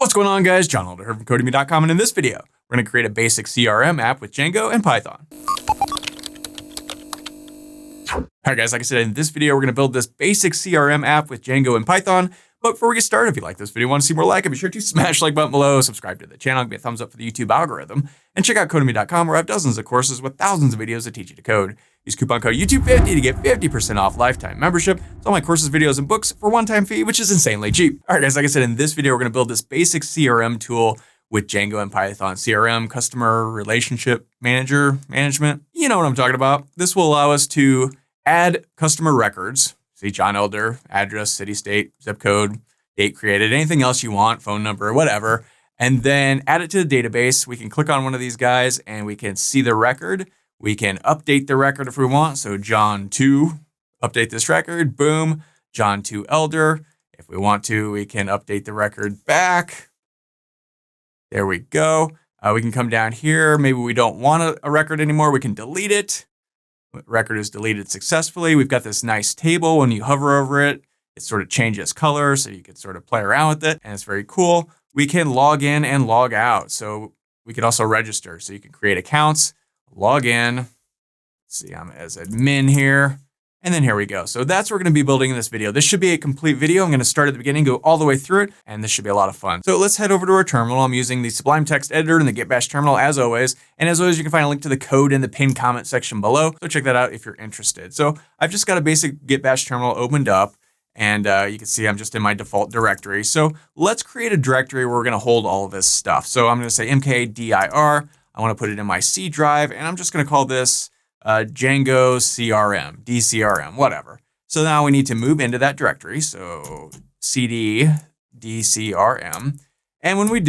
What's going on, guys? John Alder here from codemy.com, and in this video, we're going to create a basic CRM app with Django and Python. All right, guys, like I said, in this video, we're going to build this basic CRM app with Django and Python. But before we get started, if you like this video, want to see more like it, be sure to smash the like button below, subscribe to the channel, give me a thumbs up for the YouTube algorithm, and check out codemy.com, where I have dozens of courses with thousands of videos that teach you to code. Use coupon code YouTube50 to get 50% off lifetime membership. It's all my courses, videos, and books for one-time fee, which is insanely cheap. All right, guys, like I said, in this video, we're going to build this basic CRM tool with Django and Python. CRM, Customer Relationship Manager, Management. You know what I'm talking about. This will allow us to add customer records. See, John Elder, address, city, state, zip code, date created, anything else you want, phone number, whatever, and then add it to the database. We can click on one of these guys and we can see the record. We can update the record if we want. So John 2, update this record, boom. John 2 Elder. If we want to, we can update the record back. There we go. We can come down here. Maybe we don't want a record anymore. We can delete it. Record is deleted successfully. We've got this nice table. When you hover over it, it sort of changes color, so you can sort of play around with it, and it's very cool. We can log in and log out. So we can also register. So you can create accounts, log in. Let's see, I'm as admin here. And then here we go. So that's what we're going to be building in this video. This should be a complete video. I'm going to start at the beginning, go all the way through it, and this should be a lot of fun. So let's head over to our terminal. I'm using the Sublime Text Editor and the Git Bash terminal as always. And as always, you can find a link to the code in the pinned comment section below. So check that out if you're interested. So I've just got a basic Git Bash terminal opened up. And you can see I'm just in my default directory. So let's create a directory where we're going to hold all of this stuff. So I'm going to say mkdir. I want to put it in my C drive, and I'm just going to call this Django CRM, DCRM, whatever. So now we need to move into that directory. So cd DCRM. And when we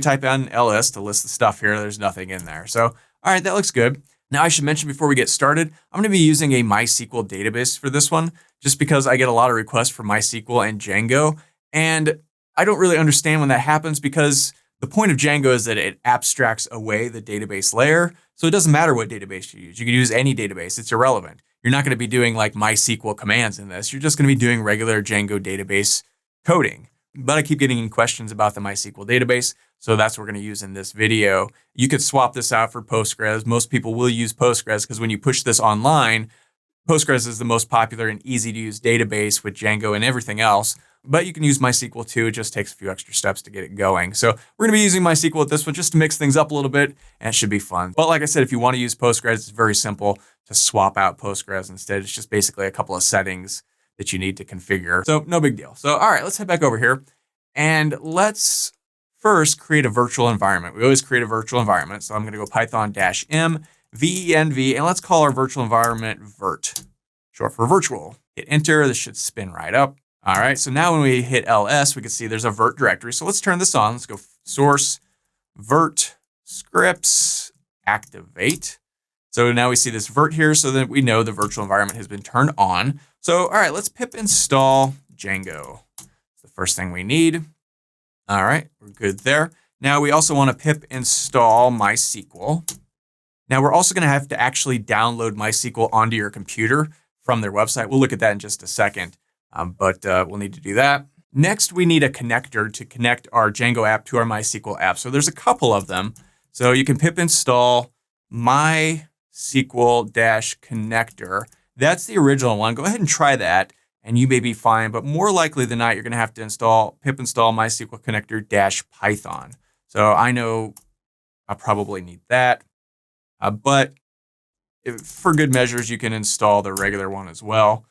type in ls to list the stuff here, there's nothing in there. So, all right, that looks good. Now I should mention before we get started, I'm going to be using a MySQL database for this one, just because I get a lot of requests for MySQL and Django. And I don't really understand when that happens, because the point of Django is that it abstracts away the database layer. So it doesn't matter what database you use. You can use any database. It's irrelevant. You're not going to be doing like MySQL commands in this. You're just going to be doing regular Django database coding. But I keep getting questions about the MySQL database. So that's what we're going to use in this video. You could swap this out for Postgres. Most people will use Postgres because when you push this online, Postgres is the most popular and easy to use database with Django and everything else. But you can use MySQL too. It just takes a few extra steps to get it going. So we're going to be using MySQL with this one just to mix things up a little bit, and it should be fun. But like I said, if you want to use Postgres, it's very simple to swap out Postgres instead. It's just basically a couple of settings that you need to configure. So no big deal. So all right, let's head back over here and let's first create a virtual environment. We always create a virtual environment. So I'm going to go python-m venv, and let's call our virtual environment virt, short for virtual. Hit enter. This should spin right up. All right, so now when we hit ls, we can see there's a virt directory. So let's turn this on. Let's go source virt scripts activate. So now we see this virt here, so that we know the virtual environment has been turned on. So all right, let's pip install Django. It's the first thing we need. All right, we're good there. Now we also want to pip install MySQL. Now we're also going to have to actually download MySQL onto your computer from their website. We'll look at that in just a second. But we'll need to do that. Next, we need a connector to connect our Django app to our MySQL app. So there's a couple of them. So you can pip install MySQL-connector. That's the original one. Go ahead and try that, and you may be fine. But more likely than not, you're going to have to pip install MySQL connector-Python. So I know I probably need that. But for good measures, you can install the regular one as well.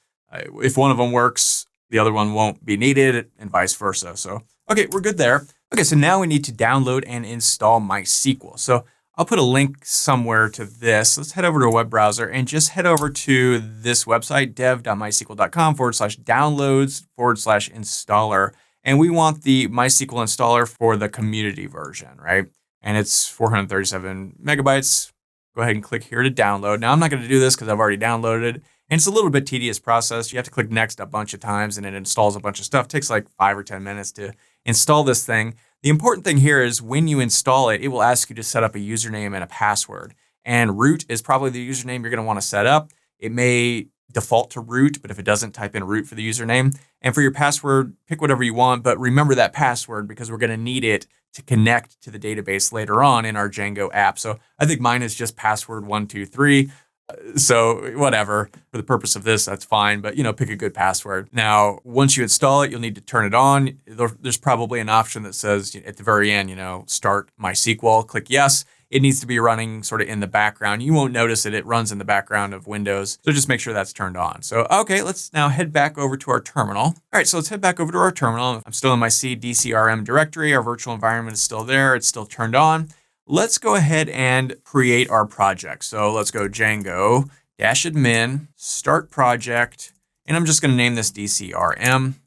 If one of them works, the other one won't be needed, and vice versa. So, okay, we're good there. Okay, so now we need to download and install MySQL. So I'll put a link somewhere to this. Let's head over to a web browser and just head over to this website, dev.mysql.com/downloads/installer. And we want the MySQL installer for the community version, right? And it's 437 megabytes. Go ahead and click here to download. Now, I'm not going to do this because I've already downloaded it. And it's a little bit tedious process. You have to click next a bunch of times and it installs a bunch of stuff. It takes like 5 or 10 minutes to install this thing. The important thing here is when you install it, it will ask you to set up a username and a password. And root is probably the username you're going to want to set up. It may default to root, but if it doesn't, type in root for the username. And for your password, pick whatever you want, but remember that password because we're going to need it to connect to the database later on in our Django app. So I think mine is just password123. So whatever, for the purpose of this, that's fine. But, pick a good password. Now, once you install it, you'll need to turn it on. There's probably an option that says at the very end, start MySQL, click yes. It needs to be running sort of in the background. You won't notice it. It runs in the background of Windows. So just make sure that's turned on. So, okay, let's now head back over to our terminal. All right, so let's head back over to our terminal. I'm still in my CRM directory. Our virtual environment is still there. It's still turned on. Let's go ahead and create our project. So let's go Django -admin, start project, and I'm just going to name this DCRM.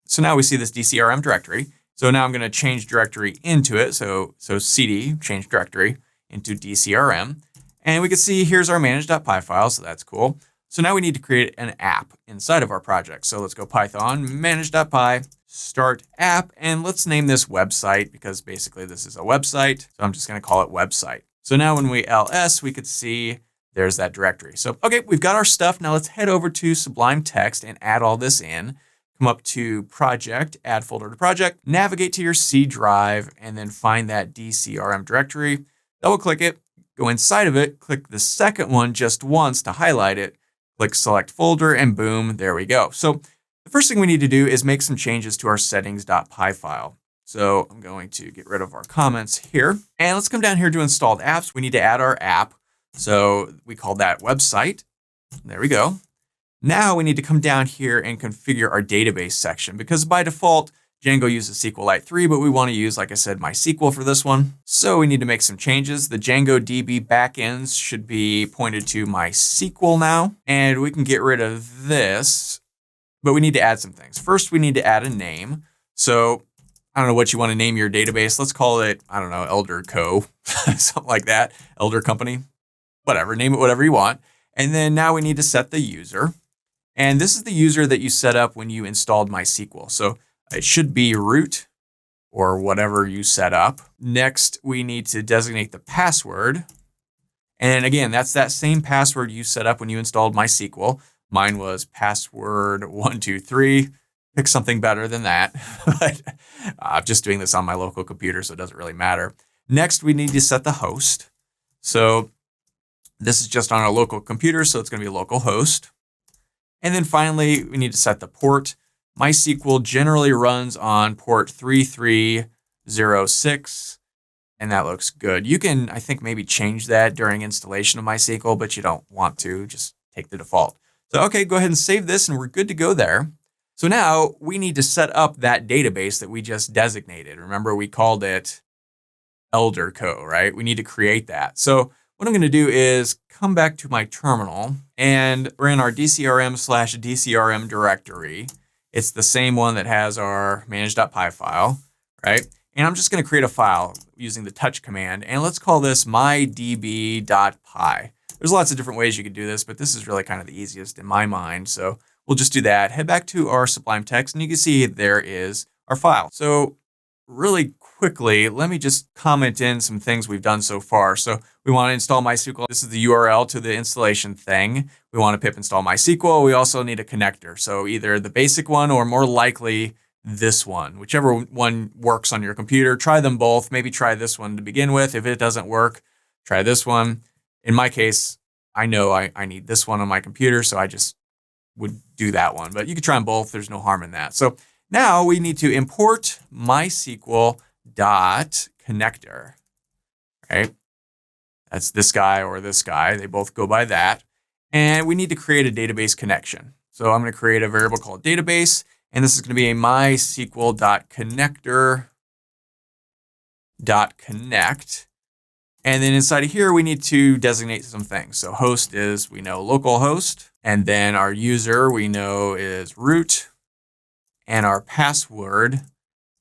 So now we see this DCRM directory. So now I'm going to change directory into it. So cd, change directory into DCRM. And we can see here's our manage.py file. So that's cool. So now we need to create an app inside of our project. So let's go Python manage.py, start app, and let's name this website because basically this is a website. So I'm just going to call it website. So now when we ls, we could see there's that directory. So, okay, we've got our stuff. Now let's head over to Sublime Text and add all this in. Come up to project, add folder to project, navigate to your C drive, and then find that DCRM directory. Double click it, go inside of it, click the second one just once to highlight it, click select folder, and boom, there we go. So the first thing we need to do is make some changes to our settings.py file. So I'm going to get rid of our comments here. And let's come down here to installed apps. We need to add our app. So we call that website. There we go. Now we need to come down here and configure our database section because by default, Django uses SQLite 3, but we want to use, like I said, MySQL for this one. So we need to make some changes. The Django DB backends should be pointed to MySQL now, and we can get rid of this, but we need to add some things. First, we need to add a name. So I don't know what you want to name your database. Let's call it, I don't know, Elder Co, something like that, Elder Company, whatever, name it whatever you want. And then now we need to set the user. And this is the user that you set up when you installed MySQL. So it should be root or whatever you set up. Next, we need to designate the password. And again, that's that same password you set up when you installed MySQL. Mine was password123. Pick something better than that. But I'm just doing this on my local computer, so it doesn't really matter. Next, we need to set the host. So this is just on our local computer, so it's going to be localhost. And then finally, we need to set the port. MySQL generally runs on port 3306, and that looks good. You can, I think, maybe change that during installation of MySQL, but you don't want to. Just take the default. So, okay, go ahead and save this, and we're good to go there. So now we need to set up that database that we just designated. Remember, we called it Elder Co, right? We need to create that. So what I'm going to do is come back to my terminal, and we're in our DCRM/DCRM directory. It's the same one that has our manage.py file, right? And I'm just going to create a file using the touch command, and let's call this mydb.py. There's lots of different ways you could do this, but this is really kind of the easiest in my mind. So we'll just do that. Head back to our Sublime Text, and you can see there is our file. So really quickly, let me just comment in some things we've done so far. So we want to install MySQL. This is the URL to the installation thing. We want to pip install MySQL. We also need a connector. So either the basic one or more likely this one, whichever one works on your computer. Try them both. Maybe try this one to begin with. If it doesn't work, try this one. In my case, I know I need this one on my computer, so I just would do that one. But you could try them both. There's no harm in that. So now we need to import MySQL.connector, right? That's this guy or this guy. They both go by that. And we need to create a database connection. So I'm going to create a variable called database, and this is going to be a MySQL.connector.connect. And then inside of here, we need to designate some things. So host is, we know, localhost. And then our user, we know, is root. And our password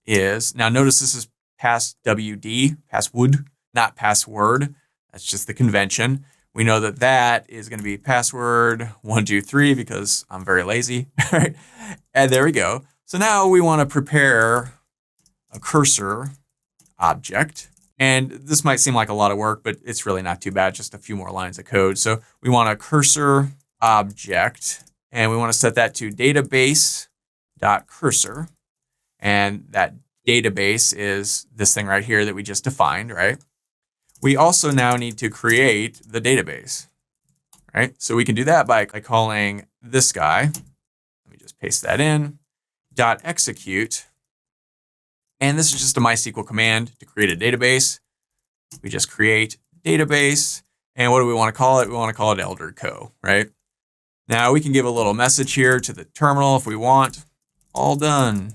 is, now notice this is passwd, not password. That's just the convention. We know that that is going to be password123 because I'm very lazy, right? And there we go. So now we want to prepare a cursor object. And this might seem like a lot of work, but it's really not too bad, just a few more lines of code. So we want a cursor object, and we want to set that to database.cursor. And that database is this thing right here that we just defined, right? We also now need to create the database, right? So we can do that by calling this guy. Let me just paste that in, .execute. And this is just a MySQL command to create a database. We just create database. And what do we want to call it? We want to call it elder_co, right? Now we can give a little message here to the terminal if we want. All done,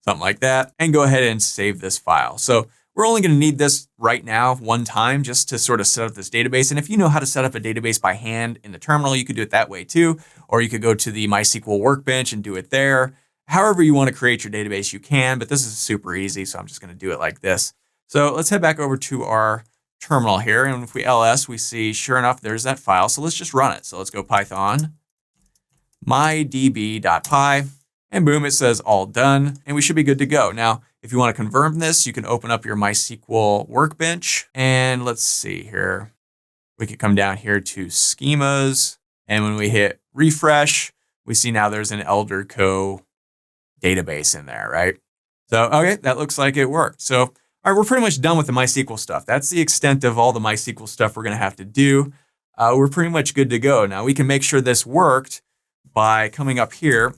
something like that, and go ahead and save this file. So we're only going to need this right now one time just to sort of set up this database. And if you know how to set up a database by hand in the terminal, you could do it that way too. Or you could go to the MySQL workbench and do it there. However you want to create your database, you can, but this is super easy. So I'm just going to do it like this. So let's head back over to our terminal here. And if we ls, we see, sure enough, there's that file. So let's just run it. So let's go Python mydb.py. And boom, it says all done, and we should be good to go. Now, if you want to confirm this, you can open up your MySQL workbench. And let's see here. We can come down here to schemas. And when we hit refresh, we see now there's an elder_co database in there, right? So, okay, that looks like it worked. So, all right, we're pretty much done with the MySQL stuff. That's the extent of all the MySQL stuff we're going to have to do. We're pretty much good to go. Now, we can make sure this worked by coming up here,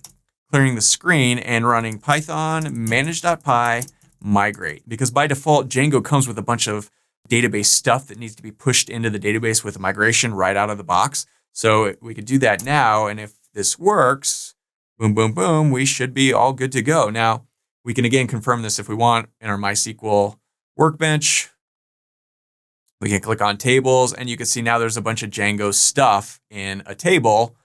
clearing the screen and running Python manage.py migrate, because by default, Django comes with a bunch of database stuff that needs to be pushed into the database with a migration right out of the box. So we could do that now. And if this works, boom, boom, boom, we should be all good to go. Now we can again confirm this if we want in our MySQL workbench. We can click on tables and you can see now there's a bunch of Django stuff in a table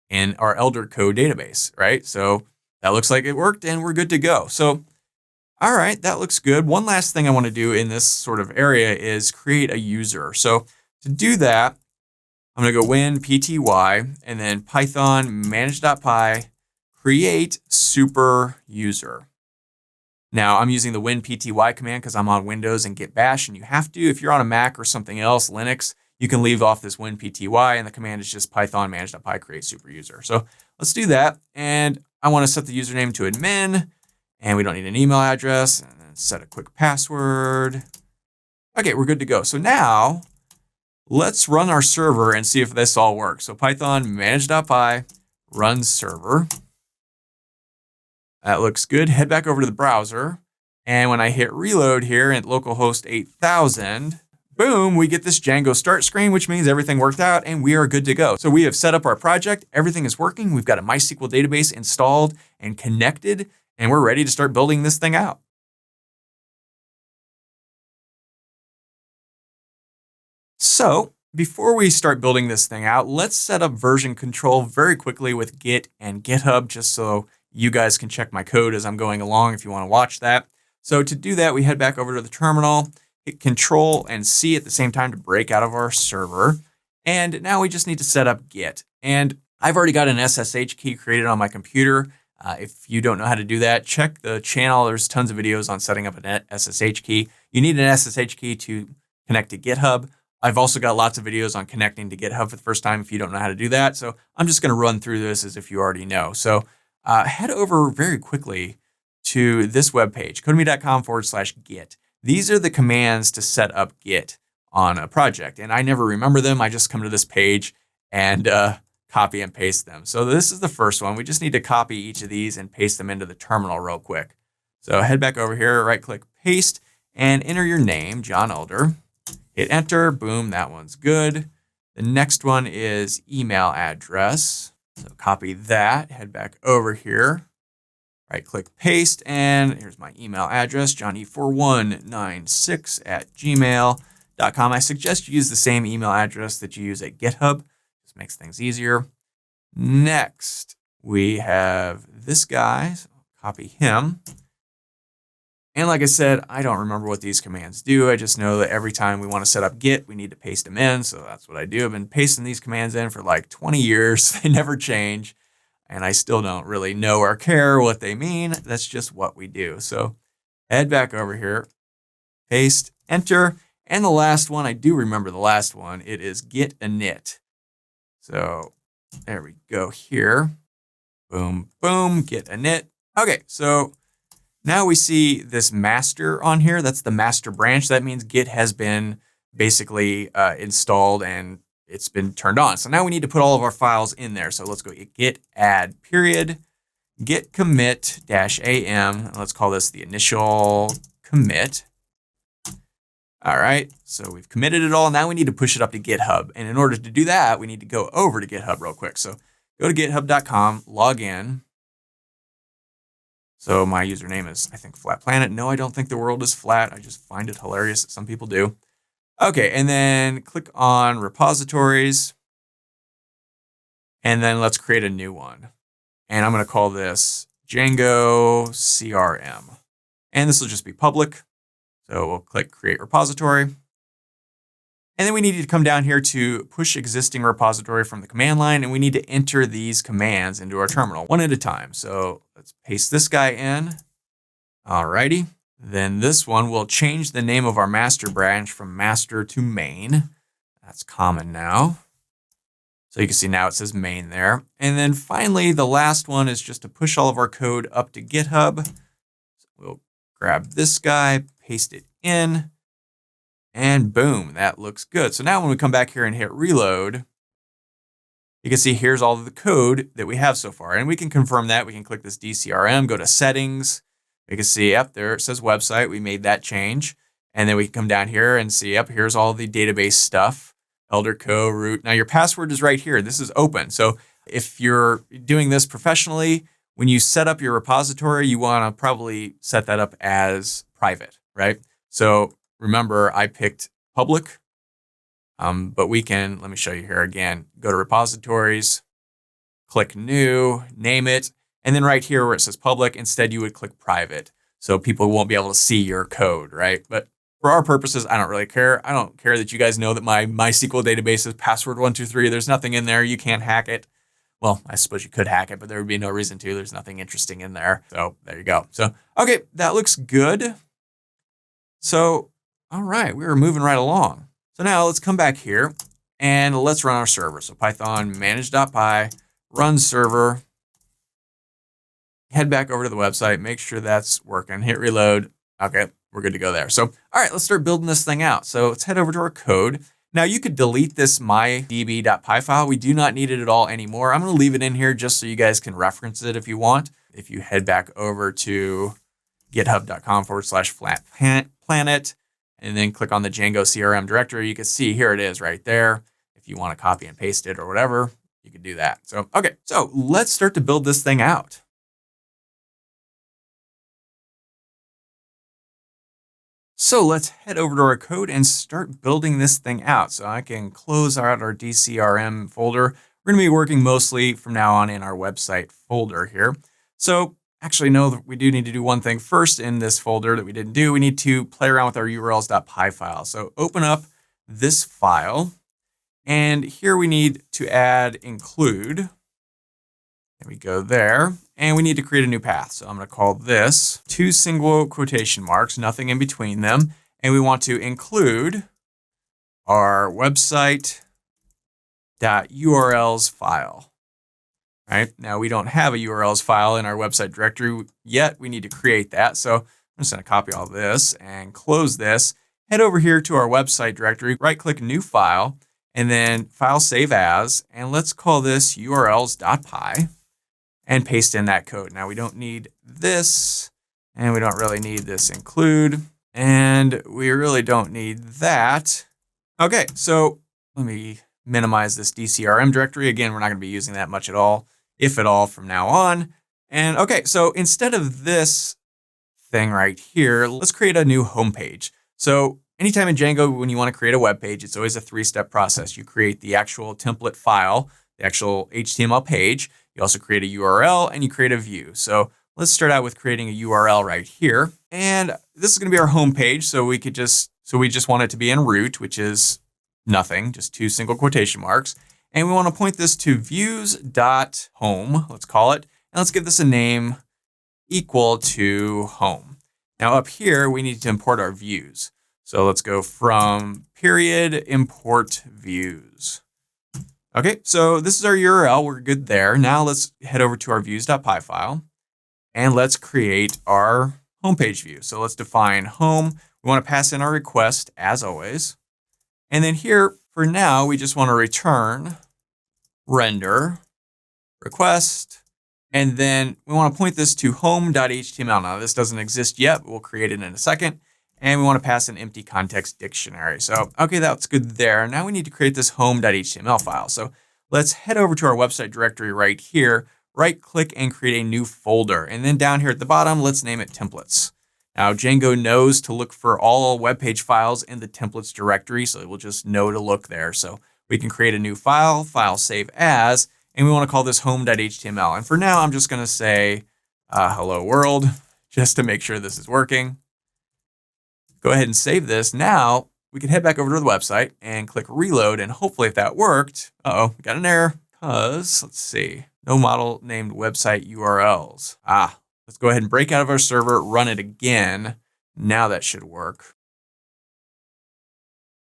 in our elder_co database, right? So that looks like it worked and we're good to go. So, all right, that looks good. One last thing I want to do in this sort of area is create a user. So to do that, I'm going to go win_pty and then Python manage.py create super user. Now I'm using the win_pty command because I'm on Windows and Git Bash, and you have to, if you're on a Mac or something else, Linux, you can leave off this win_pty, and the command is just Python manage.py create super user. So let's do that. And I want to set the username to admin, and we don't need an email address, and then set a quick password. Okay, we're good to go. So now let's run our server and see if this all works. So Python manage.py run server. That looks good. Head back over to the browser. And when I hit reload here at localhost 8000, boom, we get this Django start screen, which means everything worked out and we are good to go. So we have set up our project. Everything is working. We've got a MySQL database installed and connected, and we're ready to start building this thing out. So before we start building this thing out, let's set up version control very quickly with Git and GitHub, just so you guys can check my code as I'm going along if you want to watch that. So to do that, we head back over to the terminal, hit Control and C at the same time to break out of our server. And now we just need to set up Git. And I've already got an SSH key created on my computer. If you don't know how to do that, check the channel. There's tons of videos on setting up an SSH key. You need an SSH key to connect to GitHub. I've also got lots of videos on connecting to GitHub for the first time if you don't know how to do that. So I'm just going to run through this as if you already know. So head over very quickly to this webpage, codemy.com/git. These are the commands to set up Git on a project. And I never remember them. I just come to this page and copy and paste them. So this is the first one. We just need to copy each of these and paste them into the terminal real quick. So head back over here, right click, paste, and enter your name, John Elder. Hit enter, boom, that one's good. The next one is email address. So copy that, head back over here, right click, paste, and here's my email address, johnny4196@gmail.com. I suggest you use the same email address that you use at GitHub. Just makes things easier. Next, we have this guy, so copy him. And like I said, I don't remember what these commands do. I just know that every time we want to set up Git, we need to paste them in. So that's what I do. I've been pasting these commands in for like 20 years. They never change. And I still don't really know or care what they mean. That's just what we do. So head back over here, paste, enter. And the last one, I do remember the last one. It is git init. So There we go here. Boom, boom, git init. Okay, so now we see this master on here. That's the master branch. That means Git has been basically installed and it's been turned on. So now we need to put all of our files in there. So let's go git add period, git commit -am. Let's call this the initial commit. All right, so we've committed it all. Now we need to push it up to GitHub. And in order to do that, we need to go over to GitHub real quick. So go to github.com, log in. So my username is, I think, Flat Planet. No, I don't think the world is flat. I just find it hilarious that some people do. Okay, and then click on repositories. And then let's create a new one. And I'm going to call this Django CRM. And this will just be public. So we'll click create repository. And then we need to come down here to push existing repository from the command line. And we need to enter these commands into our terminal one at a time. So let's paste this guy in. Alrighty. Then this one will change the name of our master branch from master to main. That's common now. So you can see now it says main there. And then finally, the last one is just to push all of our code up to GitHub. So we'll grab this guy, paste it in, and boom, that looks good. So now when we come back here and hit reload, you can see here's all of the code that we have so far. And we can confirm that. We can click this DCRM, go to settings. We can see, yep, there it says website. We made that change. And then we can come down here and see, yep, here's all the database stuff, elder co, root. Now your password is right here. This is open. So if you're doing this professionally, when you set up your repository, you want to probably set that up as private, right? So remember, I picked public, but we can, let me show you here again, go to repositories, click new, name it, and then right here where it says public, instead you would click private. So people won't be able to see your code, right? But for our purposes, I don't really care. I don't care that you guys know that my MySQL database is password 123. There's nothing in there. You can't hack it. Well, I suppose you could hack it, but there would be no reason to. There's nothing interesting in there. So there you go. So, okay, that looks good. So, all right, we were moving right along. So now let's come back here and let's run our server. So Python manage.py, run server, head back over to the website, make sure that's working, hit reload. Okay, we're good to go there. So, all right, let's start building this thing out. So let's head over to our code. Now you could delete this mydb.py file. We do not need it at all anymore. I'm going to leave it in here just so you guys can reference it if you want. If you head back over to github.com/flatplanet and then click on the Django CRM directory, you can see here it is right there. If you want to copy and paste it or whatever, you can do that. So, okay, so let's start to build this thing out. So let's head over to our code and start building this thing out. So I can close out our DCRM folder. We're going to be working mostly from now on in our website folder here. So actually, no, we do need to do one thing first in this folder that we didn't do. We need to play around with our urls.py file. So open up this file. And here we need to add include. There we go there. And we need to create a new path. So I'm going to call this 2 single quotation marks, nothing in between them. And we want to include our website.urls file. Right? Now we don't have a URLs file in our website directory yet. We need to create that. So I'm just going to copy all this and close this. Head over here to our website directory, right click new file, and then file save as, and let's call this urls.py. And paste in that code. Now we don't need this, and we don't really need this include, and we really don't need that. Okay, so let me minimize this DCRM directory. Again, we're not going to be using that much at all, if at all, from now on. And okay, so instead of this thing right here, let's create a new homepage. So anytime in Django, when you want to create a web page, it's always a 3-step process. You create the actual template file, the actual HTML page. You also create a URL and you create a view. So let's start out with creating a URL right here. And this is going to be our home page. So we just want it to be in root, which is nothing, just 2 single quotation marks. And we want to point this to views.home, let's call it. And let's give this a name equal to home. Now up here, we need to import our views. So let's go from period import views. Okay, so this is our URL. We're good there. Now let's head over to our views.py file and let's create our homepage view. So let's define home. We want to pass in our request as always. And then here for now, we just want to return render request. And then we want to point this to home.html. Now this doesn't exist yet, but we'll create it in a second. And we want to pass an empty context dictionary. So, okay, that's good there. Now we need to create this home.html file. So let's head over to our website directory right here, right click and create a new folder. And then down here at the bottom, let's name it templates. Now Django knows to look for all web page files in the templates directory. So it will just know to look there. So we can create a new file, file save as, and we want to call this home.html. And for now, I'm just going to say hello world, just to make sure this is working. Go ahead and save this. Now we can head back over to the website and click reload. And hopefully if that worked, we got an error because let's see, no model named website URLs. Let's go ahead and break out of our server, run it again. Now that should work.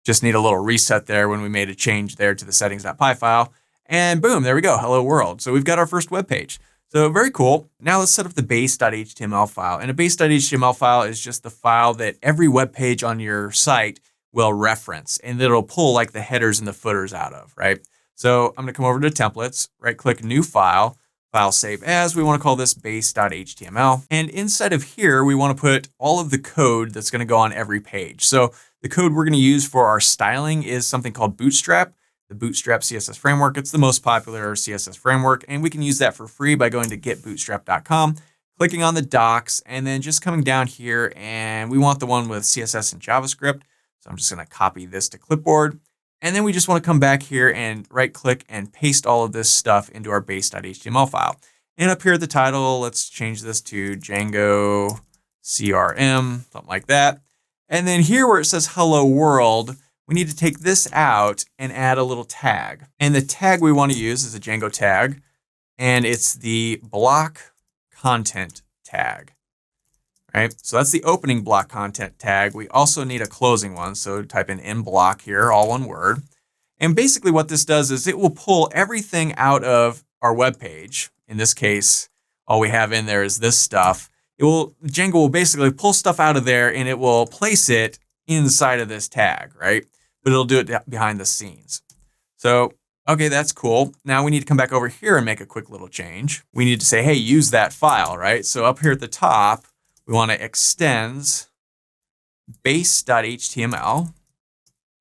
Just need a little reset there when we made a change there to the settings.py file. And boom, there we go. Hello world. So we've got our first web page. So very cool. Now let's set up the base.html file. And a base.html file is just the file that every web page on your site will reference, and it'll pull like the headers and the footers out of, right? So I'm gonna come over to templates, right click new file, file save as. We wanna call this base.html. And inside of here, we wanna put all of the code that's gonna go on every page. So the code we're gonna use for our styling is something called Bootstrap. The Bootstrap CSS framework. It's the most popular CSS framework, and we can use that for free by going to getbootstrap.com, clicking on the docs, and then just coming down here, and we want the one with CSS and JavaScript. So I'm just going to copy this to clipboard, and then we just want to come back here and right click and paste all of this stuff into our base.html file. And up here at the title, let's change this to Django CRM, something like that. And then here where it says hello world, we need to take this out and add a little tag. And the tag we want to use is a Django tag, and it's the block content tag, right? So that's the opening block content tag. We also need a closing one. So type in block here, all one word. And basically what this does is it will pull everything out of our web page. In this case, all we have in there is this stuff. Django will basically pull stuff out of there and it will place it inside of this tag, right? But it'll do it behind the scenes. So, okay, that's cool. Now we need to come back over here and make a quick little change. We need to say, hey, use that file, right? So up here at the top, we want to extends base.html,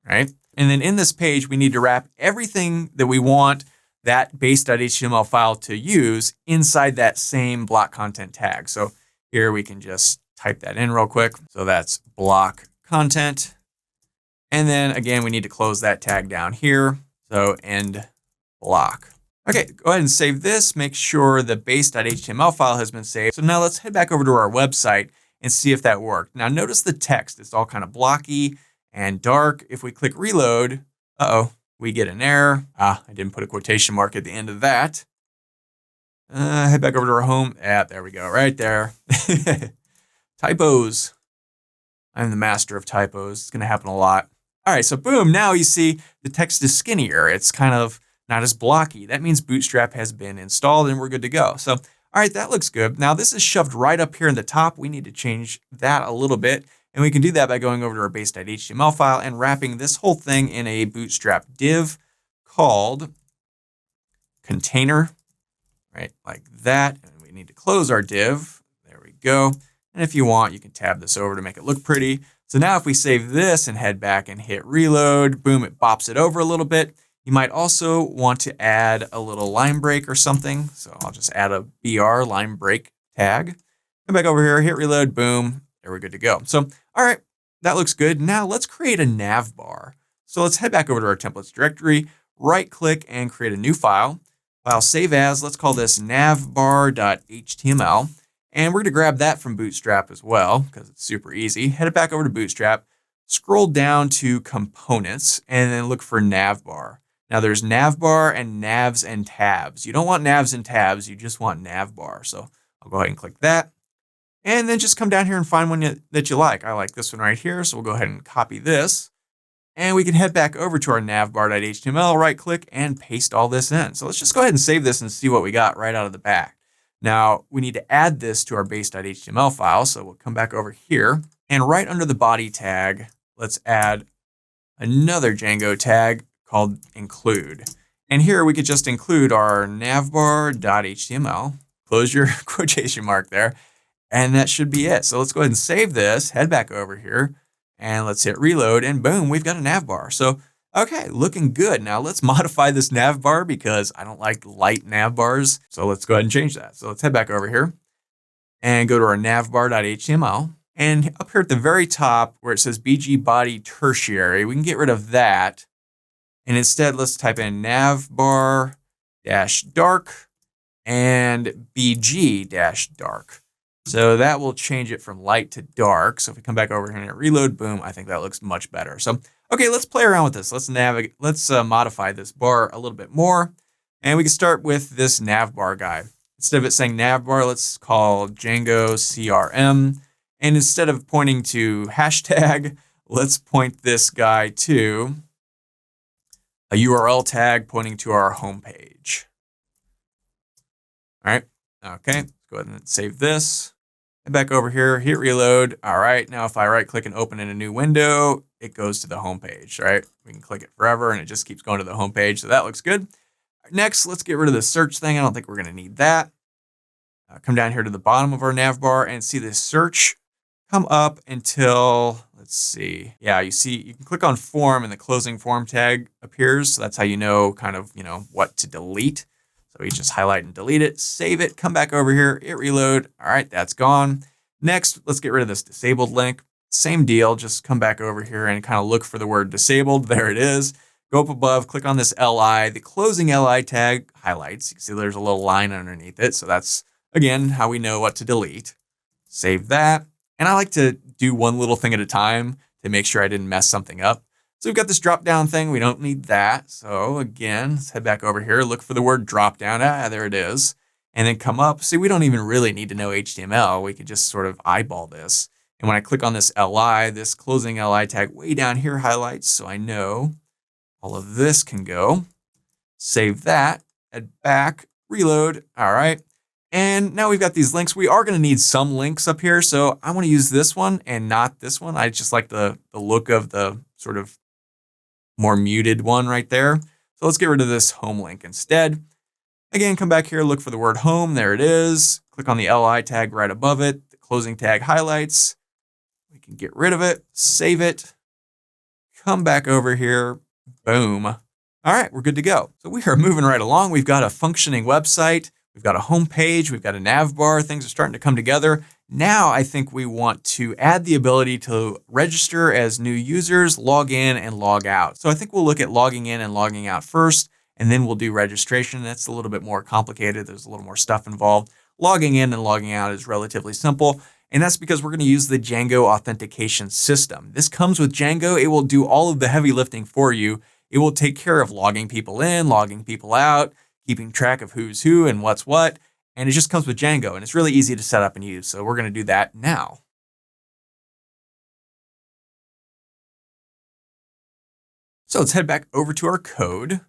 right? And then in this page, we need to wrap everything that we want that base.html file to use inside that same block content tag. So here we can just type that in real quick. So that's block content. And then again, we need to close that tag down here. So end block. Okay, go ahead and save this. Make sure the base.html file has been saved. So now let's head back over to our website and see if that worked. Now notice the text, it's all kind of blocky and dark. If we click reload, we get an error. I didn't put a quotation mark at the end of that. Head back over to our home. There we go, right there. Typos. I'm the master of typos. It's gonna happen a lot. All right, so boom, now you see the text is skinnier. It's kind of not as blocky. That means Bootstrap has been installed and we're good to go. So, all right, that looks good. Now this is shoved right up here in the top. We need to change that a little bit. And we can do that by going over to our base.html file and wrapping this whole thing in a Bootstrap div called container, right? Like that. And we need to close our div. There we go. And if you want, you can tab this over to make it look pretty. So now if we save this and head back and hit reload, boom, it bops it over a little bit. You might also want to add a little line break or something. So I'll just add a BR line break tag. Come back over here, hit reload, boom, there we're good to go. So, all right, that looks good. Now let's create a nav bar. So let's head back over to our templates directory, right click and create a new file. File save as, let's call this navbar.html. And we're gonna grab that from Bootstrap as well, because it's super easy. Head it back over to Bootstrap, scroll down to components, and then look for navbar. Now there's navbar and navs and tabs. You don't want navs and tabs, you just want navbar. So I'll go ahead and click that. And then just come down here and find one that you like. I like this one right here, so we'll go ahead and copy this. And we can head back over to our navbar.html, right click and paste all this in. So let's just go ahead and save this and see what we got right out of the back. Now we need to add this to our base.html file. So we'll come back over here and right under the body tag, let's add another Django tag called include. And here we could just include our navbar.html, close your quotation mark there, and that should be it. So let's go ahead and save this, head back over here, and let's hit reload, and boom, we've got a navbar. So, okay, looking good. Now let's modify this navbar because I don't like light navbars. So let's go ahead and change that. So let's head back over here and go to our navbar.html. And up here at the very top where it says BG body tertiary, we can get rid of that. And instead, let's type in navbar-dark and BG-dark. So that will change it from light to dark. So if we come back over here and hit reload, boom, I think that looks much better. So, okay, let's play around with this. Let's modify this bar a little bit more. And we can start with this navbar guy. Instead of it saying navbar, let's call Django CRM. And instead of pointing to hashtag, let's point this guy to a URL tag pointing to our homepage. All right, okay, let's go ahead and save this. Head back over here, hit reload. All right, now if I right click and open in a new window, it goes to the homepage, right? We can click it forever and it just keeps going to the homepage, so that looks good. Next, let's get rid of the search thing. I don't think we're gonna need that. Come down here to the bottom of our navbar and see this search come up until, let's see. Yeah, you see, you can click on form and the closing form tag appears. So that's how you know what to delete. So you just highlight and delete it, save it, come back over here, hit reload. All right, that's gone. Next, let's get rid of this disabled link. Same deal, just come back over here and kind of look for the word disabled. There it is. Go up above, click on this LI. The closing LI tag highlights. You can see there's a little line underneath it. So that's, again, how we know what to delete. Save that. And I like to do one little thing at a time to make sure I didn't mess something up. So we've got this drop down thing. We don't need that. So again, let's head back over here, look for the word drop down. There it is. And then come up. See, we don't even really need to know HTML. We could just sort of eyeball this. And when I click on this LI, this closing LI tag way down here highlights. So I know all of this can go. Save that, head back, reload. All right. And now we've got these links. We are going to need some links up here. So I want to use this one and not this one. I just like the look of the sort of more muted one right there. So let's get rid of this home link instead. Again, come back here, look for the word home. There it is. Click on the LI tag right above it. The closing tag highlights. We can get rid of it, save it, come back over here. Boom. All right, we're good to go. So we are moving right along. We've got a functioning website. We've got a home page, we've got a nav bar, things are starting to come together. Now I think we want to add the ability to register as new users, log in and log out. So I think we'll look at logging in and logging out first, and then we'll do registration. That's a little bit more complicated. There's a little more stuff involved. Logging in and logging out is relatively simple, and that's because we're going to use the Django authentication system. This comes with Django. It will do all of the heavy lifting for you. It will take care of logging people in, logging people out, keeping track of who's who and what's what. And it just comes with Django and it's really easy to set up and use. So we're going to do that now. So let's head back over to our code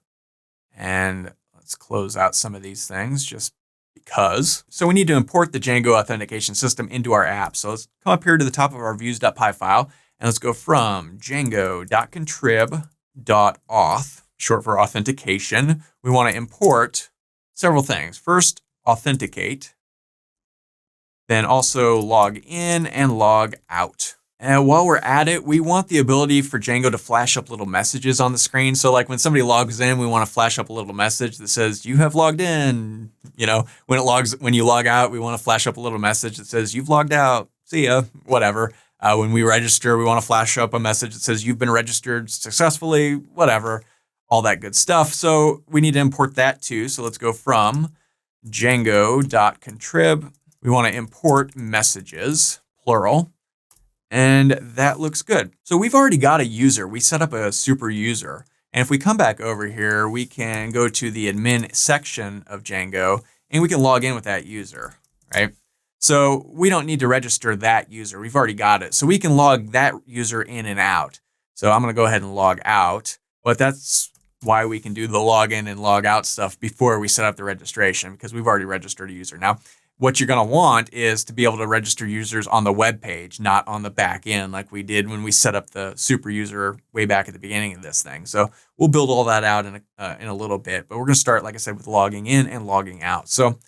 and let's close out some of these things just because. So we need to import the Django authentication system into our app. So let's come up here to the top of our views.py file and let's go from django.contrib.auth, short for authentication. We want to import several things. First, authenticate, then also log in and log out. And while we're at it, we want the ability for Django to flash up little messages on the screen. So like when somebody logs in, we want to flash up a little message that says, you have logged in. You know, when you log out, we want to flash up a little message that says, you've logged out. See ya, whatever. When we register, we want to flash up a message that says, you've been registered successfully, whatever. All that good stuff. So we need to import that too. So let's go from django.contrib. We want to import messages, plural, and that looks good. So we've already got a user. We set up a super user. And if we come back over here, we can go to the admin section of Django and we can log in with that user, right? So we don't need to register that user. We've already got it. So we can log that user in and out. So I'm going to go ahead and log out, but that's why we can do the login and log out stuff before we set up the registration, because we've already registered a user. Now, what you're going to want is to be able to register users on the web page, not on the back end like we did when we set up the super user way back at the beginning of this thing. So we'll build all that out in a little bit, but we're going to start, like I said, with logging in and logging out. So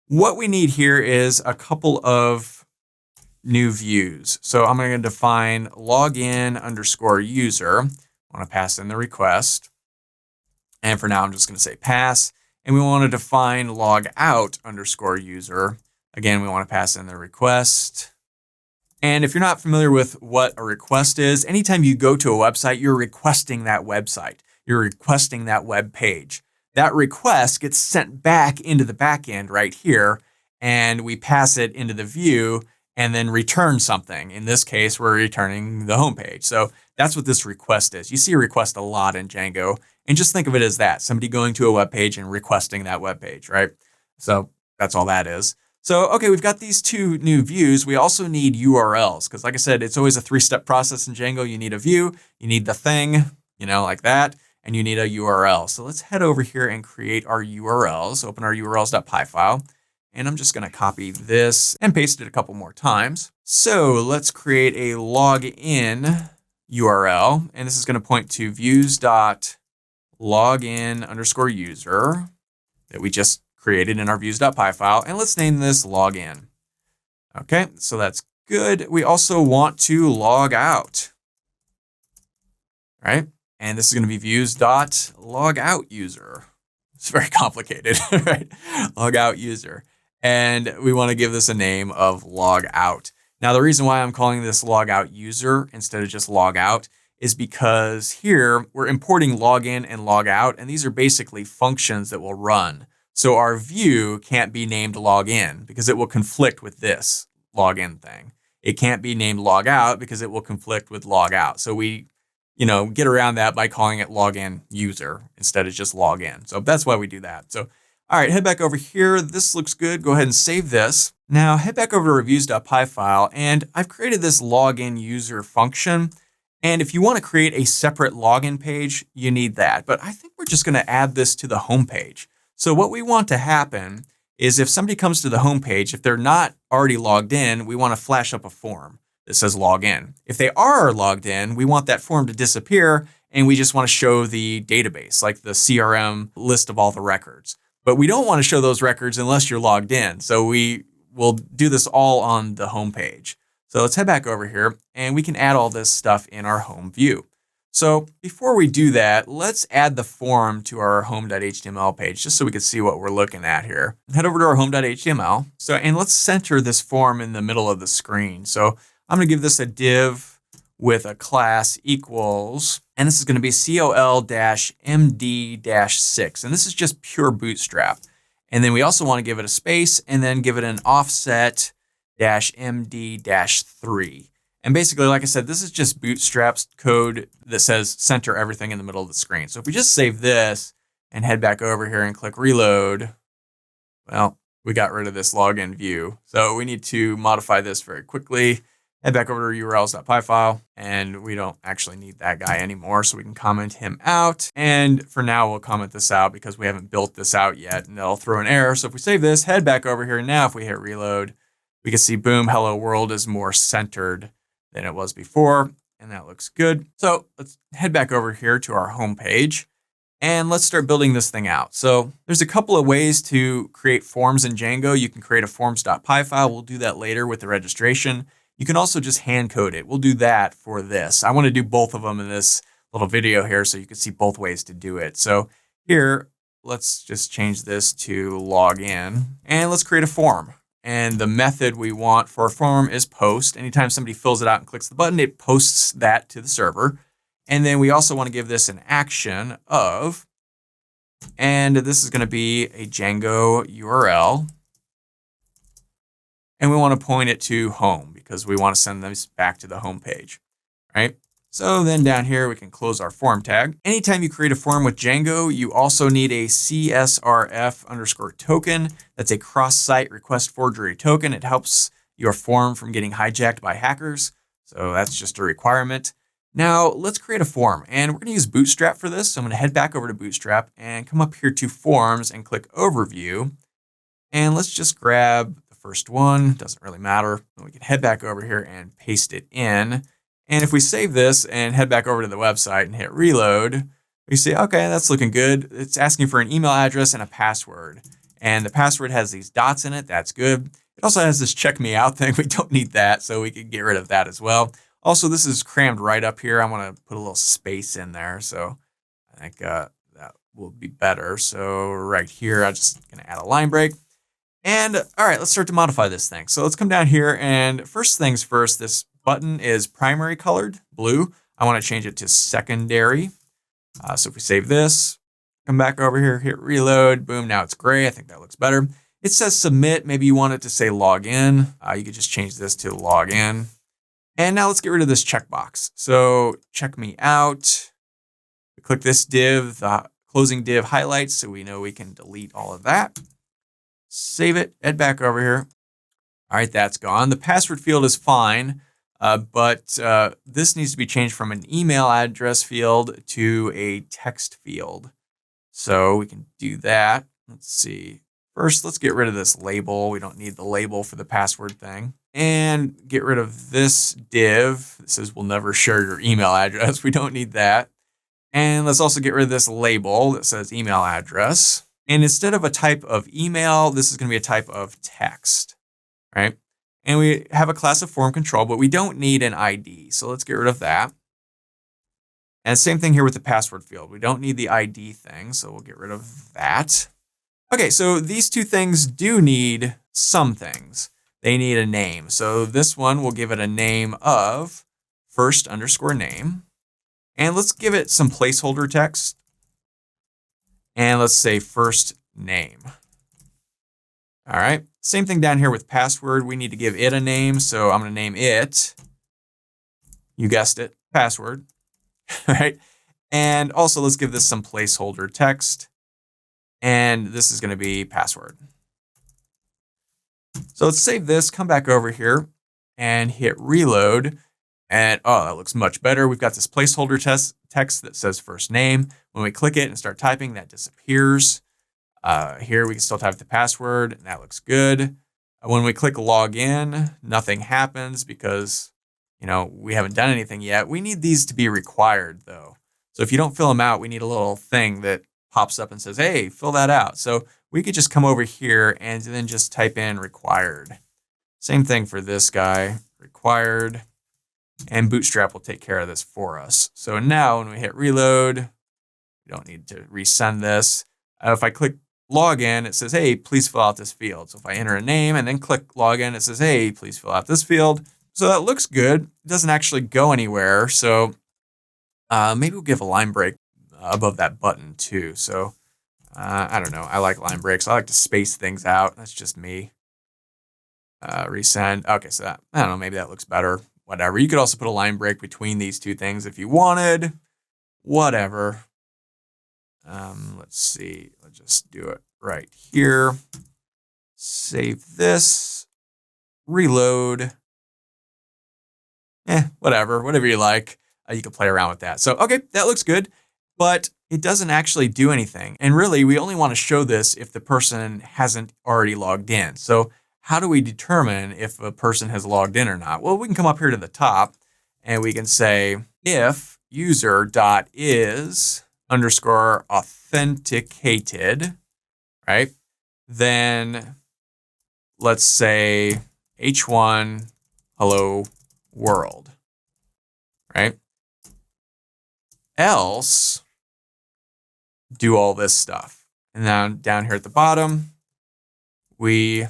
what we need here is a couple of new views. So I'm going to define login_user. I want to pass in the request. And for now, I'm just going to say pass. And we want to define logout_user. Again, we want to pass in the request. And if you're not familiar with what a request is, anytime you go to a website, you're requesting that website. You're requesting that web page. That request gets sent back into the backend right here, and we pass it into the view and then return something. In this case, we're returning the home page. So that's what this request is. You see a request a lot in Django, and just think of it as that, somebody going to a web page and requesting that web page, right? So that's all that is. So, okay, we've got these two new views. We also need URLs, because like I said, it's always a three-step process in Django. You need a view, you need the thing, like that, and you need a URL. So let's head over here and create our URLs, open our urls.py file. And I'm just going to copy this and paste it a couple more times. So let's create a login URL. And this is going to point to views.login_user that we just created in our views.py file. And let's name this login. Okay, so that's good. We also want to log out. Right? And this is going to be views.logoutuser. It's very complicated, right? Logout user. And we want to give this a name of logout. Now, the reason why I'm calling this logout user instead of just logout is because here we're importing login and logout, and these are basically functions that will run. So our view can't be named login because it will conflict with this login thing. It can't be named logout because it will conflict with logout. So we get around that by calling it login user instead of just login. So that's why we do that. So, all right, head back over here. This looks good. Go ahead and save this. Now head back over to reviews.py file, and I've created this login user function. And if you want to create a separate login page, you need that. But I think we're just going to add this to the home page. So what we want to happen is if somebody comes to the home page, if they're not already logged in, we want to flash up a form that says login. If they are logged in, we want that form to disappear, and we just want to show the database, like the CRM list of all the records. But we don't want to show those records unless you're logged in. So we will do this all on the home page. So let's head back over here, and we can add all this stuff in our home view. So before we do that, let's add the form to our home.html page just so we can see what we're looking at here. Head over to our home.html. And let's center this form in the middle of the screen. So I'm going to give this a div with a class equals, and this is going to be col-md-6. And this is just pure Bootstrap. And then we also want to give it a space and then give it an offset-md-3. And basically, like I said, this is just Bootstrap's code that says center everything in the middle of the screen. So if we just save this and head back over here and click reload, well, we got rid of this login view. So we need to modify this very quickly. Head back over to urls.py file, and we don't actually need that guy anymore, so we can comment him out. And for now, we'll comment this out because we haven't built this out yet, and it'll throw an error. So if we save this, head back over here. Now, if we hit reload, we can see, boom, hello world is more centered than it was before, and that looks good. So let's head back over here to our home page, and let's start building this thing out. So there's a couple of ways to create forms in Django. You can create a forms.py file. We'll do that later with the registration. You can also just hand code it. We'll do that for this. I want to do both of them in this little video here so you can see both ways to do it. So here, let's just change this to login, and let's create a form. And the method we want for a form is post. Anytime somebody fills it out and clicks the button, it posts that to the server. And then we also want to give this an action of, and this is going to be a Django URL. And we want to point it to home because we want to send this back to the home page, right? So then down here, we can close our form tag. Anytime you create a form with Django, you also need a CSRF_token. That's a cross-site request forgery token. It helps your form from getting hijacked by hackers. So that's just a requirement. Now let's create a form, and we're going to use Bootstrap for this. So I'm going to head back over to Bootstrap and come up here to Forms and click Overview. And let's just grab the first one. Doesn't really matter. We can head back over here and paste it in. And if we save this and head back over to the website and hit reload, we see, okay, that's looking good. It's asking for an email address and a password. And the password has these dots in it. That's good. It also has this check me out thing. We don't need that, so we can get rid of that as well. Also, this is crammed right up here. I want to put a little space in there. So I think that will be better. So right here, I'm just going to add a line break. And all right, let's start to modify this thing. So let's come down here, and first things first, this button is primary colored, blue. I want to change it to secondary. So if we save this, come back over here, hit reload, boom, now it's gray. I think that looks better. It says submit. Maybe you want it to say login. You could just change this to login. And now let's get rid of this checkbox. So check me out. We click this div, the closing div highlights, so we know we can delete all of that. Save it, head back over here. All right, that's gone. The password field is fine, but this needs to be changed from an email address field to a text field. So we can do that. Let's see. First, let's get rid of this label. We don't need the label for the password thing. And get rid of this div. It says we'll never share your email address. We don't need that. And let's also get rid of this label that says email address. And instead of a type of email, this is going to be a type of text, right? And we have a class of form control, but we don't need an ID. So let's get rid of that. And same thing here with the password field. We don't need the ID thing, so we'll get rid of that. Okay, so these two things do need some things. They need a name. So this one, we'll give it a name of first_name. And let's give it some placeholder text. And let's say first name. All right, same thing down here with password. We need to give it a name. So I'm going to name it, you guessed it, password. All right. And also let's give this some placeholder text. And this is going to be password. So let's save this, come back over here and hit reload. And oh, that looks much better. We've got this placeholder text that says first name. When we click it and start typing, that disappears. Here we can still type the password, and that looks good. When we click log in, nothing happens because, you know, we haven't done anything yet. We need these to be required though. So if you don't fill them out, we need a little thing that pops up and says, hey, fill that out. So we could just come over here and then just type in required. Same thing for this guy, required. And Bootstrap will take care of this for us. So now when we hit reload, we don't need to resend this. If I click login, it says, hey, please fill out this field. So if I enter a name and then click login, it says, hey, please fill out this field. So that looks good. It doesn't actually go anywhere. So maybe we'll give a line break above that button too. So I don't know. I like line breaks. I like to space things out. That's just me. Resend. Okay, so that, I don't know. Maybe that looks better. Whatever. You could also put a line break between these two things if you wanted. Whatever. Let's see. Let's just do it right here. Save this. Reload. Whatever you like. You can play around with that. So, okay, that looks good, but it doesn't actually do anything. And really, we only want to show this if the person hasn't already logged in. So how do we determine if a person has logged in or not? Well, we can come up here to the top and we can say if user.is_authenticated, right? Then let's say h1 hello world, right? Else do all this stuff. And then down here at the bottom, we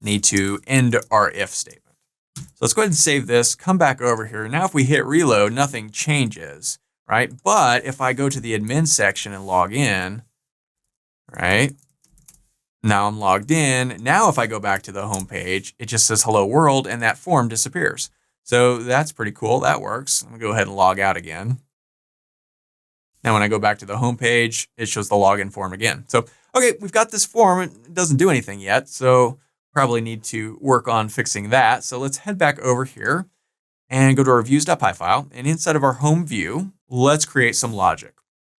need to end our if statement. So let's go ahead and save this, come back over here. Now if we hit reload, nothing changes, right? But if I go to the admin section and log in, right? Now I'm logged in. Now if I go back to the home page, it just says hello world and that form disappears. So that's pretty cool. That works. I'm gonna go ahead and log out again. Now when I go back to the home page, it shows the login form again. So, okay, we've got this form. It doesn't do anything yet. So probably need to work on fixing that. So let's head back over here and go to our views.py file. And inside of our home view, let's create some logic.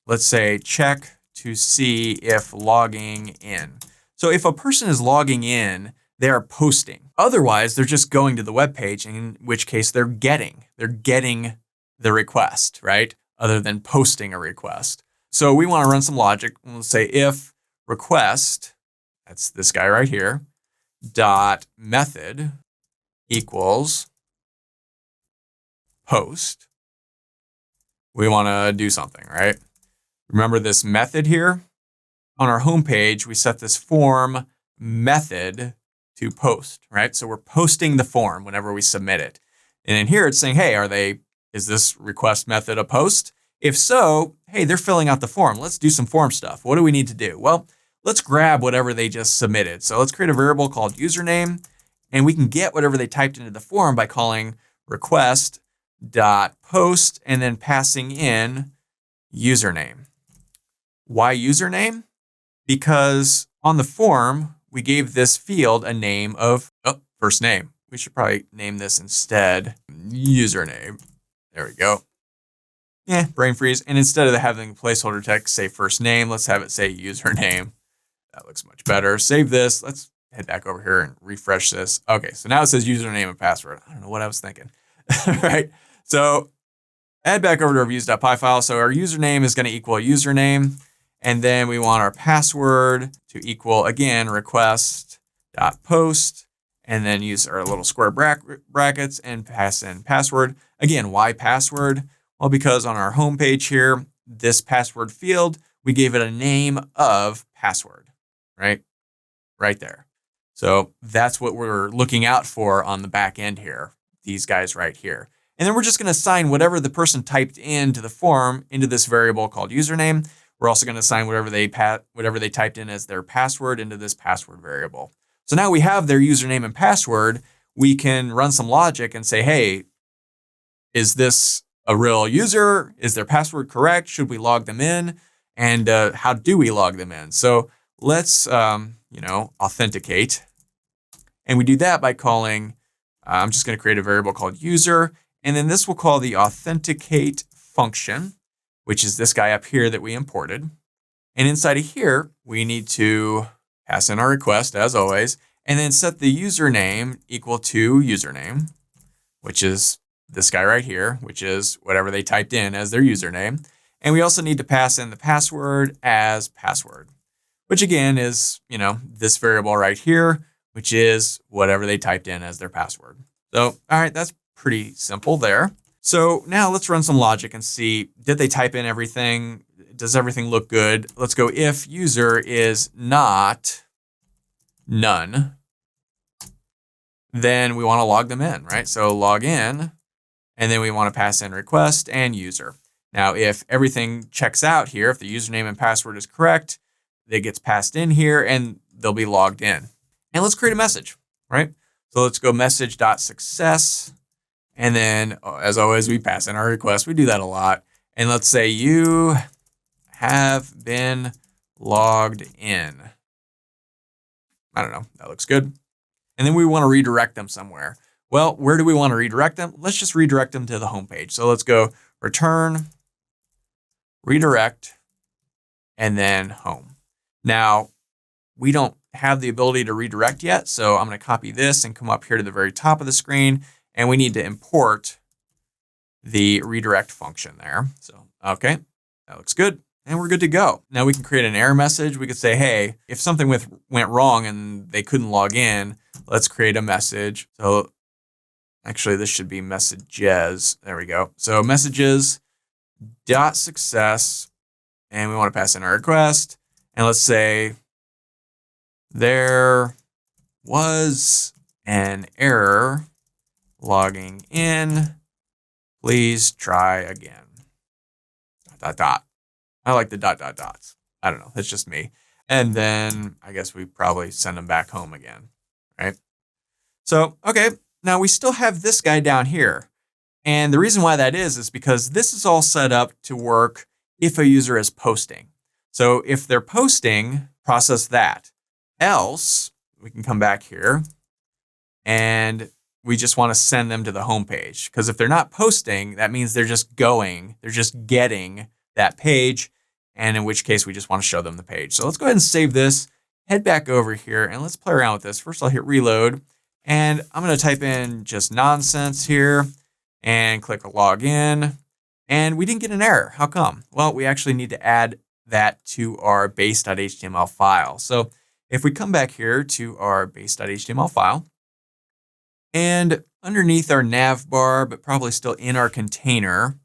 Let's say check to see if logging in. So if a person is logging in, they are posting. Otherwise, they're just going to the web page, in which case they're getting the request, right? Other than posting a request. So we want to run some logic. We'll say if request, that's this guy right here, dot method equals post. We want to do something, right? Remember this method here? On our home page, we set this form method to post, right? So we're posting the form whenever we submit it. And in here, it's saying, hey, is this request method a post? If so, hey, they're filling out the form. Let's do some form stuff. What do we need to do? Well, let's grab whatever they just submitted. So let's create a variable called username, and we can get whatever they typed into the form by calling request.post and then passing in username. Why username? Because on the form, we gave this field a name of first name. We should probably name this instead username. There we go. Yeah, brain freeze. And instead of having placeholder text say first name, let's have it say username. That looks much better. Save this. Let's head back over here and refresh this. Okay, so now it says username and password. I don't know what I was thinking. Right? So add back over to our views.py file. So our username is going to equal username. And then we want our password to equal, again, request.post, and then use our little square brackets and pass in password. Again, why password? Well, because on our home page here, this password field, we gave it a name of password, right? Right there. So that's what we're looking out for on the back end here, these guys right here. And then we're just going to assign whatever the person typed into the form into this variable called username. We're also going to assign whatever they typed in as their password into this password variable. So now we have their username and password. We can run some logic and say, hey, is this a real user? Is their password correct? Should we log them in? And how do we log them in? So let's, authenticate. And we do that by calling, I'm just going to create a variable called user. And then this will call the authenticate function, which is this guy up here that we imported. And inside of here, we need to pass in our request as always, and then set the username equal to username, which is this guy right here, which is whatever they typed in as their username. And we also need to pass in the password as password, which again is, this variable right here, which is whatever they typed in as their password. So, all right, that's pretty simple there. So now let's run some logic and see, did they type in everything? Does everything look good? Let's go if user is not none, then we want to log them in, right? So log in, and then we want to pass in request and user. Now, if everything checks out here, if the username and password is correct, it gets passed in here and they'll be logged in. And let's create a message, right? So let's go message.success. And then, as always, we pass in our request. We do that a lot. And let's say you have been logged in. I don't know. That looks good. And then we want to redirect them somewhere. Well, where do we want to redirect them? Let's just redirect them to the home page. So let's go return, redirect, and then home. Now, we don't have the ability to redirect yet. So I'm going to copy this and come up here to the very top of the screen. And we need to import the redirect function there. So, okay, that looks good. And we're good to go. Now we can create an error message. We could say, hey, if something went wrong and they couldn't log in, let's create a message. So actually, this should be messages. There we go. So messages.success, and we want to pass in our request. And let's say there was an error logging in. Please try again. ... I like the ... dots. I don't know. That's just me. And then I guess we probably send them back home again, right? So, okay. Now we still have this guy down here. And the reason why that is because this is all set up to work if a user is posting. So if they're posting, process that. Else, we can come back here and we just want to send them to the home page. Because if they're not posting, that means they're just getting that page. And in which case we just want to show them the page. So let's go ahead and save this, head back over here, and let's play around with this. First, I'll hit reload, and I'm going to type in just nonsense here and click log in. And we didn't get an error. How come? Well, we actually need to add that to our base.html file. So if we come back here to our base.html file, and underneath our nav bar, but probably still in our container,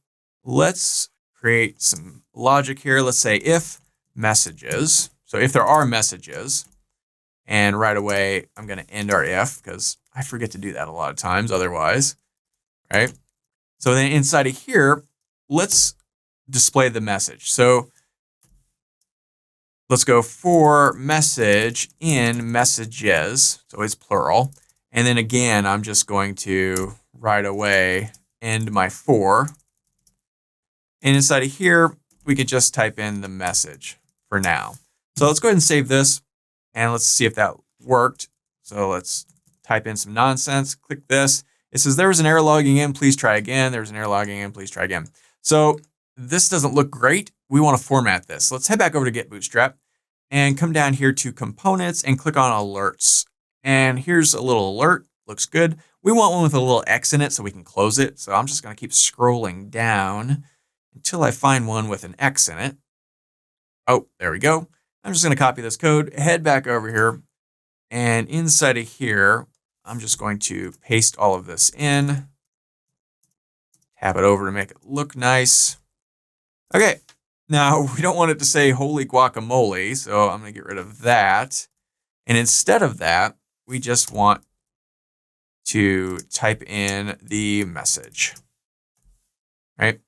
let's create some logic here. Let's say if messages. So if there are messages, and right away, I'm going to end our if because I forget to do that a lot of times otherwise, right? So then inside of here, let's display the message. So let's go for message in messages. So it's plural. And then again, I'm just going to right away end my for. And inside of here, we could just type in the message for now. So let's go ahead and save this and let's see if that worked. So let's type in some nonsense, click this. It says there was an error logging in, please try again. There's an error logging in, please try again. So this doesn't look great. We want to format this. Let's head back over to Git Bootstrap and come down here to components and click on alerts. And here's a little alert, looks good. We want one with a little X in it so we can close it. So I'm just going to keep scrolling down until I find one with an X in it. Oh, there we go. I'm just going to copy this code, head back over here, and inside of here, I'm just going to paste all of this in, tab it over to make it look nice. Okay, now we don't want it to say holy guacamole, so I'm going to get rid of that. And instead of that, we just want to type in the message, right?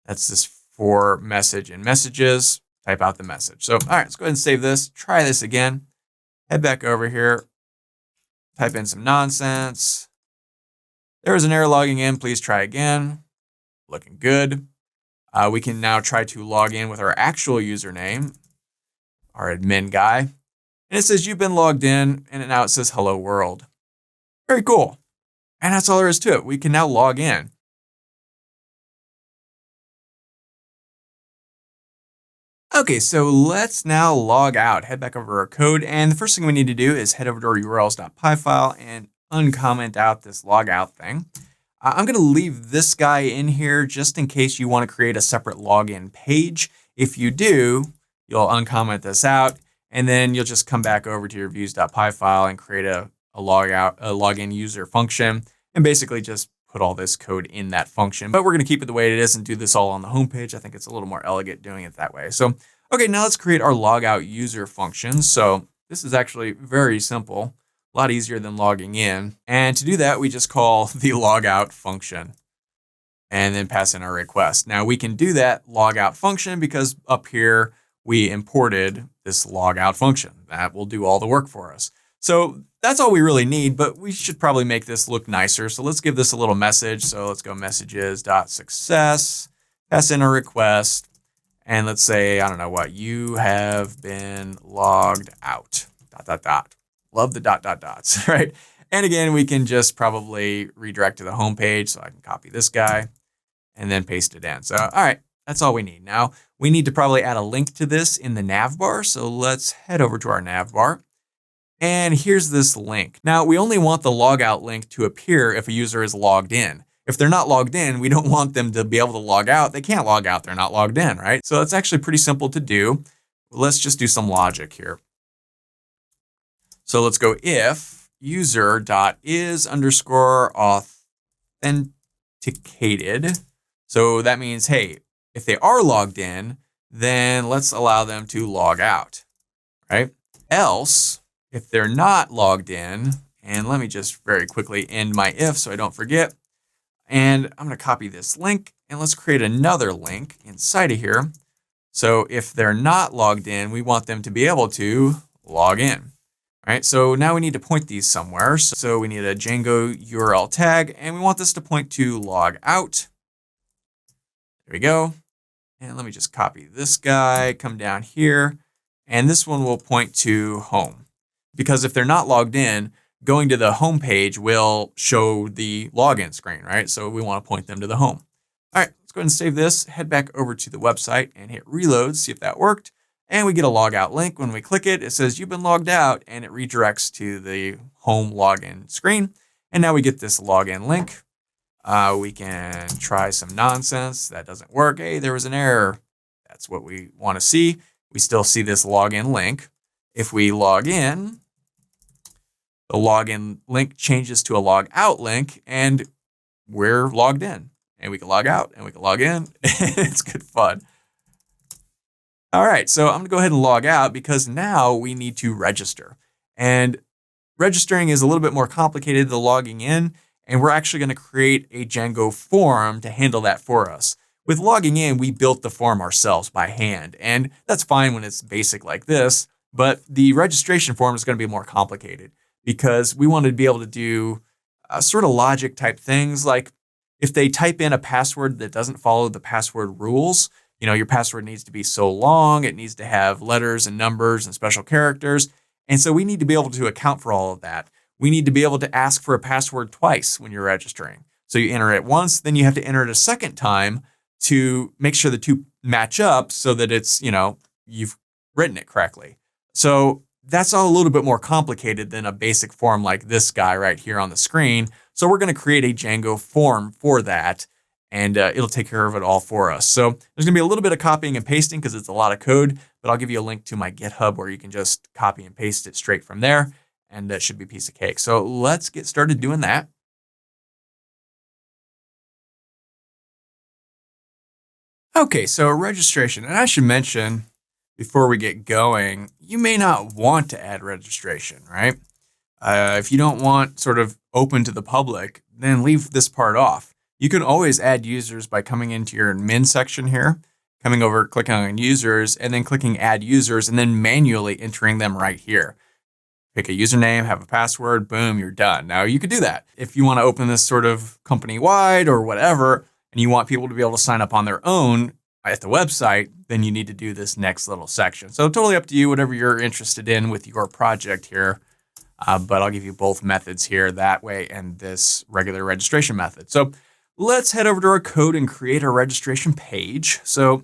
That's this for message and messages. Type out the message. So, all right, let's go ahead and save this. Try this again. Head back over here. Type in some nonsense. There was an error logging in. Please try again. Looking good. We can now try to log in with our actual username, our admin guy. And it says you've been logged in, and now it says hello world. Very cool. And that's all there is to it. We can now log in. Okay, so let's now log out. Head back over to our code, and the first thing we need to do is head over to our urls.py file and uncomment out this logout thing. I'm going to leave this guy in here just in case you want to create a separate login page. If you do, you'll uncomment this out, and then you'll just come back over to your views.py file and create a login user function, and basically just put all this code in that function. But we're going to keep it the way it is and do this all on the home page. I think it's a little more elegant doing it that way. So, okay, now let's create our logout user function. So this is actually very simple, a lot easier than logging in. And to do that, we just call the logout function and then pass in our request. Now we can do that logout function because up here we imported this logout function. That will do all the work for us. So that's all we really need, but we should probably make this look nicer. So let's give this a little message. So let's go messages.success, pass in a request, and let's say, I don't know what, you have been logged out, ... Love the ... right? And again, we can just probably redirect to the home page. So I can copy this guy and then paste it in. So, all right, that's all we need. Now we need to probably add a link to this in the nav bar. So let's head over to our nav bar. And here's this link. Now, we only want the logout link to appear if a user is logged in. If they're not logged in, we don't want them to be able to log out. They can't log out, they're not logged in, right? So it's actually pretty simple to do. Let's just do some logic here. So let's go if user.is_authenticated. So that means, hey, if they are logged in, then let's allow them to log out, right? Else, if they're not logged in, and let me just very quickly end my if so I don't forget. And I'm going to copy this link and let's create another link inside of here. So if they're not logged in, we want them to be able to log in. All right, so now we need to point these somewhere. So we need a Django URL tag, and we want this to point to log out. There we go. And let me just copy this guy, come down here, and this one will point to home. Because if they're not logged in, going to the home page will show the login screen, right? So we want to point them to the home. All right, let's go ahead and save this, head back over to the website and hit reload, see if that worked. And we get a logout link. When we click it, it says you've been logged out and it redirects to the home login screen. And now we get this login link. We can try some nonsense. That doesn't work. Hey, there was an error. That's what we want to see. We still see this login link. If we log in, the login link changes to a log out link and we're logged in. And we can log out and we can log in. It's good fun. All right, so I'm gonna go ahead and log out because now we need to register. And registering is a little bit more complicated than logging in, and we're actually gonna create a Django form to handle that for us. With logging in, we built the form ourselves by hand, and that's fine when it's basic like this, but the registration form is gonna be more complicated because we want to be able to do sort of logic type things, like if they type in a password that doesn't follow the password rules, you know, your password needs to be so long, it needs to have letters and numbers and special characters. And so we need to be able to account for all of that. We need to be able to ask for a password twice when you're registering. So you enter it once, then you have to enter it a second time to make sure the two match up so that it's, you know, you've written it correctly. So that's all a little bit more complicated than a basic form like this guy right here on the screen. So we're going to create a Django form for that, and it'll take care of it all for us. So there's going to be a little bit of copying and pasting because it's a lot of code, but I'll give you a link to my GitHub where you can just copy and paste it straight from there, and that should be a piece of cake. So let's get started doing that. Okay, so registration, and I should mention before we get going, you may not want to add registration, right? If you don't want sort of open to the public, then leave this part off. You can always add users by coming into your min section here, coming over, clicking on users, and then clicking add users, and then manually entering them right here. Pick a username, have a password, boom, you're done. Now you could do that. If you want to open this sort of company-wide or whatever, and you want people to be able to sign up on their own at the website, then you need to do this next little section. So totally up to you, whatever you're interested in with your project here. But I'll give you both methods here, that way and this regular registration method. So let's head over to our code and create our registration page. So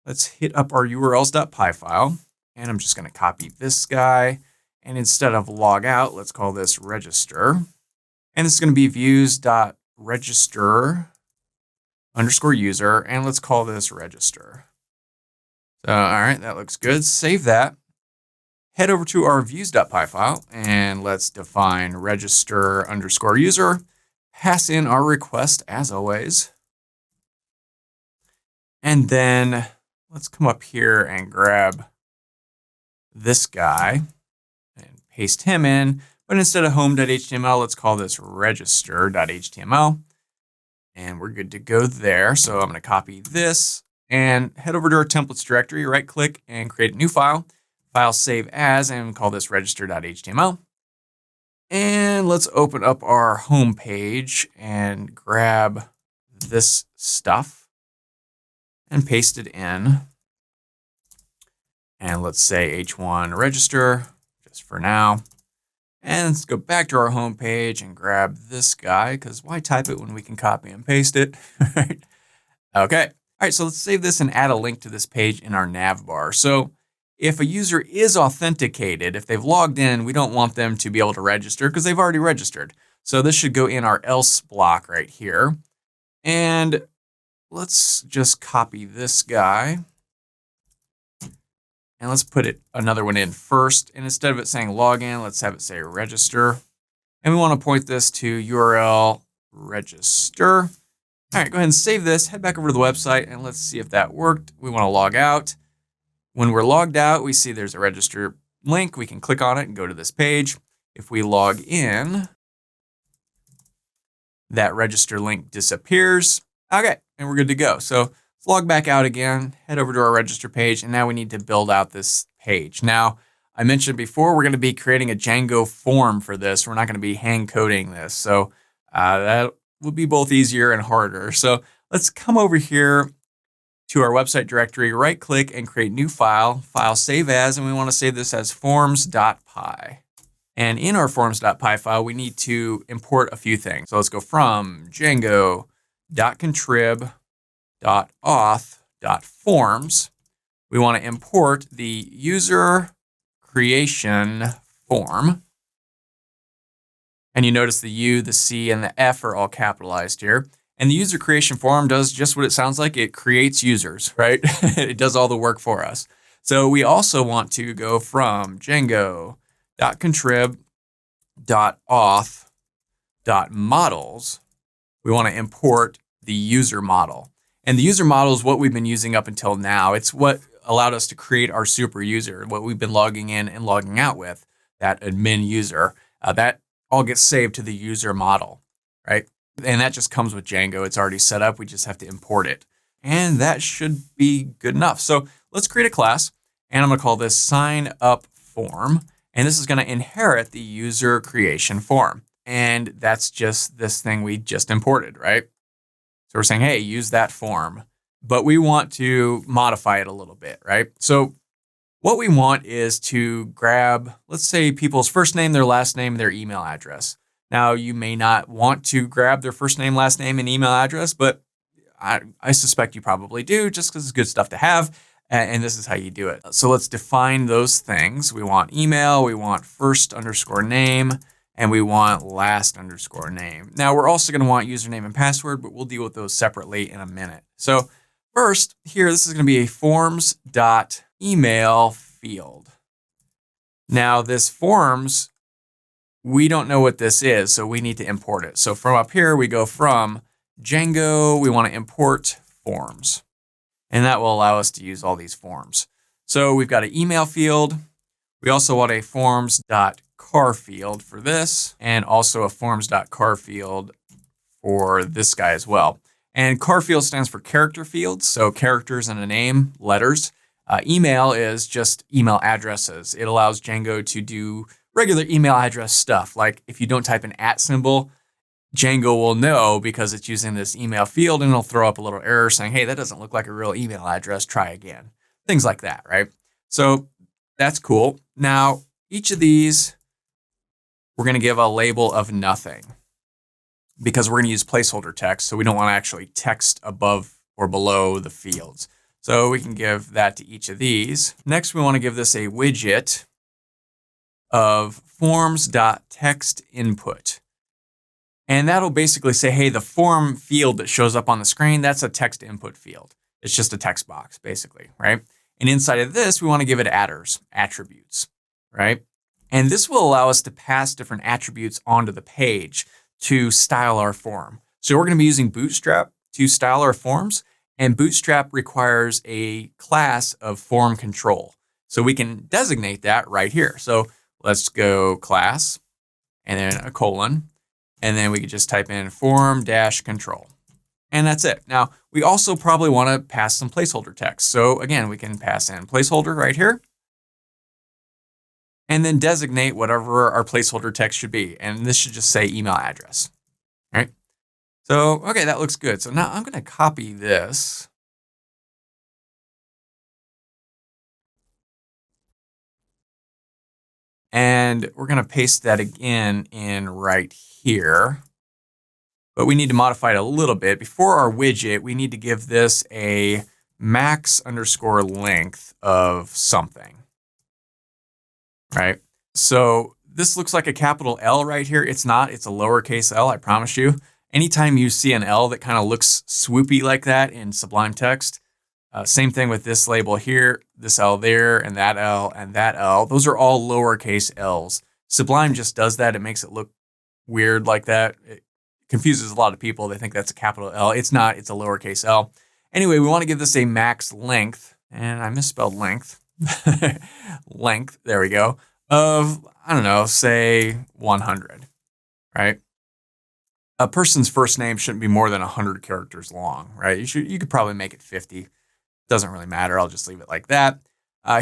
let's hit up our urls.py file, and I'm just going to copy this guy. And instead of log out, let's call this register. And this is going to be views.register_user, and let's call this register. So, all right, that looks good. Save that. Head over to our views.py file, and let's define register_user. Pass in our request as always. And then let's come up here and grab this guy and paste him in. But instead of home.html, let's call this register.html. And we're good to go there. So I'm going to copy this and head over to our templates directory, right click and create a new file. File save as, and call this register.html. And let's open up our home page and grab this stuff and paste it in. And let's say h1 register just for now. And let's go back to our home page and grab this guy, because why type it when we can copy and paste it? Right? Okay. All right, so let's save this and add a link to this page in our nav bar. So if a user is authenticated, if they've logged in, we don't want them to be able to register because they've already registered. So this should go in our else block right here. And let's just copy this guy. And let's put another one in first. And instead of it saying login, let's have it say register. And we want to point this to URL register. All right, go ahead and save this, head back over to the website, and let's see if that worked. We want to log out. When we're logged out, we see there's a register link. We can click on it and go to this page. If we log in, that register link disappears. Okay, and we're good to go. So let's log back out again, head over to our register page, and now we need to build out this page. Now, I mentioned before, we're going to be creating a Django form for this. We're not going to be hand coding this. So that will be both easier and harder. So let's come over here to our website directory, right click and create new file, file save as, and we want to save this as forms.py. And in our forms.py file, we need to import a few things. So let's go from Django.contrib.auth.forms. We want to import the user creation form. And you notice the U, the C, and the F are all capitalized here. And the user creation form does just what it sounds like. It creates users, right? It does all the work for us. So we also want to go from Django.contrib.auth.models. We want to import the user model. And the user model is what we've been using up until now. It's what allowed us to create our super user, what we've been logging in and logging out with, that admin user. That all gets saved to the user model, right? And that just comes with Django. It's already set up. We just have to import it. And that should be good enough. So let's create a class. And I'm going to call this sign up form. And this is going to inherit the user creation form. And that's just this thing we just imported, right? So we're saying, hey, use that form. But we want to modify it a little bit, right? So what we want is to grab, let's say, people's first name, their last name, their email address. Now, you may not want to grab their first name, last name, and email address, but I suspect you probably do, just because it's good stuff to have. And this is how you do it. So let's define those things. We want email, we want first_name, and we want last_name. Now, we're also going to want username and password, but we'll deal with those separately in a minute. So first, here, this is going to be a forms.email field. Now, this forms, we don't know what this is, so we need to import it. So from up here, we go from Django, we want to import forms. And that will allow us to use all these forms. So we've got an email field. We also want a forms.car field for this, and also a forms.car field for this guy as well. And car field stands for character fields, so characters and a name, letters. Email is just email addresses. It allows Django to do regular email address stuff. Like if you don't type an @ symbol, Django will know because it's using this email field, and it'll throw up a little error saying, hey, that doesn't look like a real email address, try again. Things like that, right? So that's cool. Now, each of these, we're going to give a label of nothing because we're going to use placeholder text. So we don't want to actually text above or below the fields. So we can give that to each of these. Next, we want to give this a widget of forms.textInput. And that'll basically say, hey, the form field that shows up on the screen, that's a text input field. It's just a text box, basically, right? And inside of this, we want to give it adders, attributes, right? And this will allow us to pass different attributes onto the page to style our form. So we're going to be using Bootstrap to style our forms, and Bootstrap requires a class of form control. So we can designate that right here. So let's go class, and then a colon, and then we could just type in form-control. And that's it. Now, we also probably want to pass some placeholder text. So again, we can pass in placeholder right here, and then designate whatever our placeholder text should be. And this should just say email address, all right? So, okay, that looks good. So now I'm going to copy this. And we're going to paste that again in right here. But we need to modify it a little bit. Before our widget, we need to give this a max_length of something, right? So this looks like a capital L right here. It's not, it's a lowercase l, I promise you. Anytime you see an L that kind of looks swoopy like that in Sublime Text, same thing with this label here, this L there, and that L, and that L. Those are all lowercase L's. Sublime just does that. It makes it look weird like that. It confuses a lot of people. They think that's a capital L. It's not. It's a lowercase L. Anyway, we want to give this a max length, and I misspelled length. Length, there we go, of, I don't know, say 100, right? A person's first name shouldn't be more than 100 characters long, right? You could probably make it 50. Doesn't really matter. I'll just leave it like that.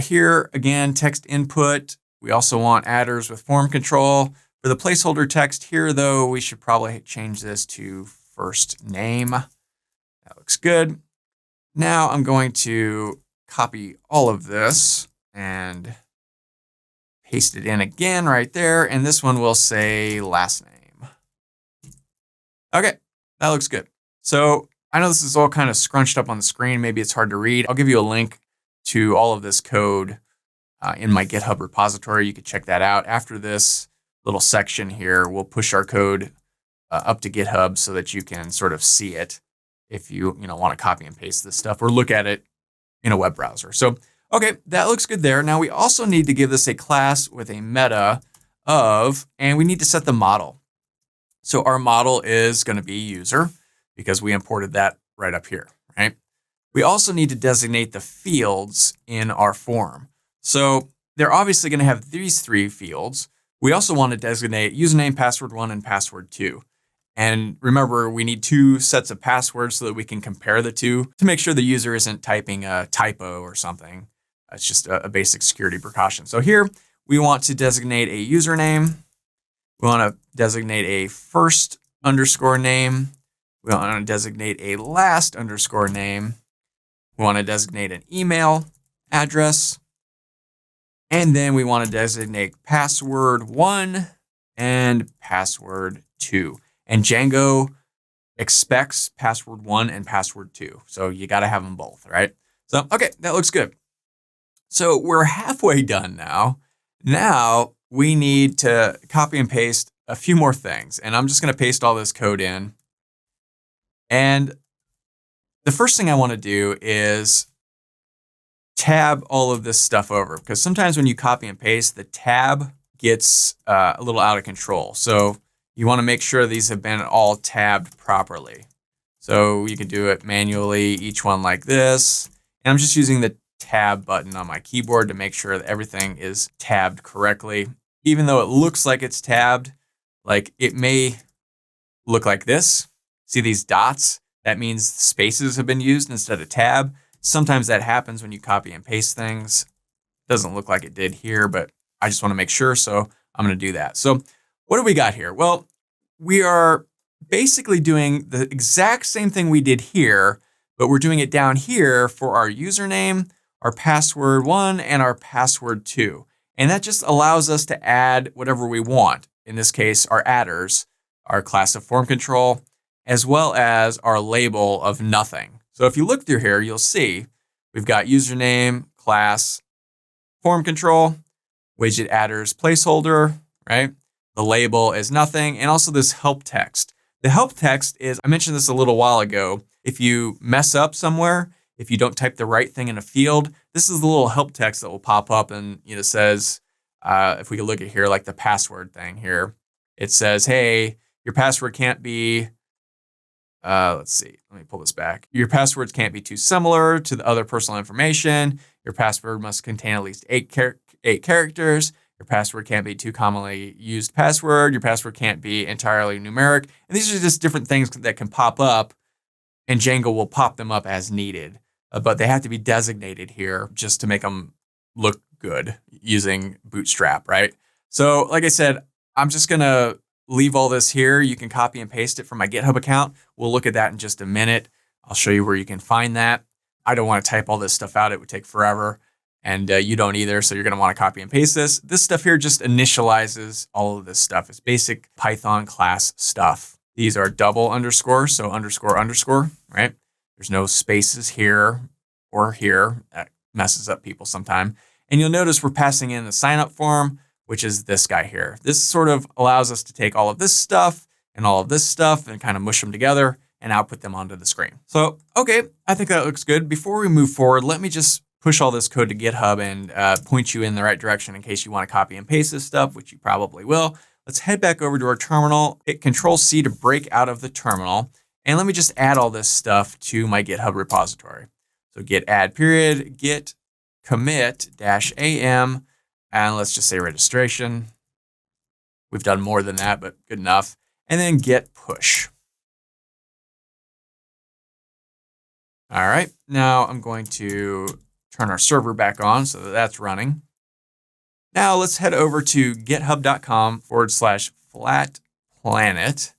Here, again, text input. We also want adders with form control. For the placeholder text here, though, we should probably change this to first name. That looks good. Now I'm going to copy all of this and paste it in again right there. And this one will say last name. Okay, that looks good. So I know this is all kind of scrunched up on the screen. Maybe it's hard to read. I'll give you a link to all of this code in my GitHub repository. You can check that out. After this little section here, we'll push our code up to GitHub so that you can sort of see it if you want to copy and paste this stuff or look at it in a web browser. So, okay, that looks good there. Now we also need to give this a class with a meta of, and we need to set the model. So our model is going to be user because we imported that right up here, right? We also need to designate the fields in our form. So they're obviously going to have these 3 fields. We also want to designate username, password 1, and password 2. And remember, we need 2 sets of passwords so that we can compare the 2 to make sure the user isn't typing a typo or something. It's just a basic security precaution. So here we want to designate a username. We want to designate a first underscore name. We want to designate a last underscore name. We want to designate an email address. And then we want to designate password 1 and password 2. And Django expects password 1 and password 2. So you got to have them both, right? So, okay, that looks good. So we're halfway done now. Now we need to copy and paste a few more things. And I'm just going to paste all this code in. And the first thing I want to do is tab all of this stuff over, because sometimes when you copy and paste, the tab gets a little out of control. So you want to make sure these have been all tabbed properly. So you can do it manually, each one like this. And I'm just using the tab button on my keyboard to make sure that everything is tabbed correctly. Even though it looks like it's tabbed, like it may look like this. See these dots? That means spaces have been used instead of tab. Sometimes that happens when you copy and paste things. Doesn't look like it did here, but I just want to make sure, so I'm going to do that. So what do we got here? Well, we are basically doing the exact same thing we did here, but we're doing it down here for our username, our password 1, and our password 2. And that just allows us to add whatever we want. In this case, our adders, our class of form control, as well as our label of nothing. So if you look through here, you'll see we've got username, class, form control, widget adders placeholder, right? The label is nothing, and also this help text. The help text is, I mentioned this a little while ago, if you mess up somewhere, if you don't type the right thing in a field, this is the little help text that will pop up and says, if we could look at here, like the password thing here, it says, hey, your password can't be, let's see, let me pull this back. Your passwords can't be too similar to the other personal information. Your password must contain at least 8 characters. Your password can't be too commonly used password. Your password can't be entirely numeric. And these are just different things that can pop up, and Django will pop them up as needed. But they have to be designated here just to make them look good using Bootstrap, right? So like I said, I'm just going to leave all this here. You can copy and paste it from my GitHub account. We'll look at that in just a minute. I'll show you where you can find that. I don't want to type all this stuff out. It would take forever. And you don't either, so you're going to want to copy and paste this. This stuff here just initializes all of this stuff. It's basic Python class stuff. These are double underscore, so underscore underscore, right? There's no spaces here or here. That messes up people sometime. And you'll notice we're passing in the sign up form, which is this guy here. This sort of allows us to take all of this stuff and all of this stuff and kind of mush them together and output them onto the screen. So, okay, I think that looks good. Before we move forward, let me just push all this code to GitHub and point you in the right direction in case you want to copy and paste this stuff, which you probably will. Let's head back over to our terminal, hit Control C to break out of the terminal. And let me just add all this stuff to my GitHub repository. So git add period, git commit -am, and let's just say registration. We've done more than that, but good enough. And then git push. All right, now I'm going to turn our server back on so that that's running. Now let's head over to github.com/flatplanet.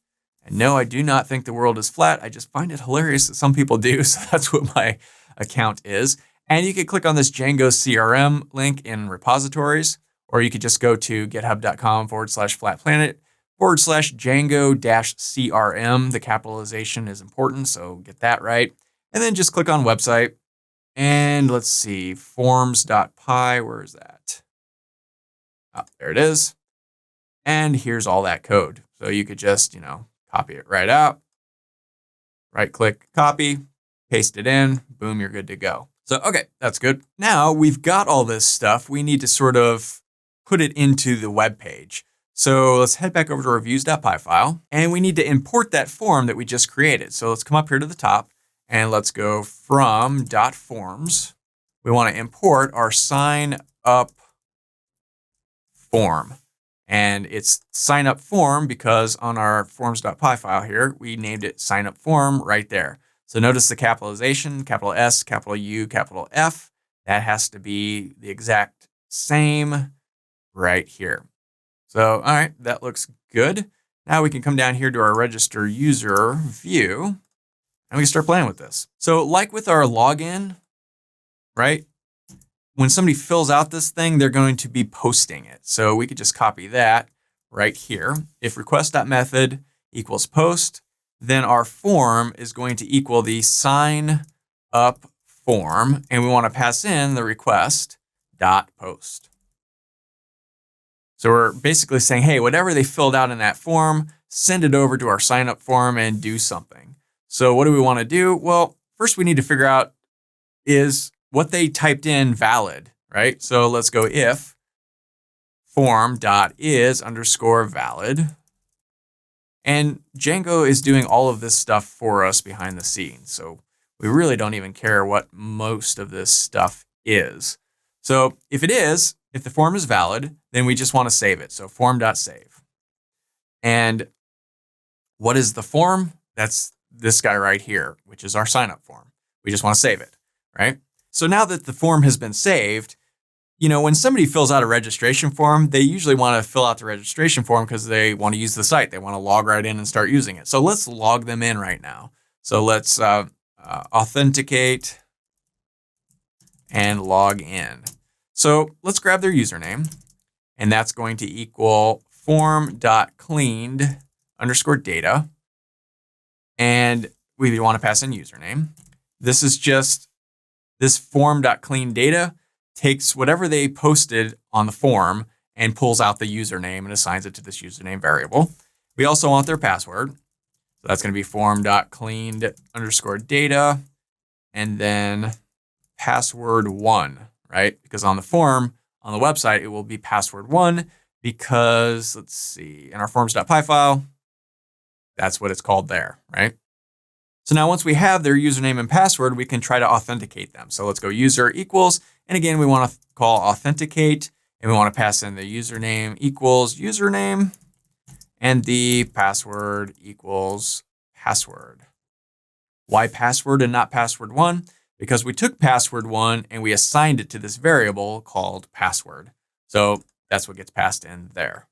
And no, I do not think the world is flat. I just find it hilarious that some people do. So that's what my account is. And you can click on this Django CRM link in repositories, or you could just go to github.com/flatplanet/Django-CRM. The capitalization is important, so get that right. And then just click on website. And let's see, forms.py, where is that? Oh, there it is. And here's all that code. So you could just, copy it right out. Right click, copy, paste it in, boom, you're good to go. So, okay, that's good. Now we've got all this stuff. We need to sort of put it into the web page. So let's head back over to our views.py file, and we need to import that form that we just created. So let's come up here to the top and let's go from .forms. We want to import our sign up form. And it's sign up form because on our forms.py file here, we named it sign up form right there. So notice the capitalization, capital S, capital U, capital F. That has to be the exact same right here. So, all right, that looks good. Now we can come down here to our register user view and we can start playing with this. So like with our login, right? When somebody fills out this thing, they're going to be posting it. So we could just copy that right here. If request.method equals post, then our form is going to equal the sign up form. And we want to pass in the request.post. So we're basically saying, hey, whatever they filled out in that form, send it over to our sign up form and do something. So what do we want to do? Well, first we need to figure out is what they typed in valid, right? So let's go if form.is_valid. And Django is doing all of this stuff for us behind the scenes. So we really don't even care what most of this stuff is. So if the form is valid, then we just want to save it. So form.save. And what is the form? That's this guy right here, which is our sign up form. We just want to save it, right? So now that the form has been saved, when somebody fills out a registration form, they usually want to fill out the registration form because they want to use the site. They want to log right in and start using it. So let's log them in right now. So let's authenticate and log in. So let's grab their username, and that's going to equal form.cleaned_data. And we want to pass in username. This is just this form.cleanedData takes whatever they posted on the form and pulls out the username and assigns it to this username variable. We also want their password. So that's going to be form.cleaned_data and then password1, right? Because on the form, on the website, it will be password1 because, let's see, in our forms.py file, that's what it's called there, right? So now once we have their username and password, we can try to authenticate them. So let's go user equals, and again, we want to call authenticate, and we want to pass in the username equals username, and the password equals password. Why password and not password1? Because we took password1 and we assigned it to this variable called password. So that's what gets passed in there.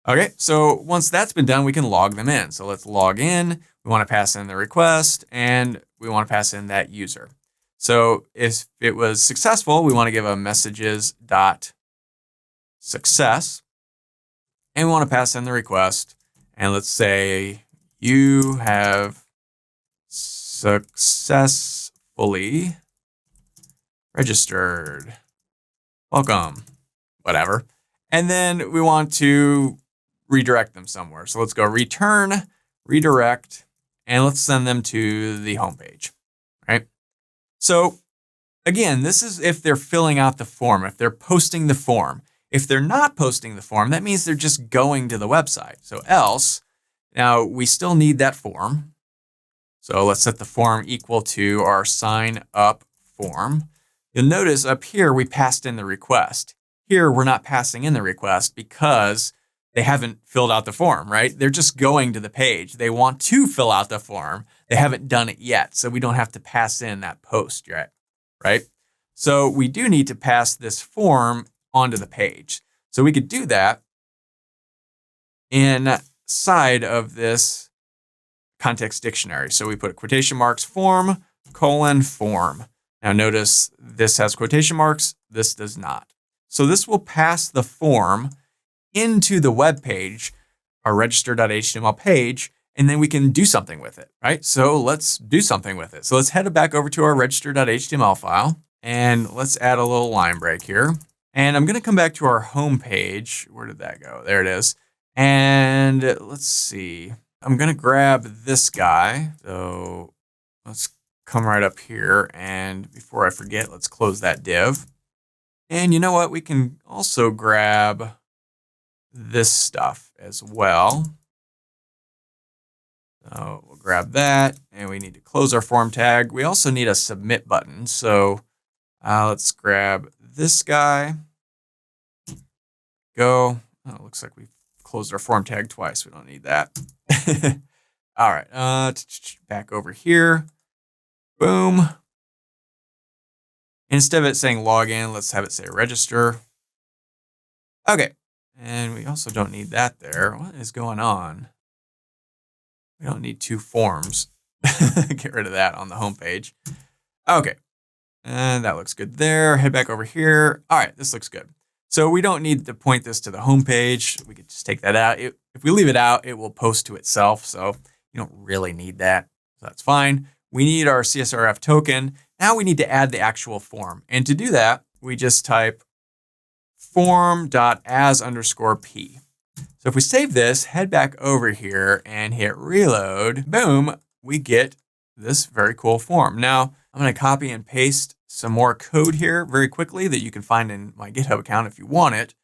Okay, so once that's been done, we can log them in. So let's log in. We want to pass in the request and we want to pass in that user. So if it was successful, we want to give a messages.success and we want to pass in the request. And let's say you have successfully registered. Welcome, whatever. And then we want to redirect them somewhere. So let's go return, redirect, and let's send them to the home page, right? So again, this is if they're filling out the form, if they're posting the form. If they're not posting the form, that means they're just going to the website. So else, now we still need that form. So let's set the form equal to our sign up form. You'll notice up here, we passed in the request. Here, we're not passing in the request because they haven't filled out the form, right? They're just going to the page. They want to fill out the form. They haven't done it yet, so we don't have to pass in that post yet, right? So we do need to pass this form onto the page. So we could do that inside of this context dictionary. So we put quotation marks form, :form. Now notice this has quotation marks, this does not. So this will pass the form into the web page, our register.html page, and then we can do something with it, right? So let's do something with it. So let's head back over to our register.html file, and let's add a little line break here. And I'm going to come back to our home page. Where did that go? There it is. And let's see. I'm going to grab this guy. So let's come right up here. And before I forget, let's close that div. And you know what? We can also grab this stuff as well. So we'll grab that, and we need to close our form tag. We also need a submit button. So let's grab this guy. Go. Oh, it looks like we've closed our form tag twice. We don't need that. All right. Back over here. Boom. Instead of it saying login, let's have it say register. Okay. And we also don't need that there. What is going on? We don't need two forms. Get rid of that on the home page. Okay. And that looks good there. Head back over here. All right, this looks good. So we don't need to point this to the home page. We could just take that out. If we leave it out, it will post to itself. So you don't really need that. So that's fine. We need our CSRF token. Now we need to add the actual form. And to do that, we just type form.as_p. So if we save this, head back over here and hit reload, boom, we get this very cool form. Now I'm going to copy and paste some more code here very quickly that you can find in my GitHub account if you want it.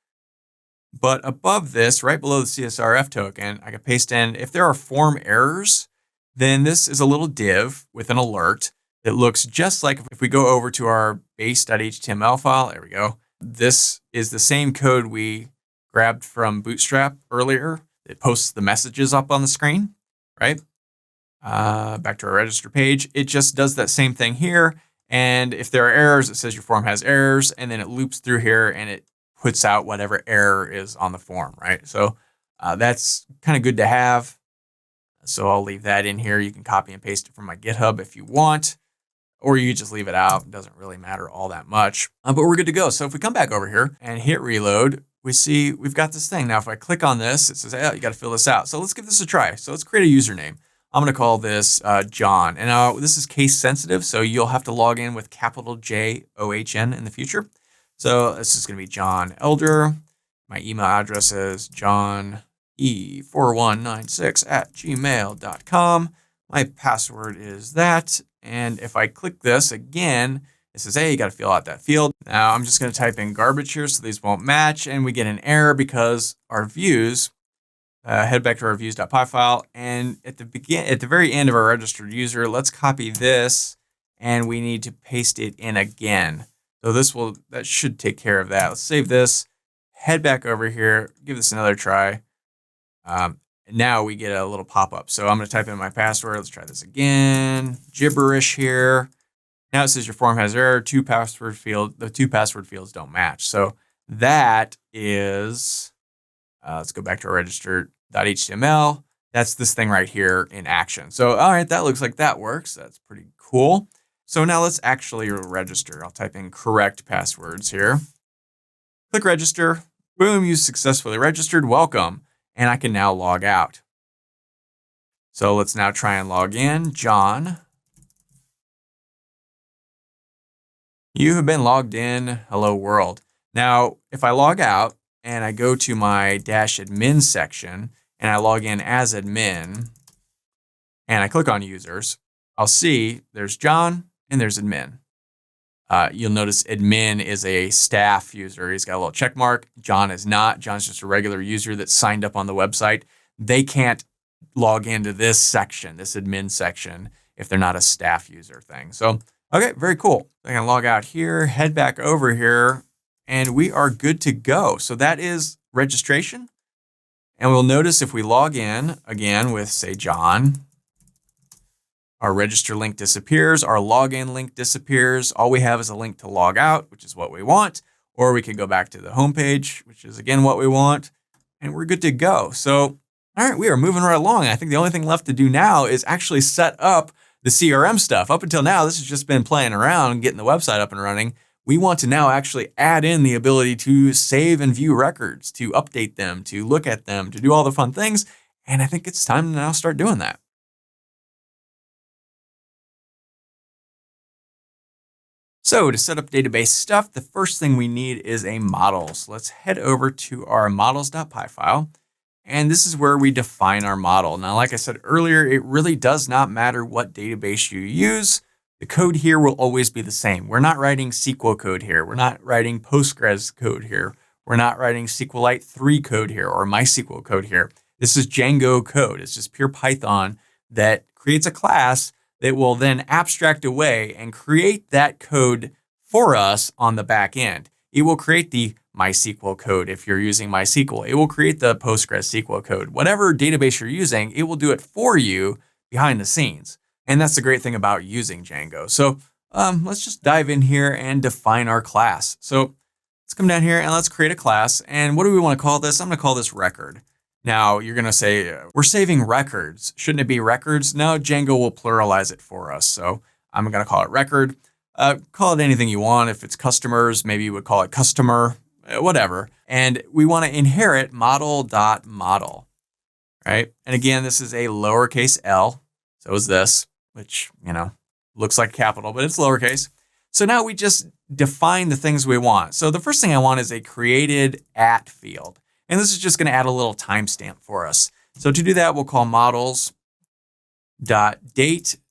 But above this, right below the CSRF token, I can paste in, if there are form errors, then this is a little div with an alert that looks just like if we go over to our base.html file, there we go. This is the same code we grabbed from Bootstrap earlier. It posts the messages up on the screen, right? Back to our register page. It just does that same thing here. And if there are errors, it says your form has errors, and then it loops through here and it puts out whatever error is on the form, right? So that's kind of good to have. So I'll leave that in here. You can copy and paste it from my GitHub if you want, or you just leave it out. It doesn't really matter all that much, but we're good to go. So if we come back over here and hit reload, we see we've got this thing. Now, if I click on this, it says, oh, you got to fill this out. So let's give this a try. So let's create a username. I'm going to call this John. And now this is case sensitive, so you'll have to log in with capital JOHN in the future. So this is going to be John Elder. My email address is johne4196@gmail.com. My password is that. And if I click this again, it says, hey, you got to fill out that field. Now I'm just going to type in garbage here so these won't match. And we get an error because our views, head back to our views.py file. And at the very end of our registered user, let's copy this and we need to paste it in again. So that should take care of that. Let's save this, head back over here, give this another try. Now we get a little pop-up. So I'm going to type in my password. Let's try this again. Gibberish here. Now it says your form has error. The two password fields don't match. So that is, let's go back to our register.html. That's this thing right here in action. So, all right, that looks like that works. That's pretty cool. So now let's actually register. I'll type in correct passwords here. Click register. Boom, you successfully registered. Welcome. And I can now log out. So let's now try and log in. John, you have been logged in. Hello world. Now, if I log out and I go to my -admin section and I log in as admin and I click on users, I'll see there's John and there's admin. You'll notice admin is a staff user. He's got a little check mark. John is not. John's just a regular user that signed up on the website. They can't log into this section, this admin section, if they're not a staff user thing. So, okay, very cool. I'm gonna log out here, head back over here, and we are good to go. So that is registration. And we'll notice if we log in again with, say, John, our register link disappears, our login link disappears. All we have is a link to log out, which is what we want, or we can go back to the home page, which is again what we want, and we're good to go. So, all right, we are moving right along. I think the only thing left to do now is actually set up the CRM stuff. Up until now, this has just been playing around and getting the website up and running. we want to now actually add in the ability to save and view records, to update them, to look at them, to do all the fun things. And I think it's time to now start doing that. So to set up database stuff, the first thing we need is a model. So let's head over to our models.py file. And this is where we define our model. Now, like I said earlier, it really does not matter what database you use. The code here will always be the same. We're not writing SQL code here. We're not writing Postgres code here. We're not writing SQLite 3 code here or MySQL code here. This is Django code. It's just pure Python that creates a class that will then abstract away and create that code for us on the back end. It will create the MySQL code if you're using MySQL. It will create the PostgreSQL code. Whatever database you're using, it will do it for you behind the scenes. And that's the great thing about using Django. So let's just dive in here and define our class. So let's come down here and let's create a class. And what do we want to call this? I'm going to call this record. Now you're going to say, we're saving records. Shouldn't it be records? No, Django will pluralize it for us. So I'm going to call it record. Call it anything you want. If it's customers, maybe you would call it customer, whatever. And we want to inherit model.model, right? And again, this is a lowercase l. So is this, which, looks like capital, but it's lowercase. So now we just define the things we want. So the first thing I want is a created at field. And this is just going to add a little timestamp for us. So to do that, we'll call models.date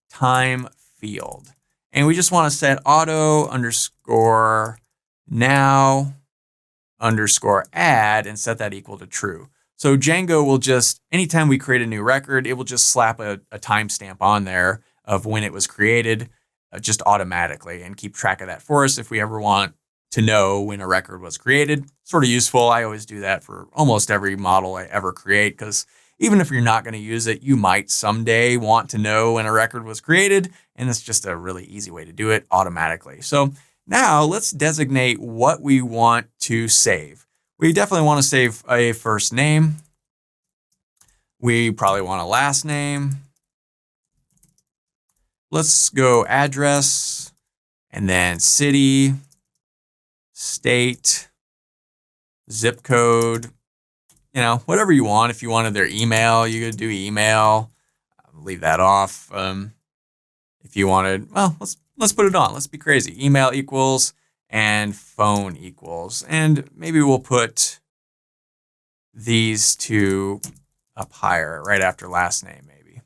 time field. And we just want to set auto underscore now underscore add and set that equal to true. So Django will just, anytime we create a new record, it will just slap a timestamp on there of when it was created just automatically and keep track of that for us if we ever want to know when a record was created. Sort of useful. I always do that for almost every model I ever create, because even if you're not going to use it, you might someday want to know when a record was created. And it's just a really easy way to do it automatically. So now let's designate what we want to save. We definitely want to save a first name. We probably want a last name. Let's go address and then city, state, zip code, whatever you want. If you wanted their email, you could do email. Leave that off. If you wanted, well, let's put it on. Let's be crazy. Email equals and phone equals. And maybe we'll put these two up higher right after last name, maybe.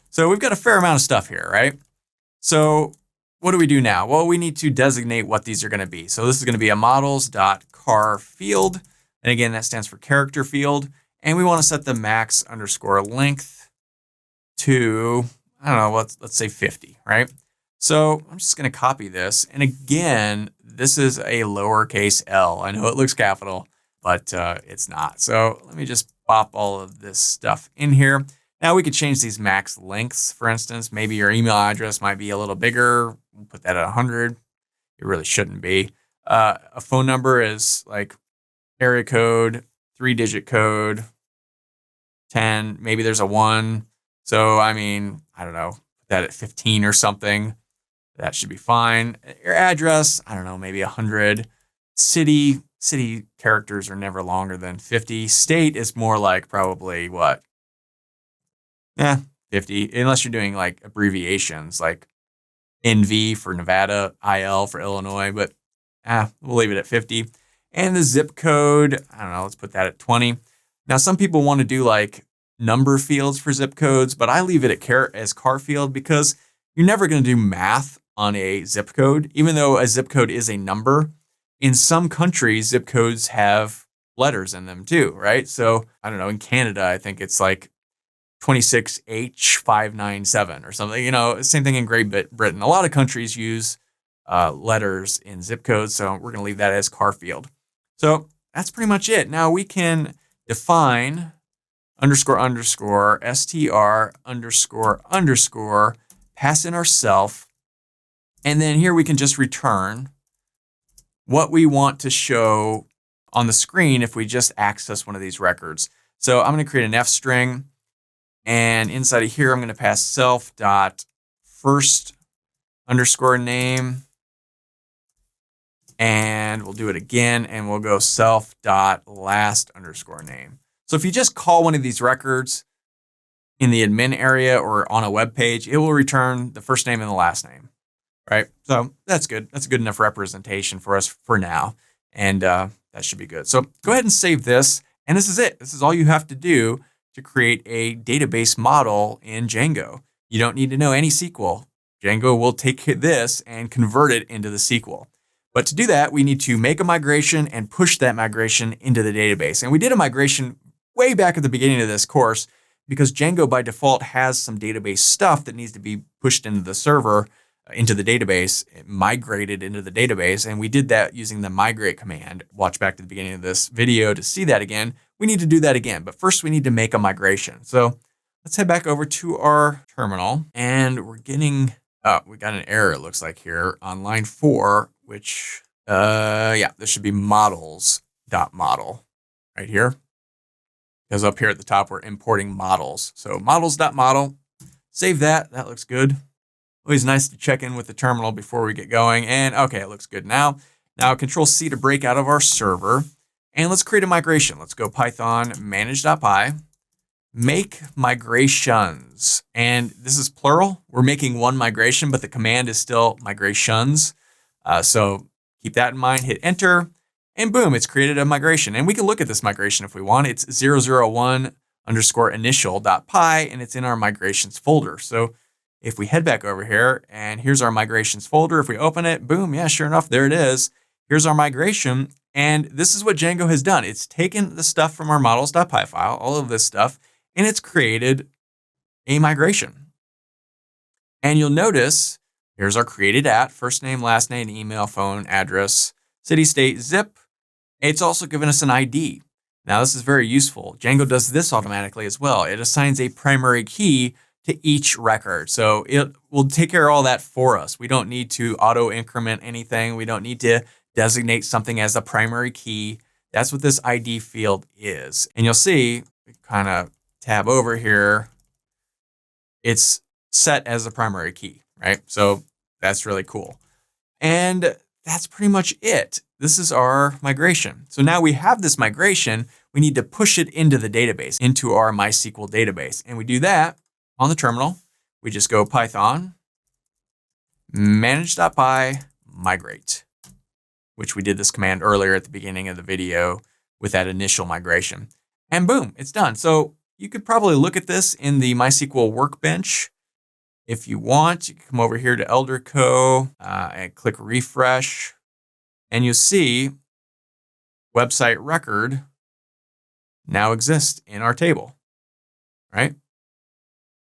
So we've got a fair amount of stuff here, right? So what do we do now? Well, we need to designate what these are going to be. So this is going to be a models.char field. And again, that stands for character field. And we want to set the max underscore length to, I don't know, let's say 50, right? So I'm just going to copy this. And again, this is a lowercase l. I know it looks capital, but it's not. So let me just pop all of this stuff in here. Now we could change these max lengths. For instance, maybe your email address might be a little bigger. We'll put that at 100. It really shouldn't be. A phone number is like area code, 3-digit code, 10. Maybe there's a 1. So, I don't know, put that at 15 or something. That should be fine. Your address, I don't know, maybe 100. City characters are never longer than 50. State is more like probably what? 50, unless you're doing like abbreviations like NV for Nevada, IL for Illinois, but we'll leave it at 50. And the zip code, I don't know, let's put that at 20. Now, some people want to do like number fields for zip codes, but I leave it as car field because you're never going to do math on a zip code, even though a zip code is a number. In some countries, zip codes have letters in them too, right? So I don't know, in Canada, I think it's like 26H597 or something, same thing in Great Britain. A lot of countries use letters in zip codes. So we're going to leave that as car field. So that's pretty much it. Now we can define __str __, pass in our self. And then here we can just return what we want to show on the screen if we just access one of these records. So I'm going to create an F string. And inside of here, I'm going to pass self.first_name And we'll do it again, and we'll go self.last_name. So if you just call one of these records in the admin area or on a web page, it will return the first name and the last name, right? So that's good. That's a good enough representation for us for now. And that should be good. So go ahead and save this. And this is it. This is all you have to do to create a database model in Django. You don't need to know any SQL. Django will take this and convert it into the SQL. But to do that, we need to make a migration and push that migration into the database. And we did a migration way back at the beginning of this course because Django by default has some database stuff that needs to be pushed into the server, into the database, migrated into the database. And we did that using the migrate command. Watch back to the beginning of this video to see that again. We need to do that again, but first we need to make a migration. So let's head back over to our terminal, and we're getting, we got an error, it looks like here on line 4, which, yeah, this should be models.model right here. Because up here at the top, we're importing models. So models.model, save that. That looks good. Always nice to check in with the terminal before we get going. And okay, it looks good now. Now Control C to break out of our server. And let's create a migration. Let's go Python manage.py, make migrations. And this is plural. We're making one migration, but the command is still migrations. So keep that in mind, hit enter, and boom, it's created a migration. And we can look at this migration if we want. It's 001_initial.py, and it's in our migrations folder. So if we head back over here, and here's our migrations folder, if we open it, boom, yeah, sure enough, there it is. Here's our migration. And this is what Django has done. It's taken the stuff from our models.py file, all of this stuff, and it's created a migration. And you'll notice here's our created at, first name, last name, email, phone, address, city, state, zip. It's also given us an ID. Now this is very useful. Django does this automatically as well. It assigns a primary key to each record. So it will take care of all that for us. We don't need to auto increment anything. We don't need to designate something as a primary key. That's what this ID field is. And you'll see, kind of tab over here, it's set as a primary key, right? So that's really cool. And that's pretty much it. This is our migration. So now we have this migration, we need to push it into the database, into our MySQL database. And we do that on the terminal. We just go Python manage.py migrate, which we did this command earlier at the beginning of the video with that initial migration. And boom, it's done. So you could probably look at this in the MySQL workbench. If you want, you can come over here to ElderCo and click refresh, and you'll see website record now exists in our table, right?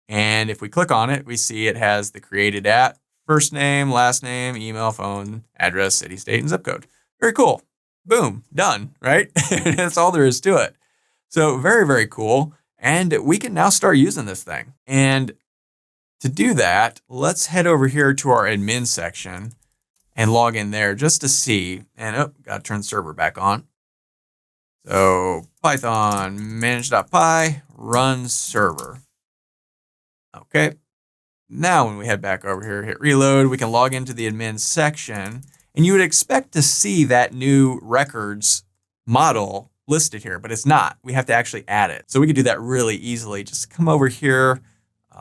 And if we click on it, we see it has the created at, first name, last name, email, phone, address, city, state, and zip code. Very cool. Boom, done, right? That's all there is to it. So very, very cool. And we can now start using this thing. And to do that, let's head over here to our admin section and log in there just to see. And oh, got to turn the server back on. So Python manage.py run server. Okay. Now when we head back over here, hit reload, we can log into the admin section, and you would expect to see that new records model listed here, but it's not. We have to actually add it. So we can do that really easily. Just come over here.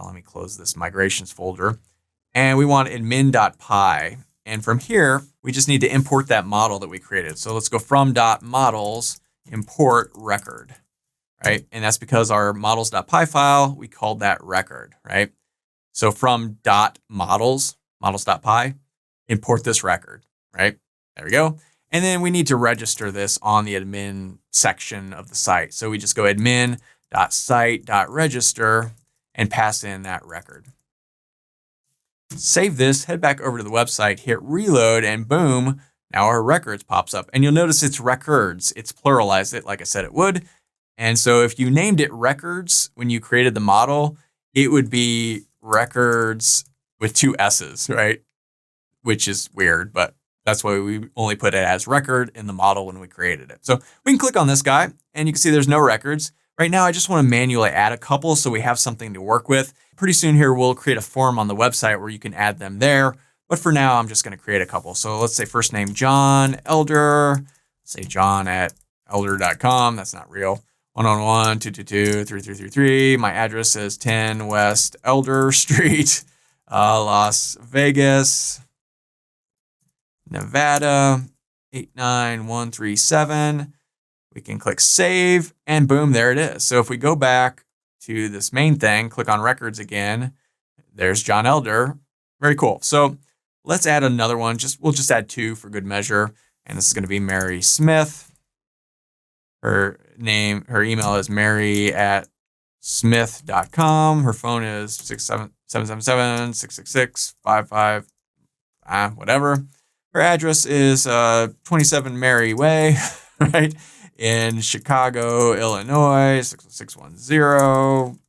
Let me close this migrations folder, and we want admin.py. And from here, we just need to import that model that we created. So let's go from .models, import record, right? And that's because our models.py file, we called that record, right? So from .models, models.py, import this record, right? There we go. And then we need to register this on the admin section of the site. So we just go admin.site.register and pass in that record. Save this, head back over to the website, hit reload, and boom, now our records pops up. And you'll notice it's records. It's pluralized it like I said it would. And so if you named it records when you created the model, it would be records with 2 S's, right? Which is weird, but that's why we only put it as record in the model when we created it. So we can click on this guy and you can see there's no records. Right now, I just want to manually add a couple so we have something to work with. Pretty soon here, we'll create a form on the website where you can add them there. But for now, I'm just going to create a couple. So let's say first name, John Elder, say John at elder.com. That's not real. 111-222-3333. My address is 10 West Elder Street, Las Vegas, Nevada, 89137. We can click save and boom, there it is. So if we go back to this main thing, click on records again, there's John Elder. Very cool. So let's add another one. We'll just add 2 for good measure. And this is going to be Mary Smith. Her email is mary@smith.com. Her phone is 777-666-55, whatever. Her address is 27 Mary Way, right? In Chicago, Illinois, 61610,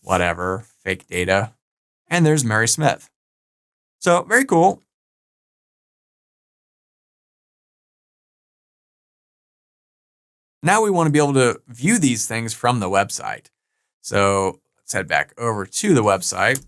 whatever, fake data. And there's Mary Smith. So very cool. Now we want to be able to view these things from the website. So let's head back over to the website.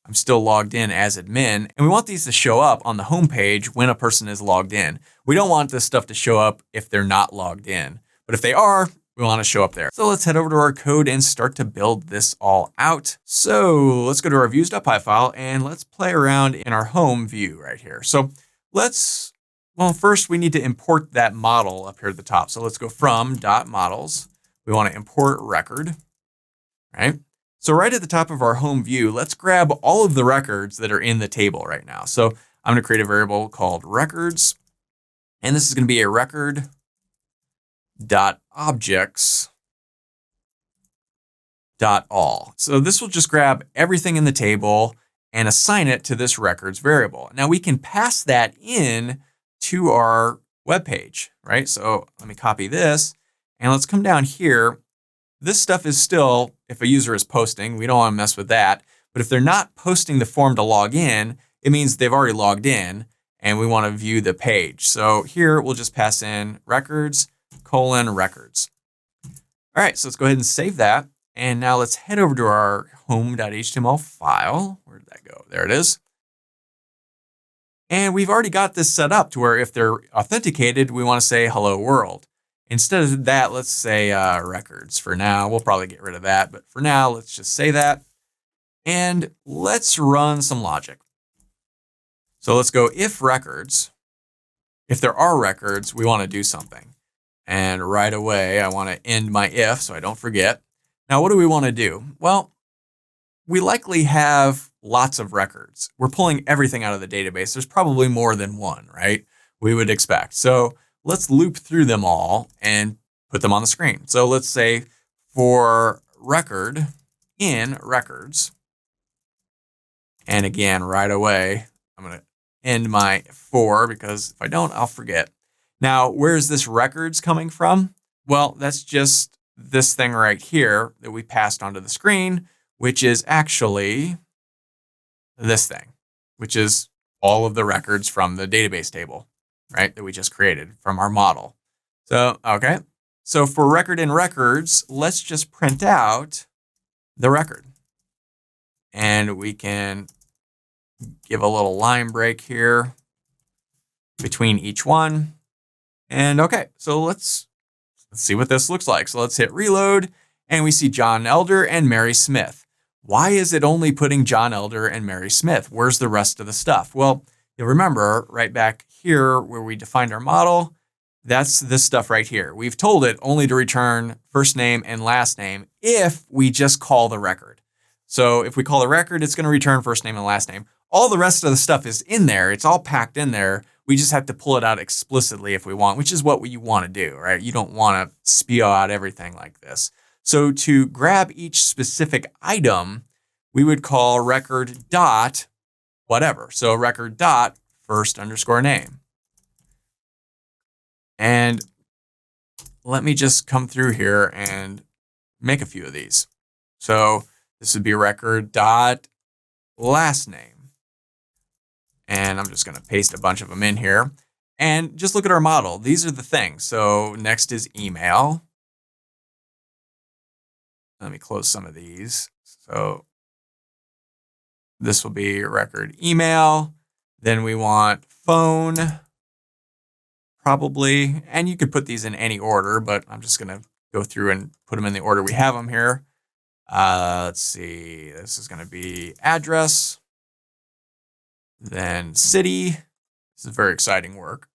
I'm still logged in as admin, and we want these to show up on the home page when a person is logged in. We don't want this stuff to show up if they're not logged in, but if they are, we want to show up there. So let's head over to our code and start to build this all out. So let's go to our views.py file and let's play around in our home view right here. So first we need to import that model up here at the top. So let's go from .models. We want to import record, right? So right at the top of our home view, let's grab all of the records that are in the table right now. So I'm going to create a variable called records, and this is going to be a record.objects.all. So this will just grab everything in the table and assign it to this records variable. Now we can pass that in to our web page, right? So let me copy this and let's come down here. This stuff is still, if a user is posting, we don't want to mess with that. But if they're not posting the form to log in, it means they've already logged in and we want to view the page. So here we'll just pass in records:records. All right, so let's go ahead and save that. And now let's head over to our home.html file. Where did that go? There it is. And we've already got this set up to where if they're authenticated, we want to say hello world. Instead of that, let's say records for now. We'll probably get rid of that, but for now, let's just say that. And let's run some logic. So let's go if records. If there are records, we want to do something. And right away, I want to end my if so I don't forget. Now, what do we want to do? Well, we likely have lots of records. We're pulling everything out of the database. There's probably more than one, right? We would expect. So let's loop through them all and put them on the screen. So let's say for record in records. And again, right away, I'm going to end my for because if I don't, I'll forget. Now, where's this records coming from? Well, that's just this thing right here that we passed onto the screen, which is actually this thing, which is all of the records from the database table, right, that we just created from our model. So, okay. So for record in records, let's just print out the record. And we can give a little line break here between each one. And okay, so let's see what this looks like. So let's hit reload and we see John Elder and Mary Smith. Why is it only putting John Elder and Mary Smith? Where's the rest of the stuff? Well, you'll remember right back here where we defined our model, that's this stuff right here. We've told it only to return first name and last name if we just call the record. So if we call the record, it's going to return first name and last name. All the rest of the stuff is in there. It's all packed in there. We just have to pull it out explicitly if we want, which is what you want to do, right? You don't want to spew out everything like this. So to grab each specific item, we would call record dot whatever. So record dot first underscore name. And let me just come through here and make a few of these. So this would be record dot last name. And I'm just going to paste a bunch of them in here. And just look at our model. These are the things. So next is email. Let me close some of these. So this will be record email. Then we want phone, probably, and you could put these in any order, but I'm just going to go through and put them in the order we have them here. Let's see, this is going to be address, then city. This is very exciting work.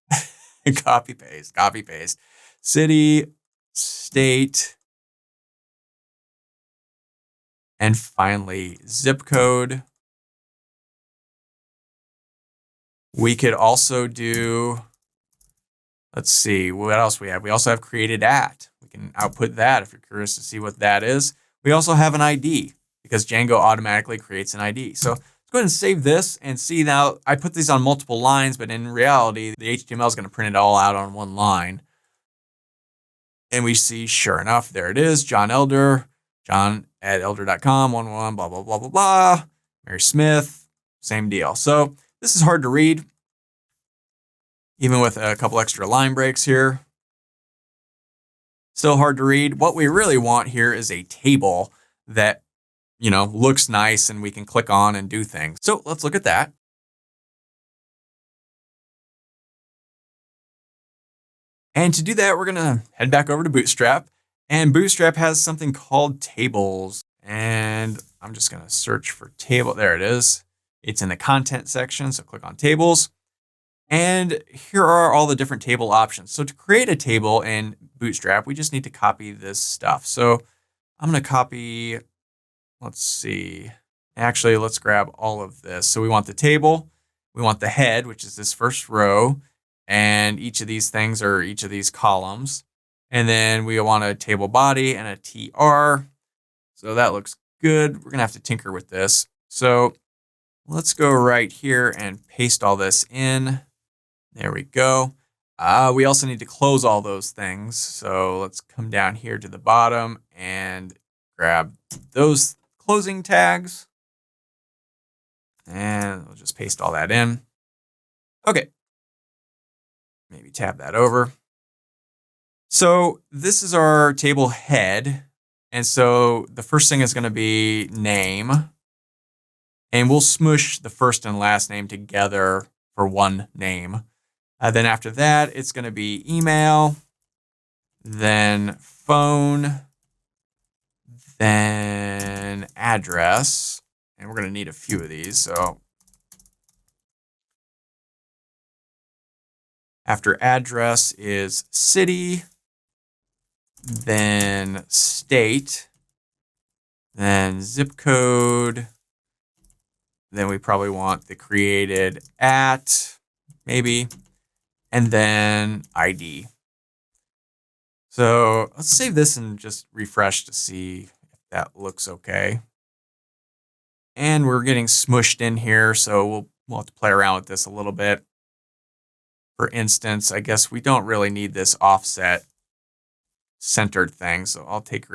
Copy paste, city, state, and finally zip code. We could also do, let's see, what else we have? We also have created at. We can output that if you're curious to see what that is. We also have an ID because Django automatically creates an ID. So let's go ahead and save this and see now. I put these on multiple lines, but in reality, the HTML is going to print it all out on one line. And we see, sure enough, there it is. John Elder, john@elder.com, 111, blah, blah, blah, blah, blah. Mary Smith, same deal. So this is hard to read, even with a couple extra line breaks here. Still hard to read. What we really want here is a table that, looks nice and we can click on and do things. So let's look at that. And to do that, we're going to head back over to Bootstrap. And Bootstrap has something called tables. And I'm just going to search for table. There it is. It's in the content section. So click on tables. And here are all the different table options. So to create a table in Bootstrap, we just need to copy this stuff. So I'm going to copy, let's see. Actually, let's grab all of this. So we want the table. We want the head, which is this first row. And each of these things are each of these columns. And then we want a table body and a TR. So that looks good. We're going to have to tinker with this. So let's go right here and paste all this in. There we go. We also need to close all those things. So let's come down here to the bottom and grab those closing tags. And we'll just paste all that in. Okay. Maybe tab that over. So this is our table head. And so the first thing is going to be name. And we'll smush the first and last name together for one name. Then after that, it's going to be email, then phone, then address. And we're going to need a few of these. So after address is city, then state, then zip code. Then we probably want the created at, maybe, and then ID. So let's save this and just refresh to see if that looks okay. And we're getting smushed in here, so we'll have to play around with this a little bit. For instance, I guess we don't really need this offset centered thing, so I'll take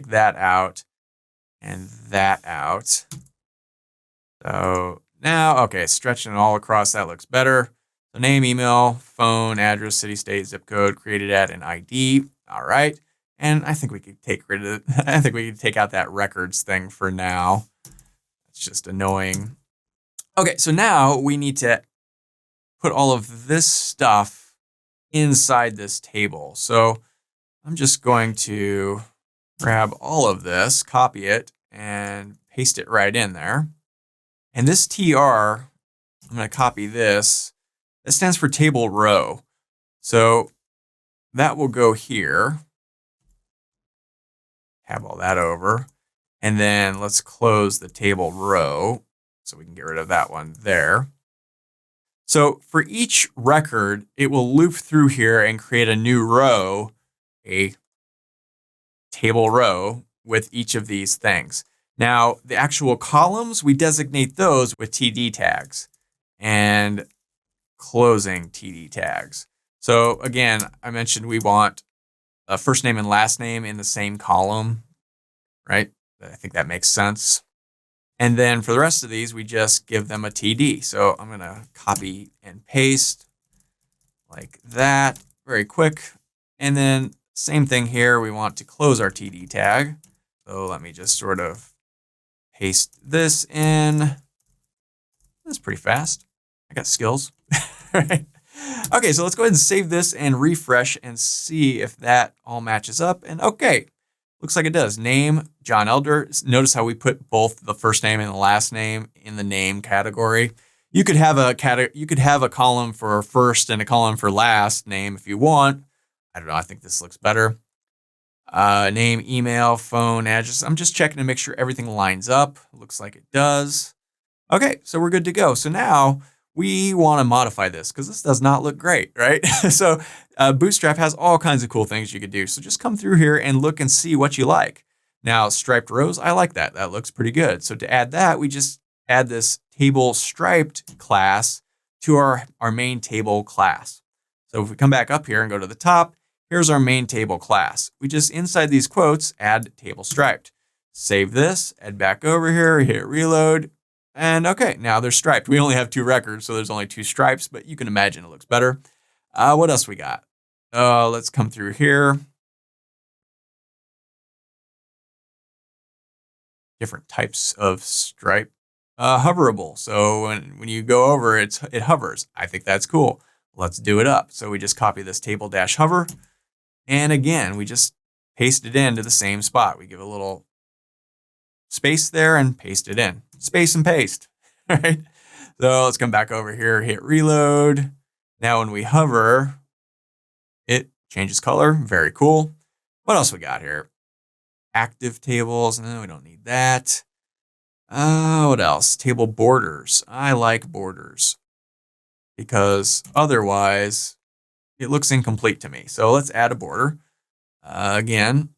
that out and that out. So now, okay, stretching it all across, that looks better. So name, email, phone, address, city, state, zip code, created at, and ID. All right. And I think we could take rid of it. I think we could take out that records thing for now. It's just annoying. Okay, so now we need to put all of this stuff inside this table. So I'm just going to grab all of this, copy it, and paste it right in there. And this TR, I'm going to copy this. That stands for table row. So that will go here. Have all that over. And then let's close the table row so we can get rid of that one there. So for each record, it will loop through here and create a new row, a table row with each of these things. Now, the actual columns, we designate those with TD tags and closing TD tags. So again, I mentioned we want a first name and last name in the same column, right? I think that makes sense. And then for the rest of these, we just give them a TD. So I'm going to copy and paste like that, very quick. And then same thing here, we want to close our TD tag. So let me just sort of paste this in. That's pretty fast. I got skills. Right. Okay, so let's go ahead and save this and refresh and see if that all matches up. And okay, looks like it does. Name, John Elder. Notice how we put both the first name and the last name in the name category. You could have a column for first and a column for last name if you want. I don't know. I think this looks better. Name, email, phone, address. I'm just checking to make sure everything lines up. Looks like it does. Okay, so we're good to go. So now we want to modify this because this does not look great, right? So Bootstrap has all kinds of cool things you could do. So just come through here and look and see what you like. Now, striped rows, I like that. That looks pretty good. So to add that, we just add this table striped class to our main table class. So if we come back up here and go to the top, here's our main table class. We just, inside these quotes, add table striped. Save this, head back over here, hit reload. And okay, now they're striped. We only have 2 records, so there's only 2 stripes, but you can imagine it looks better. What else we got? Let's come through here. Different types of stripe. Hoverable. So when you go over, it hovers. I think that's cool. Let's do it up. So we just copy this table-hover. And again, we just paste it into the same spot. We give a little space there and paste it in. Space and paste, right? So let's come back over here, hit reload. Now when we hover, it changes color. Very cool. What else we got here? Active tables. No, we don't need that. What else? Table borders. I like borders because otherwise it looks incomplete to me. So let's add a border. Again,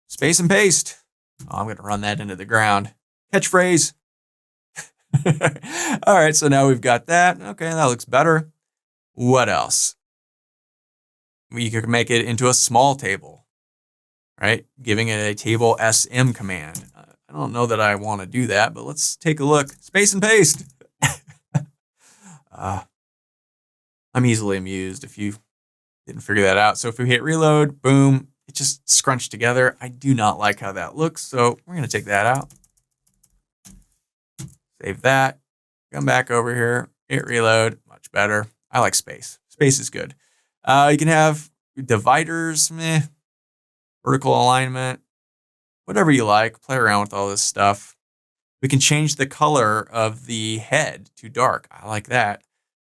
space and paste. Oh, I'm going to run that into the ground. Catchphrase. All right, so now we've got that. Okay, that looks better. What else? We could make it into a small table, right? Giving it a table SM command. I don't know that I want to do that, but let's take a look. Space and paste. I'm easily amused if you didn't figure that out. So if we hit reload, boom, it just scrunched together. I do not like how that looks, so we're going to take that out. Save that. Come back over here, hit reload, much better. I like space. Space is good. You can have dividers, vertical alignment, whatever you like. Play around with all this stuff. We can change the color of the head to dark. I like that.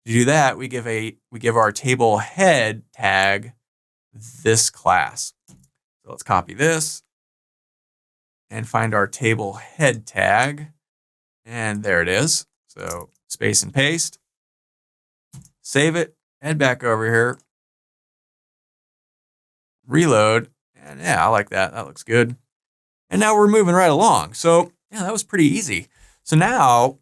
To do that, we give our table head tag this class. So let's copy this and find our table head tag. And there it is. So space and paste. Save it. Head back over here. Reload. And yeah, I like that. That looks good. And now we're moving right along. So yeah, that was pretty easy. So now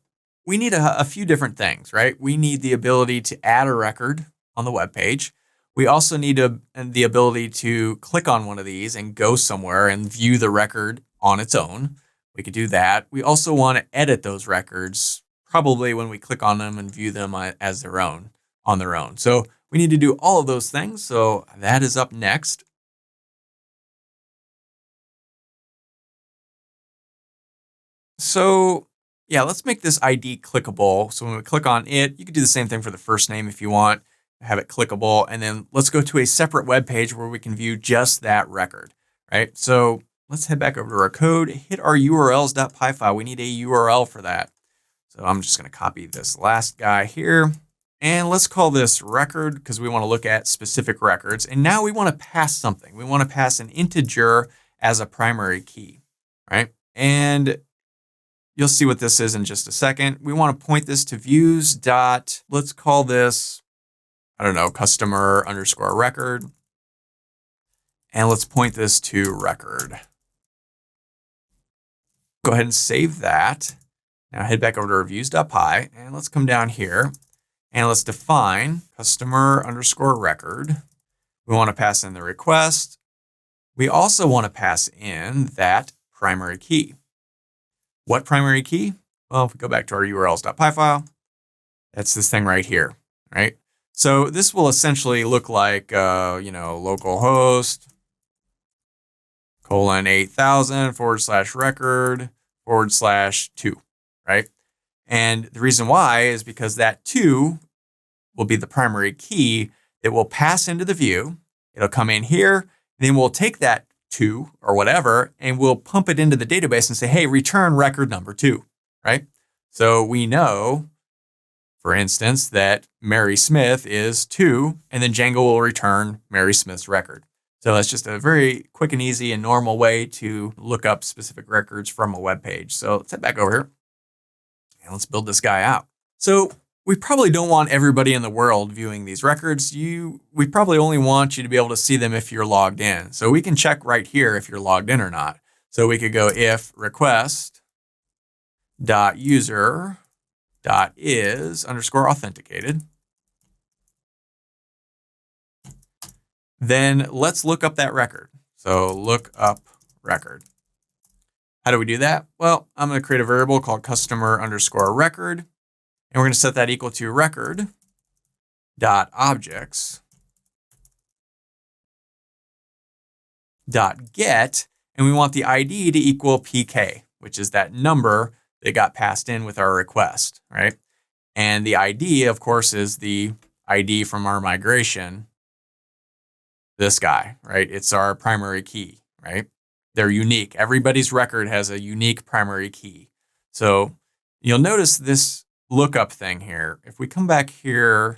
we need a few different things, right? We need the ability to add a record on the web page. We also need the ability to click on one of these and go somewhere and view the record on its own. We could do that. We also want to edit those records, probably when we click on them and view them as on their own. So we need to do all of those things. So that is up next. So yeah, let's make this ID clickable. So when we click on it, you can do the same thing for the first name if you want, have it clickable. And then let's go to a separate web page where we can view just that record, right? So let's head back over to our code, hit our urls.py file. We need a URL for that. So I'm just going to copy this last guy here. And let's call this record because we want to look at specific records. And now we want to pass something. We want to pass an integer as a primary key, right? And you'll see what this is in just a second. We want to point this to views dot, let's call this, I don't know, customer underscore record. And let's point this to record. Go ahead and save that. Now head back over to reviews.py and let's come down here and let's define customer underscore record. We want to pass in the request. We also want to pass in that primary key. What primary key? Well, if we go back to our urls.py file, that's this thing right here, right? So this will essentially look like, localhost :8000 /record /2, right? And the reason why is because that 2 will be the primary key that will pass into the view. It'll come in here, and then we'll take that 2 or whatever, and we'll pump it into the database and say, hey, return record number 2, right? So we know, for instance, that Mary Smith is 2, and then Django will return Mary Smith's record. So that's just a very quick and easy and normal way to look up specific records from a web page. So let's head back over here and let's build this guy out. So we probably don't want everybody in the world viewing these records. We probably only want you to be able to see them if you're logged in. So we can check right here if you're logged in or not. So we could go if request.user.is_authenticated. Then let's look up that record. So look up record. How do we do that? Well, I'm going to create a variable called customer_record. And we're going to set that equal to record.objects.get. And we want the ID to equal PK, which is that number that got passed in with our request, right? And the ID, of course, is the ID from our migration. This guy, right? It's our primary key, right? They're unique. Everybody's record has a unique primary key. So you'll notice this lookup thing here. If we come back here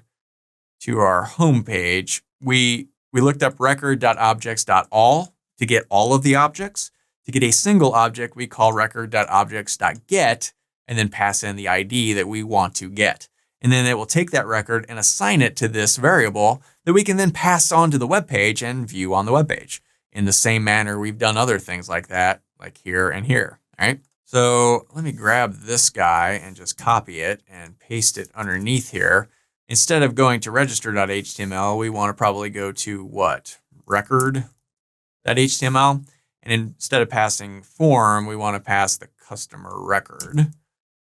to our home page, we looked up record.objects.all to get all of the objects. To get a single object, we call record.objects.get and then pass in the ID that we want to get. And then it will take that record and assign it to this variable that we can then pass on to the web page and view on the web page. In the same manner we've done other things like that, like here and here, all right? So let me grab this guy and just copy it and paste it underneath here. Instead of going to register.html, we want to probably go to what? Record.html. And instead of passing form, we want to pass the customer record.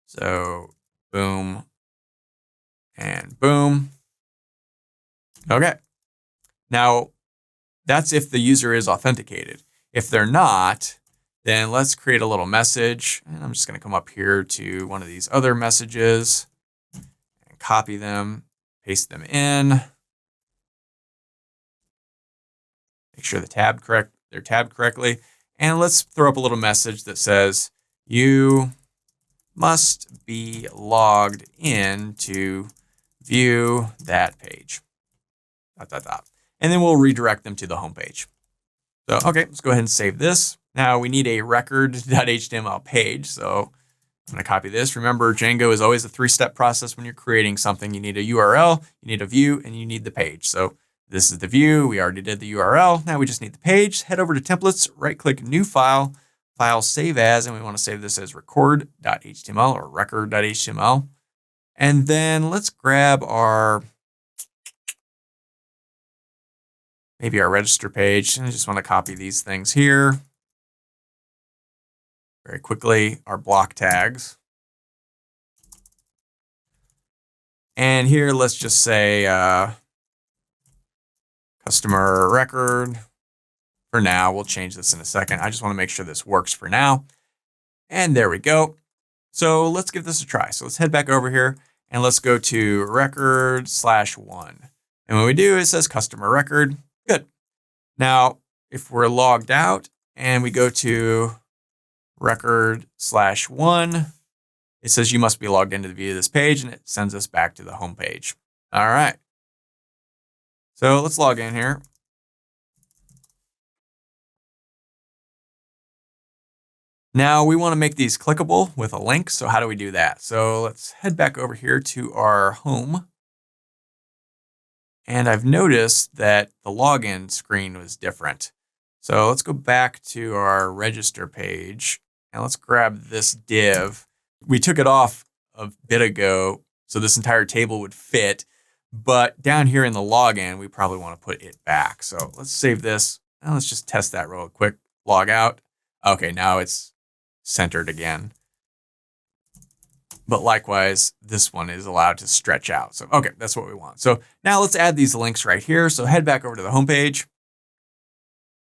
So boom and boom. Okay. Now, that's if the user is authenticated. If they're not, then let's create a little message. And I'm just going to come up here to one of these other messages and copy them, paste them in. Make sure they're tabbed correctly. And let's throw up a little message that says, you must be logged in to view that page. ... And then we'll redirect them to the home page. So, okay, let's go ahead and save this. Now we need a record.html page. So I'm going to copy this. Remember, Django is always a 3-step process when you're creating something. You need a URL, you need a view, and you need the page. So this is the view. We already did the URL. Now we just need the page. Head over to templates, right-click new file, file save as, and we want to save this as record.html or record.html. And then let's grab maybe our register page. I just want to copy these things here very quickly, our block tags. And here, let's just say customer record. For now, we'll change this in a second. I just want to make sure this works for now. And there we go. So let's give this a try. So let's head back over here and let's go to record/1. And when we do, it says customer record. Good. Now, if we're logged out and we go to record/1, it says you must be logged into the view of this page, and it sends us back to the home page. All right. So let's log in here. Now we want to make these clickable with a link. So how do we do that? So let's head back over here to our home. And I've noticed that the login screen was different. So let's go back to our register page and let's grab this div. We took it off a bit ago, so this entire table would fit. But down here in the login, we probably want to put it back. So let's save this. And let's just test that real quick. Log out. Okay, now it's centered again. But likewise, this one is allowed to stretch out. So, okay, that's what we want. So now let's add these links right here. So head back over to the home page.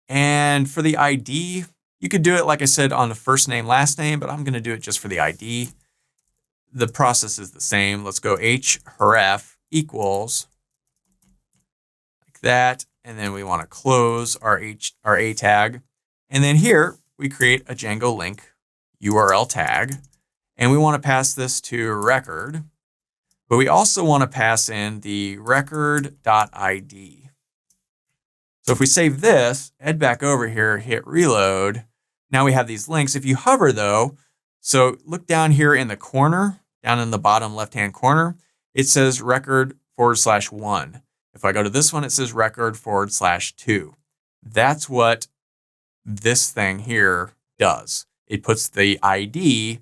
And for the ID, you could do it, like I said, on the first name, last name, but I'm going to do it just for the ID. the process is the same. Let's go href equals like that. And then we want to close our a tag. And then here we create a Django link URL tag. And we want to pass this to record. But we also want to pass in the record.id. So if we save this, head back over here, hit reload. Now we have these links. If you hover though, so look down here in the corner, down in the bottom left-hand corner, it says record/1. If I go to this one, it says record/2. That's what this thing here does. It puts the ID,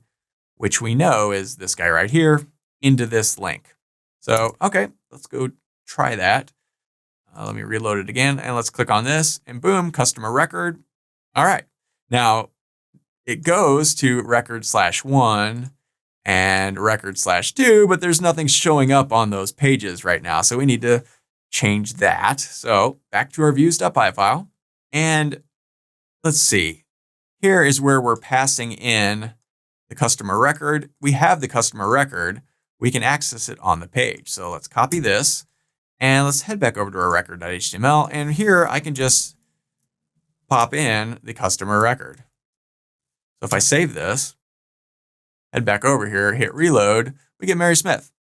which we know is this guy right here, into this link. So, okay, let's go try that. Let me reload it again and let's click on this and boom, customer record. All right. Now it goes to record/1 and record/2, but there's nothing showing up on those pages right now. So we need to change that. So back to our views.py file. And let's see, here is where we're passing in the customer record. We have the customer record. We can access it on the page. So let's copy this. And let's head back over to our record.html. And here I can just pop in the customer record. So if I save this, head back over here, hit reload, we get Mary Smith.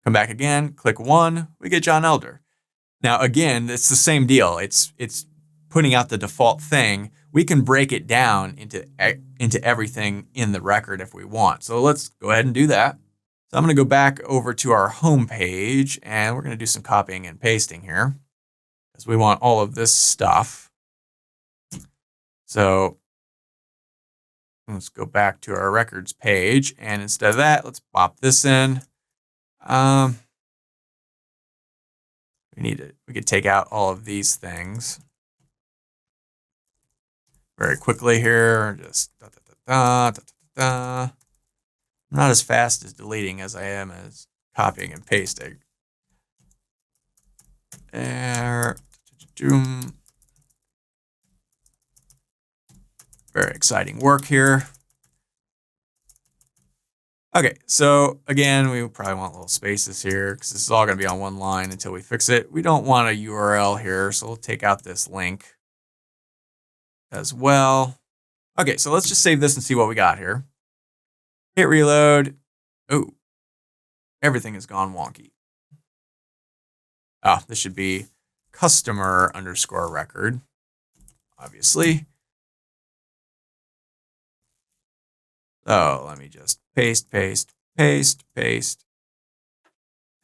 Come back again, click 1, we get John Elder. Now again, it's the same deal. It's putting out the default thing. We can break it down into everything in the record if we want. So let's go ahead and do that. So I'm going to go back over to our home page and we're going to do some copying and pasting here because we want all of this stuff. So let's go back to our records page and instead of that, let's pop this in. We could take out all of these things very quickly here. Just I'm not as fast as deleting as I am as copying and pasting. Very exciting work here. Okay, so again, we probably want little spaces here because this is all going to be on one line until we fix it. We don't want a URL here, so we'll take out this link as well. Okay, so let's just save this and see what we got here. Hit reload. Oh, everything has gone wonky. Oh, this should be customer_record, obviously. So let me just paste, paste, paste, paste,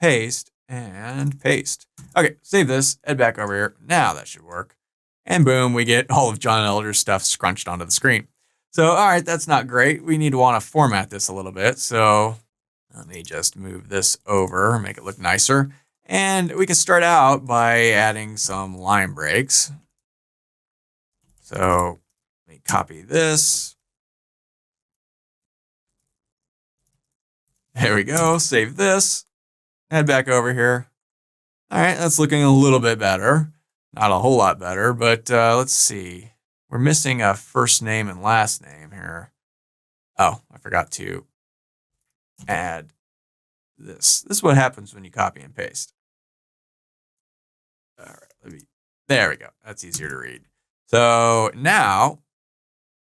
paste, and paste. Okay, save this, head back over here. Now that should work. And boom, we get all of John Elder's stuff scrunched onto the screen. So, all right, that's not great. We need to want to format this a little bit. So let me just move this over, make it look nicer. And we can start out by adding some line breaks. So let me copy this. There we go, save this, head back over here. All right, that's looking a little bit better. Not a whole lot better, but let's see. We're missing a first name and last name here. Oh, I forgot to add this. This is what happens when you copy and paste. All right, there we go. That's easier to read. So now,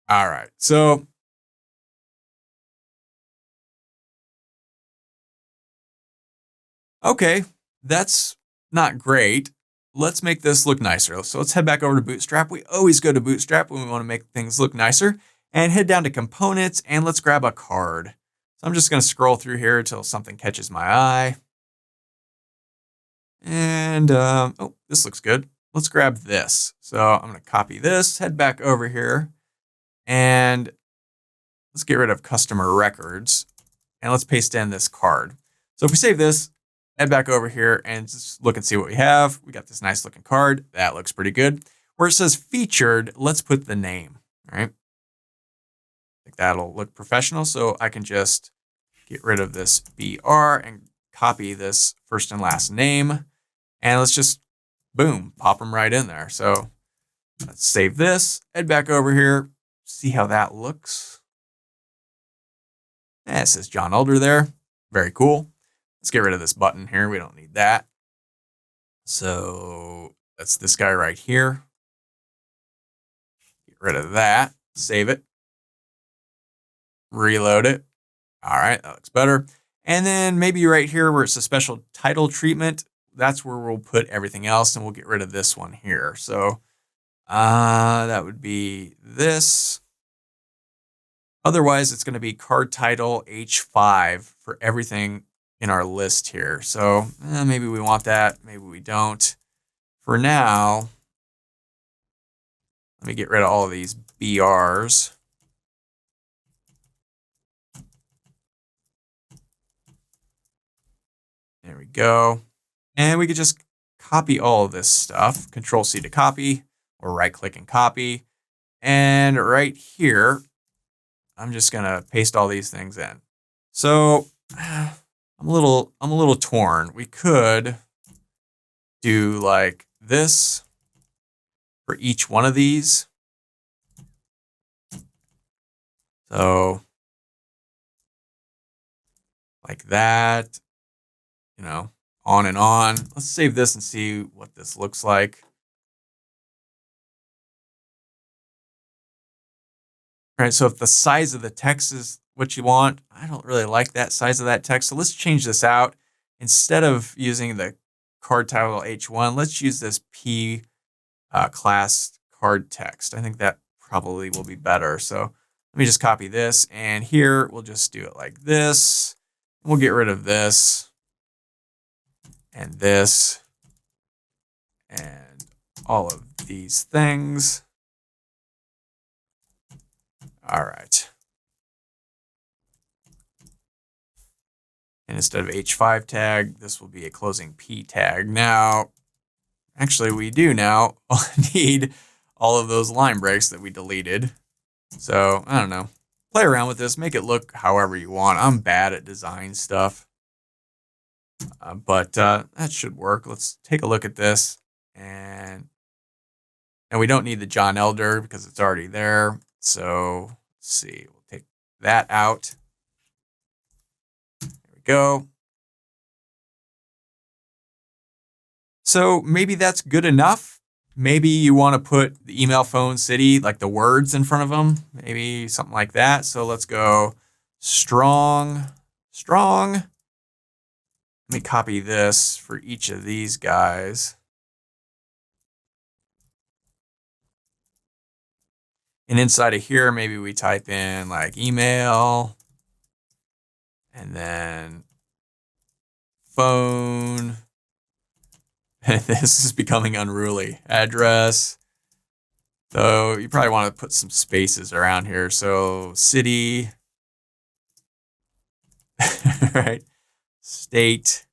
all right, so okay, that's not great. Let's make this look nicer. So let's head back over to Bootstrap. We always go to Bootstrap when we want to make things look nicer. And head down to Components and let's grab a card. So I'm just going to scroll through here until something catches my eye. And, oh, this looks good. Let's grab this. So I'm going to copy this, head back over here, and let's get rid of customer records. And let's paste in this card. So if we save this, head back over here and just look and see what we have. We got this nice looking card. That looks pretty good. Where it says featured, let's put the name, right? I think that'll look professional. So I can just get rid of this BR and copy this first and last name. And let's just, boom, pop them right in there. So let's save this, head back over here, see how that looks. It says John Elder there. Very cool. Let's get rid of this button here. We don't need that. So that's this guy right here. Get rid of that. Save it. Reload it. All right, that looks better. And then maybe right here where it's a special title treatment, that's where we'll put everything else, and we'll get rid of this one here. So that would be this. Otherwise, it's going to be card title H5 for everything in our list here. So maybe we want that, maybe we don't. For now, let me get rid of all of these BRs. There we go. And we could just copy all of this stuff. Control C to copy, or right click and copy. And right here, I'm just gonna paste all these things in. So I'm a little torn. We could do like this for each one of these. So like that, you know, on and on. Let's save this and see what this looks like. All right, so if the size of the text is what you want, I don't really like that size of that text. So let's change this out. Instead of using the card title H1, let's use this P class card text. I think that probably will be better. So let me just copy this, and here we'll just do it like this. We'll get rid of this and this and all of these things. All right. And instead of H5 tag, this will be a closing P tag. Now, actually we do now need all of those line breaks that we deleted. So I don't know, play around with this, make it look however you want. I'm bad at design stuff, but that should work. Let's take a look at this, and we don't need the John Elder because it's already there. So let's see, we'll take that out. There we go. So maybe that's good enough. Maybe you want to put the email, phone, city, like the words in front of them, maybe something like that. So let's go strong. Let me copy this for each of these guys. And inside of here, maybe we type in like email and then phone. This is becoming unruly. Address. So you probably want to put some spaces around here. So city, right? State,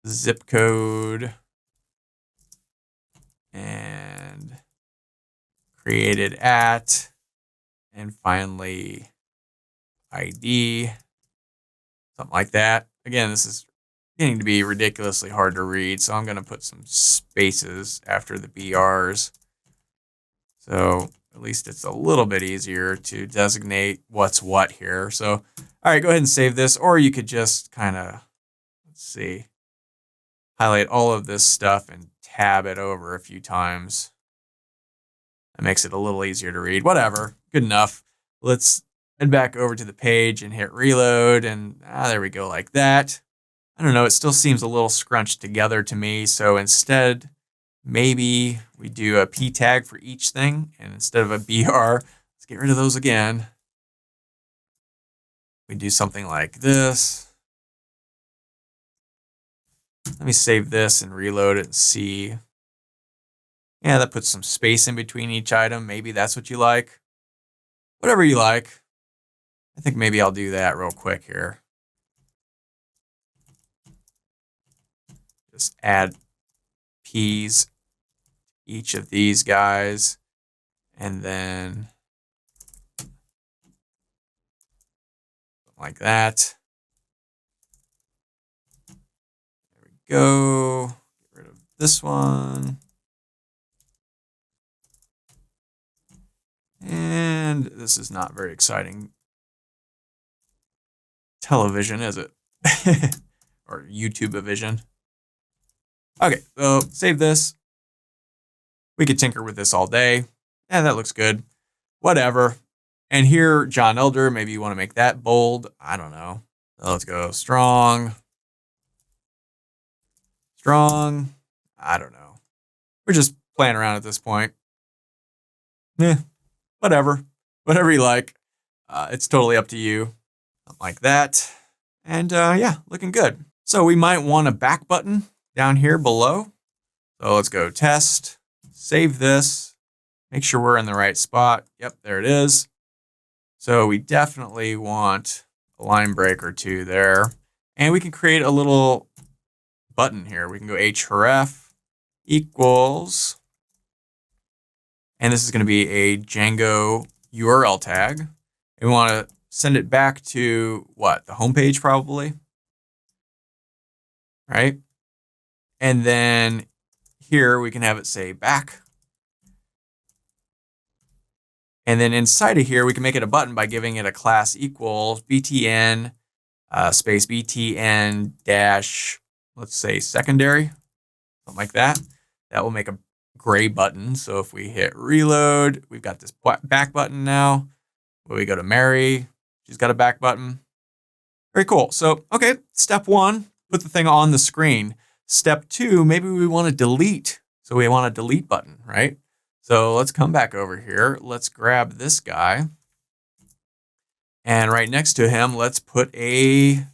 zip code, and created at, and finally ID, something like that. Again, this is getting to be ridiculously hard to read, so I'm going to put some spaces after the BRs. So at least it's a little bit easier to designate what's what here. So, all right, go ahead and save this, or you could just kind of, let's see, highlight all of this stuff and tab it over a few times. That makes it a little easier to read. Whatever, good enough. Let's head back over to the page and hit reload, and there we go, like that. I don't know, it still seems a little scrunched together to me. So instead, maybe we do a P tag for each thing. And instead of a BR, let's get rid of those again. We do something like this. Let me save this and reload it and see. Yeah, that puts some space in between each item. Maybe that's what you like. Whatever you like. I think maybe I'll do that real quick here. Just add P's each of these guys, and then like that. There we go. Get rid of this one. And this is not very exciting. television, is it? Or YouTube vision. Okay, so save this. We could tinker with this all day. Yeah, that looks good. Whatever. And here, John Elder, maybe you want to make that bold. I don't know. So let's go strong. Strong. I don't know. We're just playing around at this point. Whatever. Whatever you like. It's totally up to you. Something like that. And yeah, looking good. So we might want a back button down here below. So let's go test, save this, make sure we're in the right spot. Yep, there it is. So we definitely want a line break or two there. And we can create a little button here. We can go href equals, and this is going to be a Django URL tag. And we want to send it back to what? The home page probably, right? And then here we can have it say back. And then inside of here, we can make it a button by giving it a class equals btn space btn dash, let's say secondary, something like that. That will make a gray button. So if we hit reload, we've got this back button now. When we go to Mary, she's got a back button. Very cool. So, okay, step one, put the thing on the screen. Step two, maybe we want to delete. So we want a delete button, right? So let's come back over here. Let's grab this guy. And right next to him, let's put a,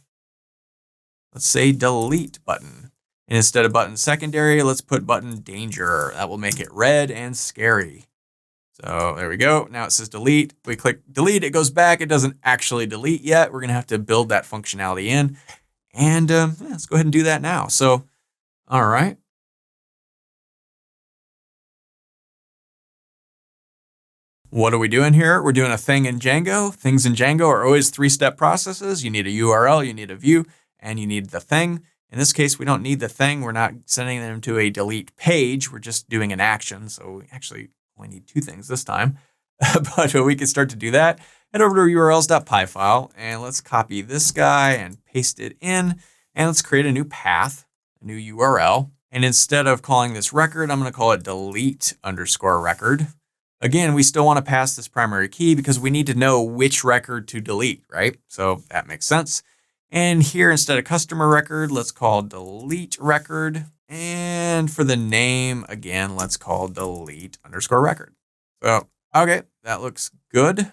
let's say delete button. And instead of button secondary, let's put button danger. That will make it red and scary. So there we go. Now it says delete. We click delete, it goes back. It doesn't actually delete yet. We're going to have to build that functionality in. And yeah, let's go ahead and do that now. So, all right. What are we doing here? We're doing a thing in Django. Things in Django are always three-step processes. You need a URL, you need a view, and you need the thing. In this case, we don't need the thing. We're not sending them to a delete page. We're just doing an action. So we actually only need two things this time. But we can start to do that. Head over to urls.py file, and let's copy this guy and paste it in. And let's create a new path, a new URL. And instead of calling this record, I'm going to call it delete_record. Again, we still want to pass this primary key because we need to know which record to delete, right? So that makes sense. And here, instead of customer record, let's call delete record. And for the name, again, let's call delete_record. So, okay, that looks good.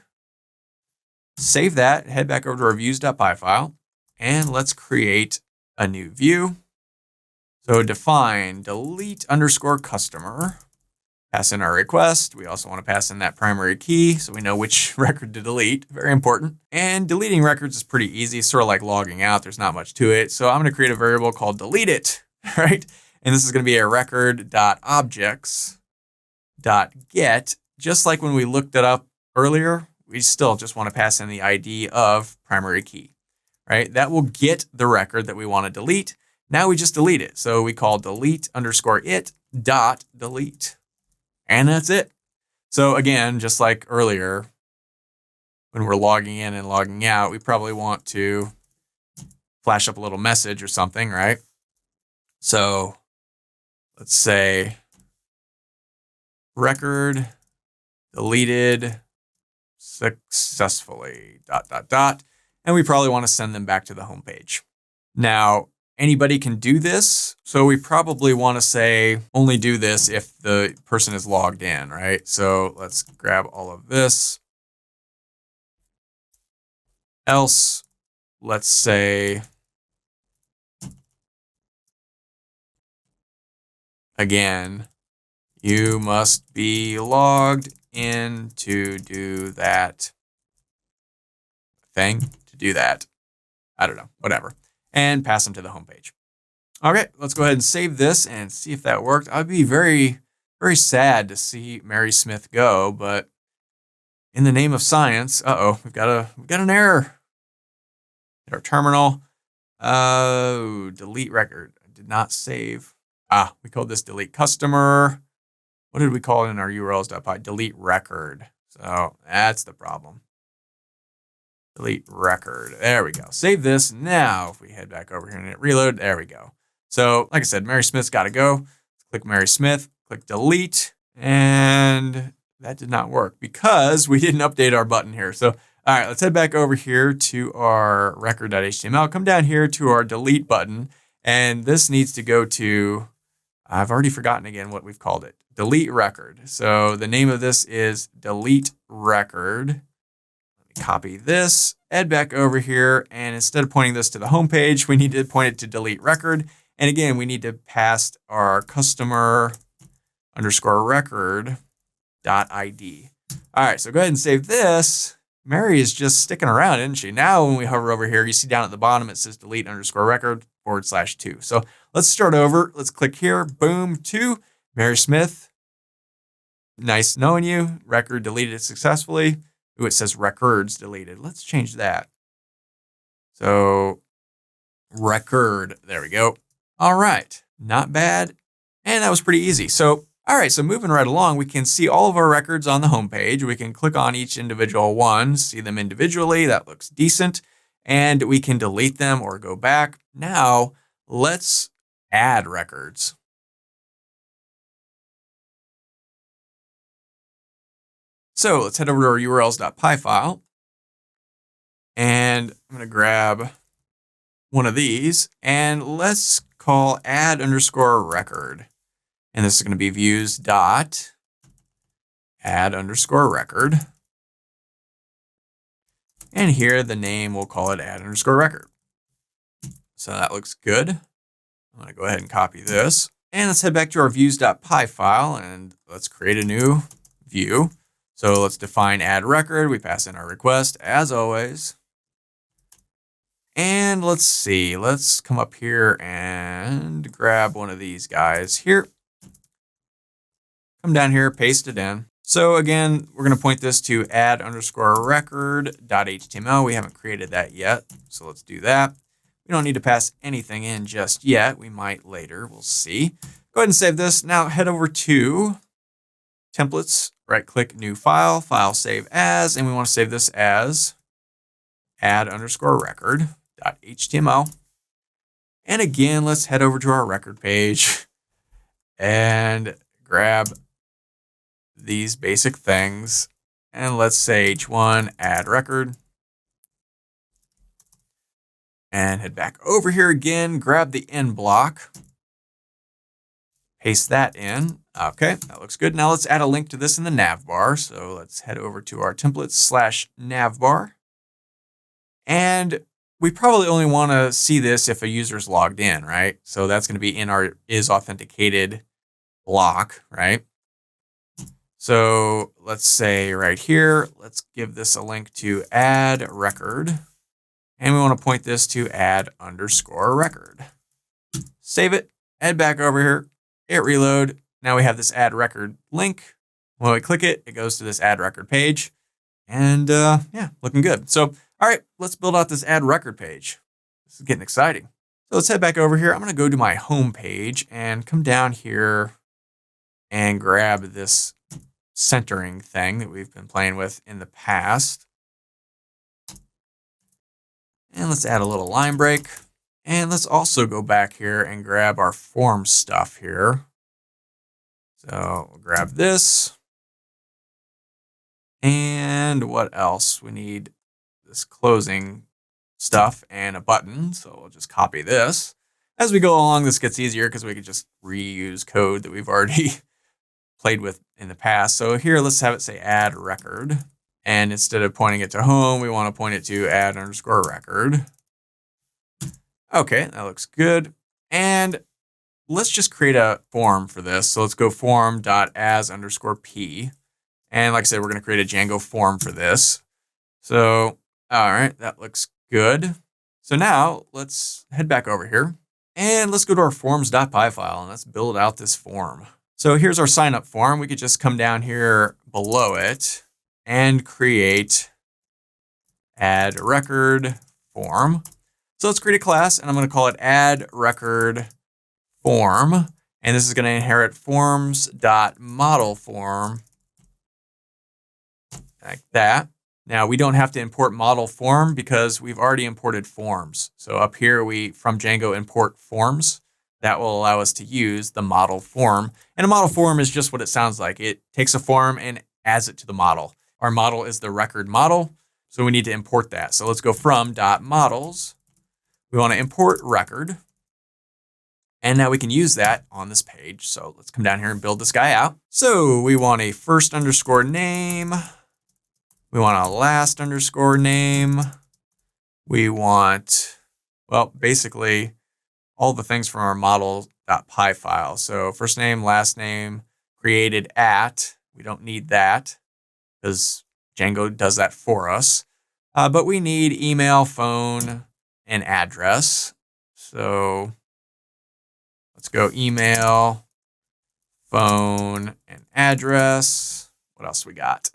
Save that, head back over to our views.py file, and let's create a new view. So define delete_customer. Pass in our request. We also want to pass in that primary key so we know which record to delete. Very important. And deleting records is pretty easy. It's sort of like logging out. There's not much to it. So I'm going to create a variable called delete it, right? And this is going to be a record.objects.get. Just like when we looked it up earlier, we still just want to pass in the ID of primary key, right? That will get the record that we want to delete. Now we just delete it. So we call delete_it.delete. And that's it. So again, just like earlier, when we're logging in and logging out, we probably want to flash up a little message or something, right? So let's say record deleted successfully, ... And we probably want to send them back to the home page. Now, anybody can do this. So we probably want to say only do this if the person is logged in, right? So let's grab all of this. Else, let's say, again, you must be logged in to do that thing, to do that. I don't know, whatever. And pass them to the home page. Okay, let's go ahead and save this and see if that worked. I'd be very, very sad to see Mary Smith go, but in the name of science, we've got an error. Hit our terminal. Delete record. I did not save. We called this delete customer. What did we call it in our urls.py? Delete record. So that's the problem. delete record. There we go. Save this. Now, if we head back over here and hit reload, there we go. So like I said, Mary Smith's got to go. Click Mary Smith, click delete, and that did not work because we didn't update our button here. So, all right, let's head back over here to our record.html. Come down here to our delete button, and this needs to go to, I've already forgotten again what we've called it, delete record. So the name of this is delete record. Let me copy this, head back over here, and instead of pointing this to the home page, we need to point it to delete record. And again, we need to pass our customer underscore record dot ID. All right, so go ahead and save this. Mary is just sticking around, isn't she? Now, when we hover over here, you see down at the bottom, it says delete underscore record /2. So let's start over. Let's click here. Boom, 2. Mary Smith. Nice knowing you. Record deleted successfully. Ooh, it says records deleted. Let's change that. So record. There we go. All right. Not bad. And that was pretty easy. So, all right. So moving right along, we can see all of our records on the home page. We can click on each individual one, see them individually. That looks decent. And we can delete them or go back. Now, let's add records. So let's head over to our urls.py file. And I'm going to grab one of these. And let's call add underscore record. And this is going to be views dot add underscore record. And here the name, we'll call it add underscore record. So that looks good. I'm going to go ahead and copy this. And let's head back to our views.py file and let's create a new view. So let's define add record. We pass in our request as always. And let's see, let's come up here and grab one of these guys here. Come down here, paste it in. So again, we're going to point this to add underscore record.html. We haven't created that yet. So let's do that. We don't need to pass anything in just yet. We might later. We'll see. Go ahead and save this. Now head over to templates, right click new file, file save as, and we want to save this as add underscore record.html. And again, let's head over to our record page and grab these basic things. And let's say h1 add record. And head back over here again, grab the end block, paste that in. Okay, that looks good. Now let's add a link to this in the nav bar. So let's head over to our templates /nav bar. And we probably only want to see this if a user's logged in, right? So that's going to be in our is authenticated block, right? So let's say right here, let's give this a link to add record. And we want to point this to add underscore record. Save it, head back over here, hit reload. Now we have this add record link. When we click it, it goes to this add record page. And yeah, looking good. So, all right, let's build out this add record page. This is getting exciting. So let's head back over here. I'm going to go to my home page and come down here and grab this centering thing that we've been playing with in the past. And let's add a little line break. And let's also go back here and grab our form stuff here. So we'll grab this. And what else? We need this closing stuff and a button. So we'll just copy this. As we go along, this gets easier because we can just reuse code that we've already played with in the past. So here, let's have it say add record. And instead of pointing it to home, we want to point it to add underscore record. Okay, that looks good. And let's just create a form for this. So let's go form.as underscore p. And like I said, we're going to create a Django form for this. So, all right, that looks good. So now let's head back over here and let's go to our forms.py file and let's build out this form. So here's our sign up form. We could just come down here below it and create add record form. So let's create a class and I'm going to call it add record form. And this is going to inherit forms.model form like that. Now we don't have to import model form because we've already imported forms. So up here, we from Django import forms. That will allow us to use the model form. And a model form is just what it sounds like. It takes a form and adds it to the model. Our model is the record model, so we need to import that. So let's go from .models. We want to import record. And now we can use that on this page. So let's come down here and build this guy out. So we want a first underscore name. We want a last underscore name. We want, well, basically all the things from our model.py file. So first name, last name, created at. We don't need that because Django does that for us. But we need email, phone, and address. So let's go email, phone, and address. What else we got?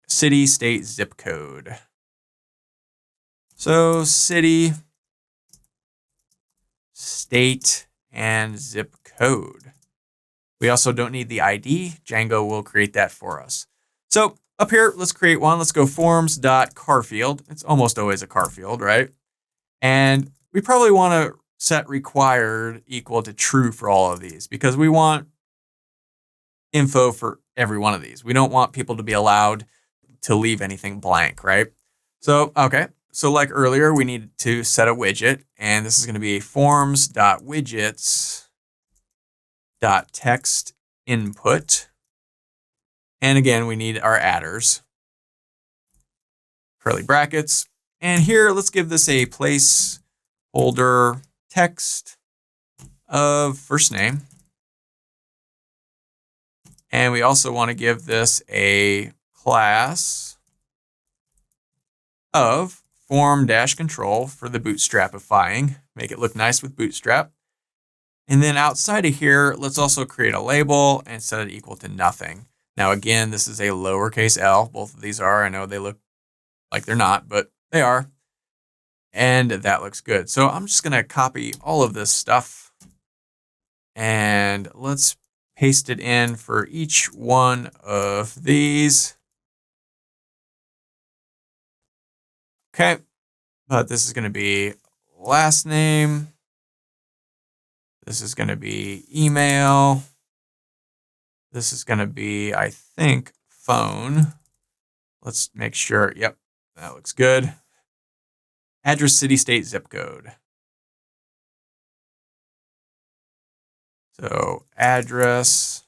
City, state, zip code. So city, state, and zip code. We also don't need the ID. Django will create that for us. So up here, let's create one. Let's go forms.carfield. It's almost always a car field, right? And we probably want to set required equal to true for all of these because we want info for every one of these. We don't want people to be allowed to leave anything blank, right? So, okay. So like earlier, we need to set a widget, and this is going to be a forms.widgets.text input. And again, we need our adders, curly brackets. And here, let's give this a placeholder text of first name. And we also want to give this a class of form-control for the bootstrapifying. Make it look nice with Bootstrap. And then outside of here, let's also create a label and set it equal to nothing. Now, again, this is a lowercase l. Both of these are. I know they look like they're not, but they are. And that looks good. So I'm just going to copy all of this stuff. And let's paste it in for each one of these. Okay, but this is going to be last name. This is going to be email. This is going to be, I think, phone. Let's make sure. Yep, that looks good. Address, city, state, zip code. So address,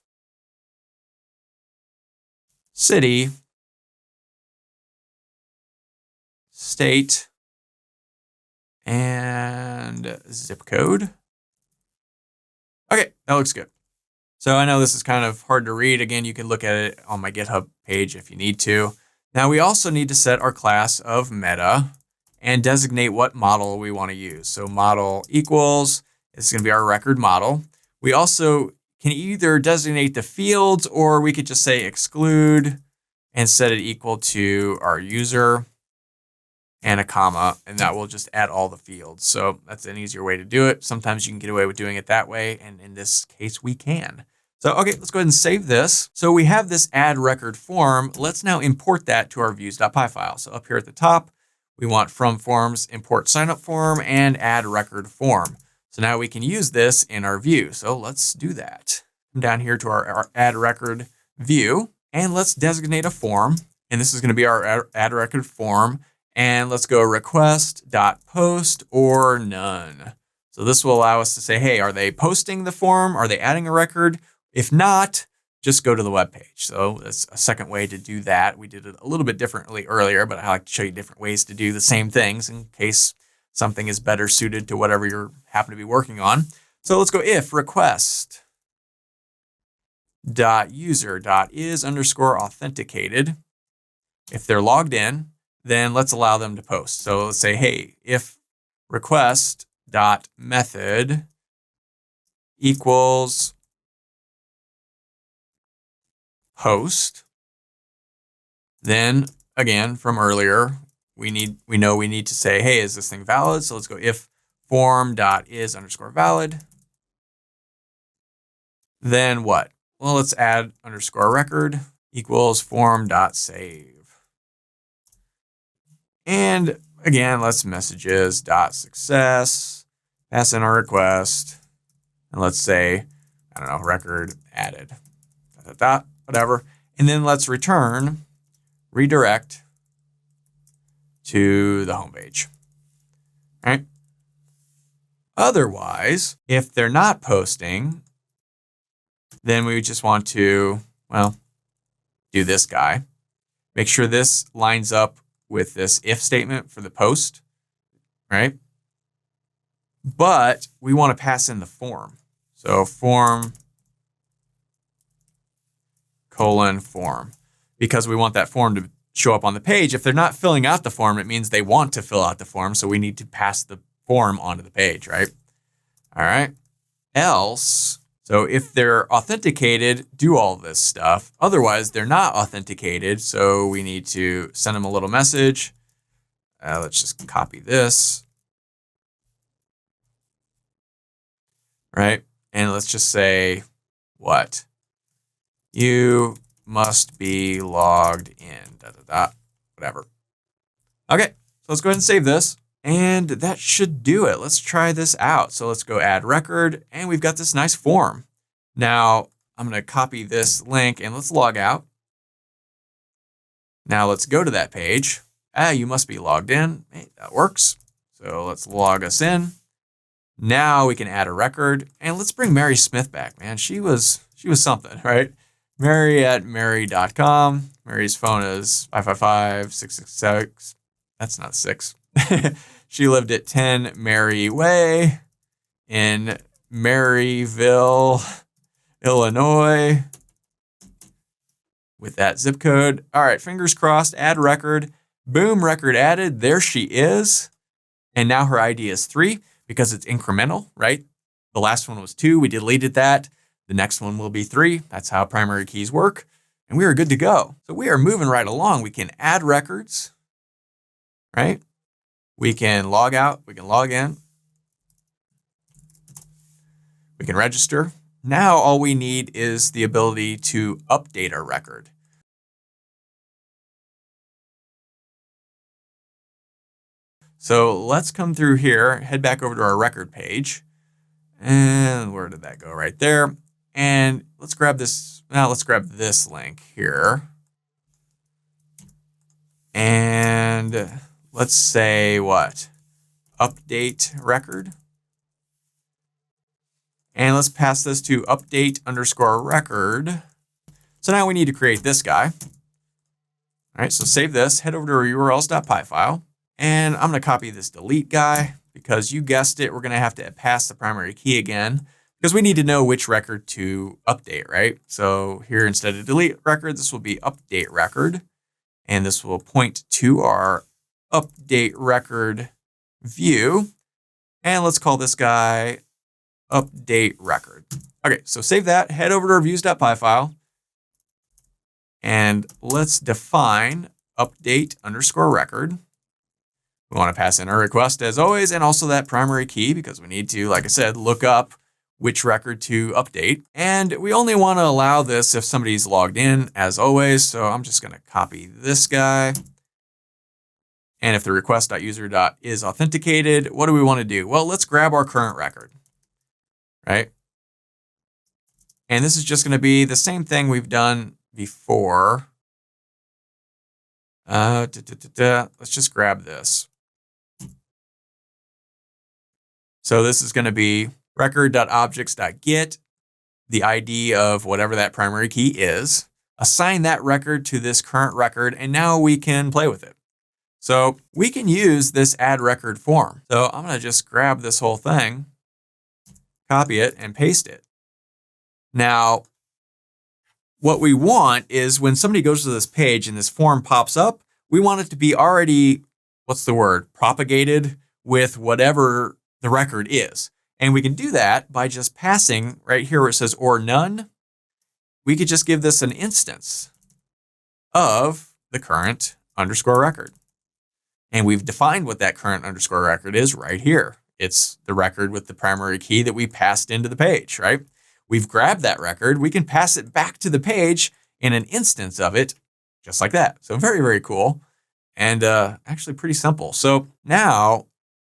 city, state, and zip code. Okay, that looks good. So I know this is kind of hard to read. Again, you can look at it on my GitHub page if you need to. Now we also need to set our class of meta and designate what model we want to use. So model equals, this is going to be our record model. We also can either designate the fields or we could just say exclude and set it equal to our user and a comma, and that will just add all the fields. So that's an easier way to do it. Sometimes you can get away with doing it that way, and in this case, we can. So, okay, let's go ahead and save this. So we have this add record form. Let's now import that to our views.py file. So up here at the top, we want from forms, import signup form, and add record form. So now we can use this in our view. So let's do that. Come down here to our add record view, and let's designate a form. And this is going to be our add record form. And let's go request.post or none. So this will allow us to say, hey, are they posting the form? Are they adding a record? If not, just go to the web page. So that's a second way to do that. We did it a little bit differently earlier, but I like to show you different ways to do the same things in case something is better suited to whatever you happen to be working on. So let's go if request.user.is_authenticated. If they're logged in, then let's allow them to post. So let's say, hey, if request.method equals post, then again, from earlier, we know we need to say, hey, is this thing valid? So let's go if form.is_valid. Then what? Well, let's add underscore record. equals form.save. And again, let's messages.success, pass in our request, and let's say, I don't know, record added, whatever. And then let's return redirect to the home page. All right. Otherwise, if they're not posting, then we just want to, well, do this guy. Make sure this lines up with this if statement for the post, right? But we want to pass in the form. So form : form, because we want that form to show up on the page. If they're not filling out the form, it means they want to fill out the form. So we need to pass the form onto the page, right? All right. Else, so if they're authenticated, do all this stuff. Otherwise, they're not authenticated. So we need to send them a little message. Let's just copy this. Right. And let's just say what? You must be logged in, whatever. Okay, so let's go ahead and save this. And that should do it. Let's try this out. So let's go add record, and we've got this nice form. Now I'm going to copy this link and let's log out. Now let's go to that page. You must be logged in. Hey, that works. So let's log us in. Now we can add a record, and let's bring Mary Smith back, man. She was something, right? Mary@mary.com. Mary's phone is 555-666. That's not 6. She lived at 10 Mary Way in Maryville, Illinois, with that zip code. All right, fingers crossed, add record. Boom, record added. There she is. And now her ID is 3 because it's incremental, right? The last one was 2. We deleted that. The next one will be 3. That's how primary keys work. And we are good to go. So we are moving right along. We can add records, right? We can log out. We can log in. We can register. Now all we need is the ability to update our record. So let's come through here, head back over to our record page. And where did that go? Right there. And let's grab this. Now let's grab this link here. And let's say what? Update record. And let's pass this to update_record. So now we need to create this guy. All right, so save this, head over to our urls.py file. And I'm going to copy this delete guy because you guessed it, we're going to have to pass the primary key again because we need to know which record to update, right? So here, instead of delete record, this will be update record. And this will point to our update record view. And let's call this guy update record. Okay, so save that, head over to our views.py file. And let's define update_record. We want to pass in our request as always, and also that primary key because we need to, like I said, look up which record to update. And we only want to allow this if somebody's logged in as always. So I'm just going to copy this guy. And if the request.user. is authenticated, what do we want to do? Well, let's grab our current record, right? And this is just going to be the same thing we've done before. Let's just grab this. So this is going to be record.objects.get, the ID of whatever that primary key is, assign that record to this current record, and now we can play with it. So we can use this add record form. So I'm going to just grab this whole thing, copy it, and paste it. Now, what we want is when somebody goes to this page and this form pops up, we want it to be already, propagated with whatever the record is. And we can do that by just passing right here where it says or none. We could just give this an instance of the current underscore record. And we've defined what that current underscore record is right here. It's the record with the primary key that we passed into the page, right? We've grabbed that record. We can pass it back to the page in an instance of it, just like that. So very, very cool. And actually pretty simple. So now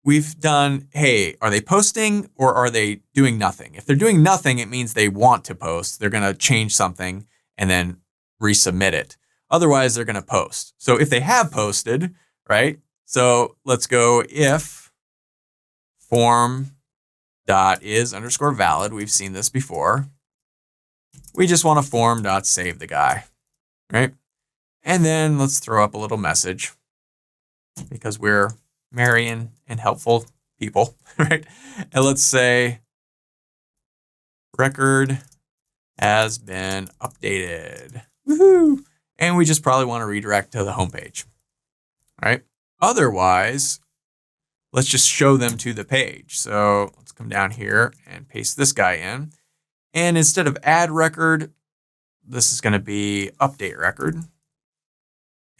we've done, hey, are they posting or are they doing nothing? If they're doing nothing, it means they want to post. They're going to change something and then resubmit it. Otherwise, they're going to post. So if they have posted, right? So let's go if form.is_valid. We've seen this before. We just want a form.save the guy, right? And then let's throw up a little message because we're merry and helpful people, right? And let's say record has been updated. Woohoo! And we just probably want to redirect to the homepage, right? Otherwise, let's just show them to the page. So let's come down here and paste this guy in. And instead of add record, this is going to be update record.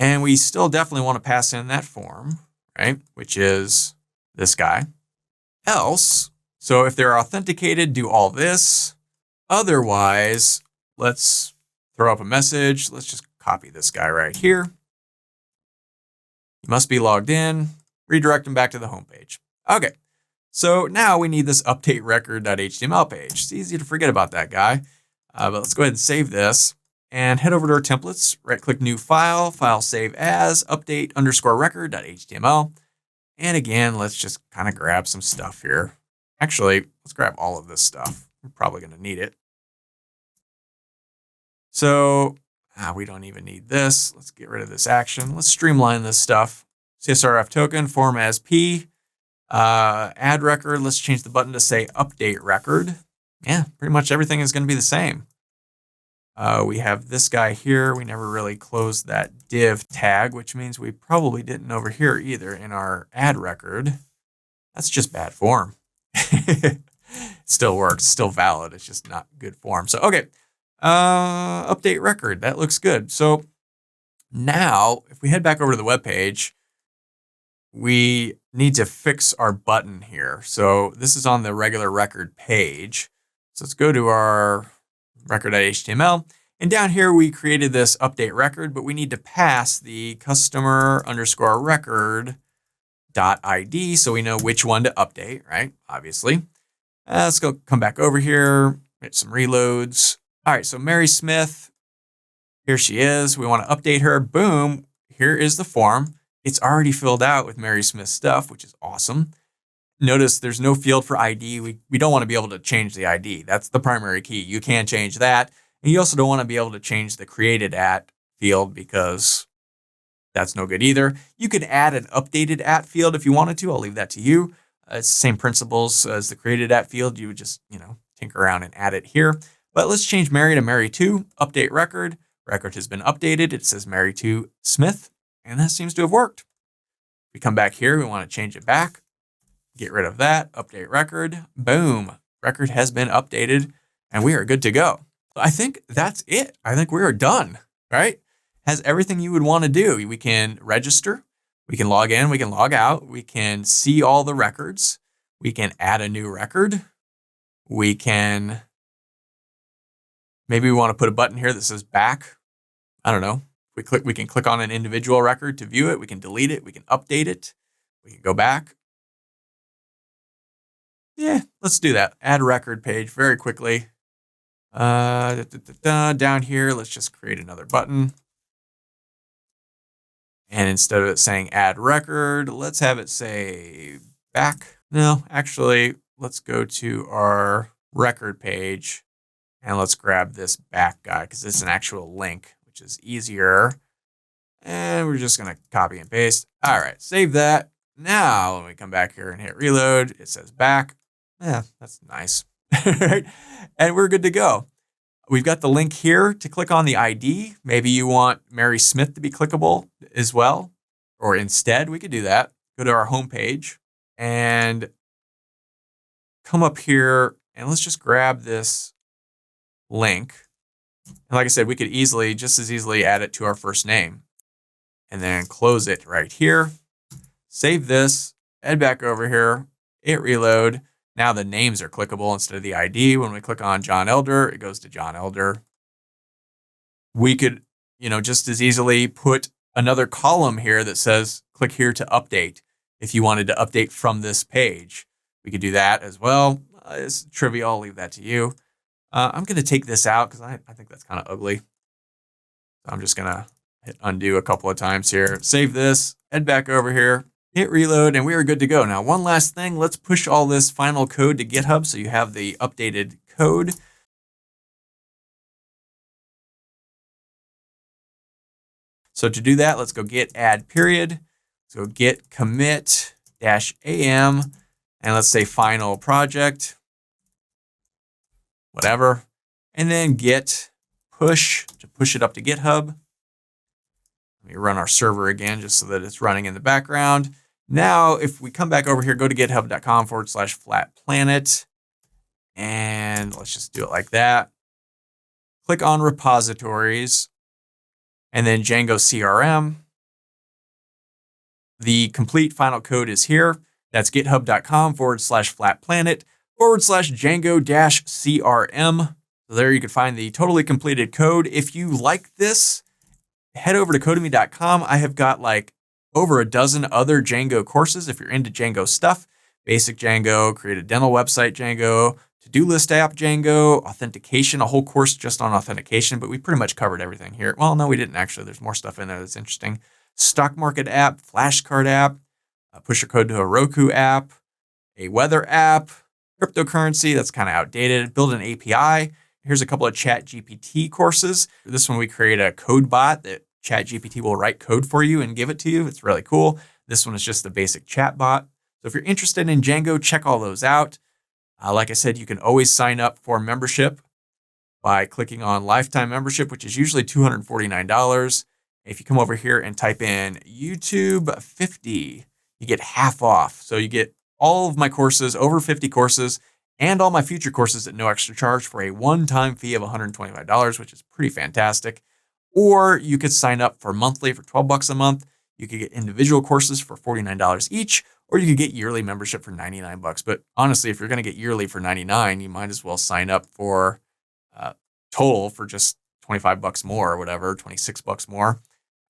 And we still definitely want to pass in that form, right? Which is this guy. Else, so if they're authenticated, do all this. Otherwise, let's throw up a message. Let's just copy this guy right here. You must be logged in. Redirect them back to the homepage. Okay, so now we need this update record.html page. It's easy to forget about that guy, but let's go ahead and save this and head over to our templates. Right-click New File, File Save As, update_record.html. And again, let's just kind of grab some stuff here. Actually, let's grab all of this stuff. We're probably going to need it. So we don't even need this. Let's get rid of this action. Let's streamline this stuff. CSRF token, form as P, add record. Let's change the button to say update record. Yeah, pretty much everything is going to be the same. We have this guy here. We never really closed that div tag, which means we probably didn't over here either in our add record. That's just bad form. It still works, still valid. It's just not good form. So, okay, update record. That looks good. So now if we head back over to the web page, we need to fix our button here. So this is on the regular record page. So let's go to our record.html. And down here, we created this update record, but we need to pass the customer_record.id so we know which one to update, right? Obviously. Let's go come back over here, hit some reloads. All right, so Mary Smith, here she is. We want to update her. Boom, here is the form. It's already filled out with Mary Smith stuff, which is awesome. Notice there's no field for ID. We don't want to be able to change the ID. That's the primary key. You can change that. And you also don't want to be able to change the created at field because that's no good either. You could add an updated at field if you wanted to. I'll leave that to you. It's the same principles as the created at field. You would just, tinker around and add it here. But let's change Mary to Mary 2, update record. Record has been updated. It says Mary 2 Smith, and that seems to have worked. We come back here. We want to change it back. Get rid of that, update record, boom. Record has been updated and we are good to go. I think that's it. I think we are done, right? Has everything you would want to do. We can register, we can log in, we can log out, we can see all the records, we can add a new record, we can, maybe we want to put a button here that says back. I don't know. We can click on an individual record to view it, we can delete it, we can update it, we can go back. Yeah, let's do that. Add record page very quickly. Down here, let's just create another button. And instead of it saying add record, let's have it say back. No, actually, let's go to our record page and let's grab this back guy because it's an actual link, which is easier. And we're just going to copy and paste. All right, save that. Now, when we come back here and hit reload, it says back. Yeah, that's nice. Right? And we're good to go. We've got the link here to click on the ID. Maybe you want Mary Smith to be clickable as well. Or instead, we could do that. Go to our home page and come up here and let's just grab this link. And like I said, we could just as easily add it to our first name and then close it right here. Save this, head back over here, hit reload. Now the names are clickable instead of the ID. When we click on John Elder, it goes to John Elder. we could, just as easily put another column here that says, click here to update. If you wanted to update from this page, we could do that as well. It's trivial. I'll leave that to you. I'm going to take this out because I think that's kind of ugly. So I'm just going to hit undo a couple of times here. Save this, head back over here, hit reload, and we are good to go. Now, one last thing. Let's push all this final code to GitHub so you have the updated code. So to do that, let's go git add period. Let's go git commit -am, and let's say final project, whatever. And then git push to push it up to GitHub. Let me run our server again just so that it's running in the background. Now, if we come back over here, go to github.com/flatplanet, and let's just do it like that. Click on repositories, and then Django CRM. The complete final code is here. That's github.com/flatplanet/Django-CRM. So there you can find the totally completed code. If you like this, head over to codemy.com. I have got like over a dozen other Django courses. If you're into Django stuff, basic Django, create a dental website Django, to-do list app Django, authentication, a whole course just on authentication, but we pretty much covered everything here. Well, no, we didn't actually. There's more stuff in there that's interesting. Stock market app, flashcard app, push your code to a Roku app, a weather app, cryptocurrency, that's kind of outdated, build an API. Here's a couple of ChatGPT courses. This one, we create a code bot that ChatGPT will write code for you and give it to you. It's really cool. This one is just the basic chat bot. So if you're interested in Django, check all those out. Like I said, you can always sign up for membership by clicking on lifetime membership, which is usually $249. If you come over here and type in YouTube 50, you get half off. So you get all of my courses, over 50 courses, and all my future courses at no extra charge for a one-time fee of $125, which is pretty fantastic. Or you could sign up for monthly for $12 a month. You could get individual courses for $49 each, or you could get yearly membership for $99. But honestly, if you're going to get yearly for $99, you might as well sign up for total for just $25 more or whatever, $26 more.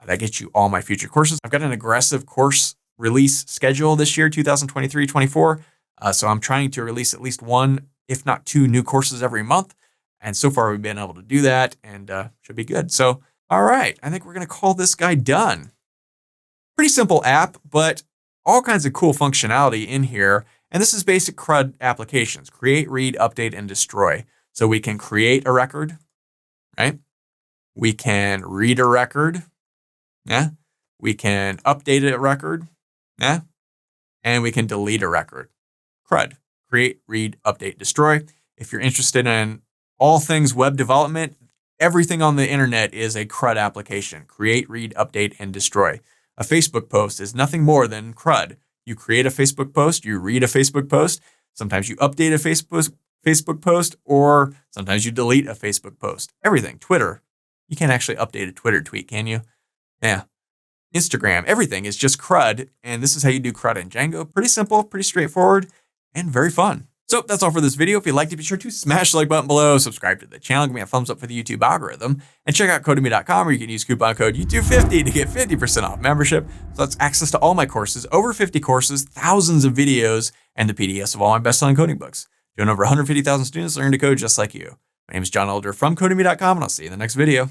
That gets you all my future courses. I've got an aggressive course release schedule this year, 2023-24. So I'm trying to release at least one, if not two, new courses every month. And so far, we've been able to do that, and should be good. So, all right, I think we're going to call this guy done. Pretty simple app, but all kinds of cool functionality in here. And this is basic CRUD applications: create, read, update, and destroy. So we can create a record, right? We can read a record, yeah. We can update a record, yeah. And we can delete a record. CRUD, create, read, update, destroy. If you're interested in all things web development, everything on the internet is a CRUD application: create, read, update, and destroy. A Facebook post is nothing more than CRUD. You create a Facebook post, you read a Facebook post, sometimes you update a Facebook post, or sometimes you delete a Facebook post. Everything. Twitter. You can't actually update a Twitter tweet, can you? Yeah. Instagram. Everything is just CRUD, and this is how you do CRUD in Django. Pretty simple, pretty straightforward, and very fun. So that's all for this video. If you liked it, be sure to smash the like button below, subscribe to the channel, give me a thumbs up for the YouTube algorithm, and check out codemy.com, where you can use coupon code YouTube50 to get 50% off membership. So that's access to all my courses, over 50 courses, thousands of videos, and the PDFs of all my best-selling coding books. Join over 150,000 students learning to code just like you. My name is John Elder from codemy.com, and I'll see you in the next video.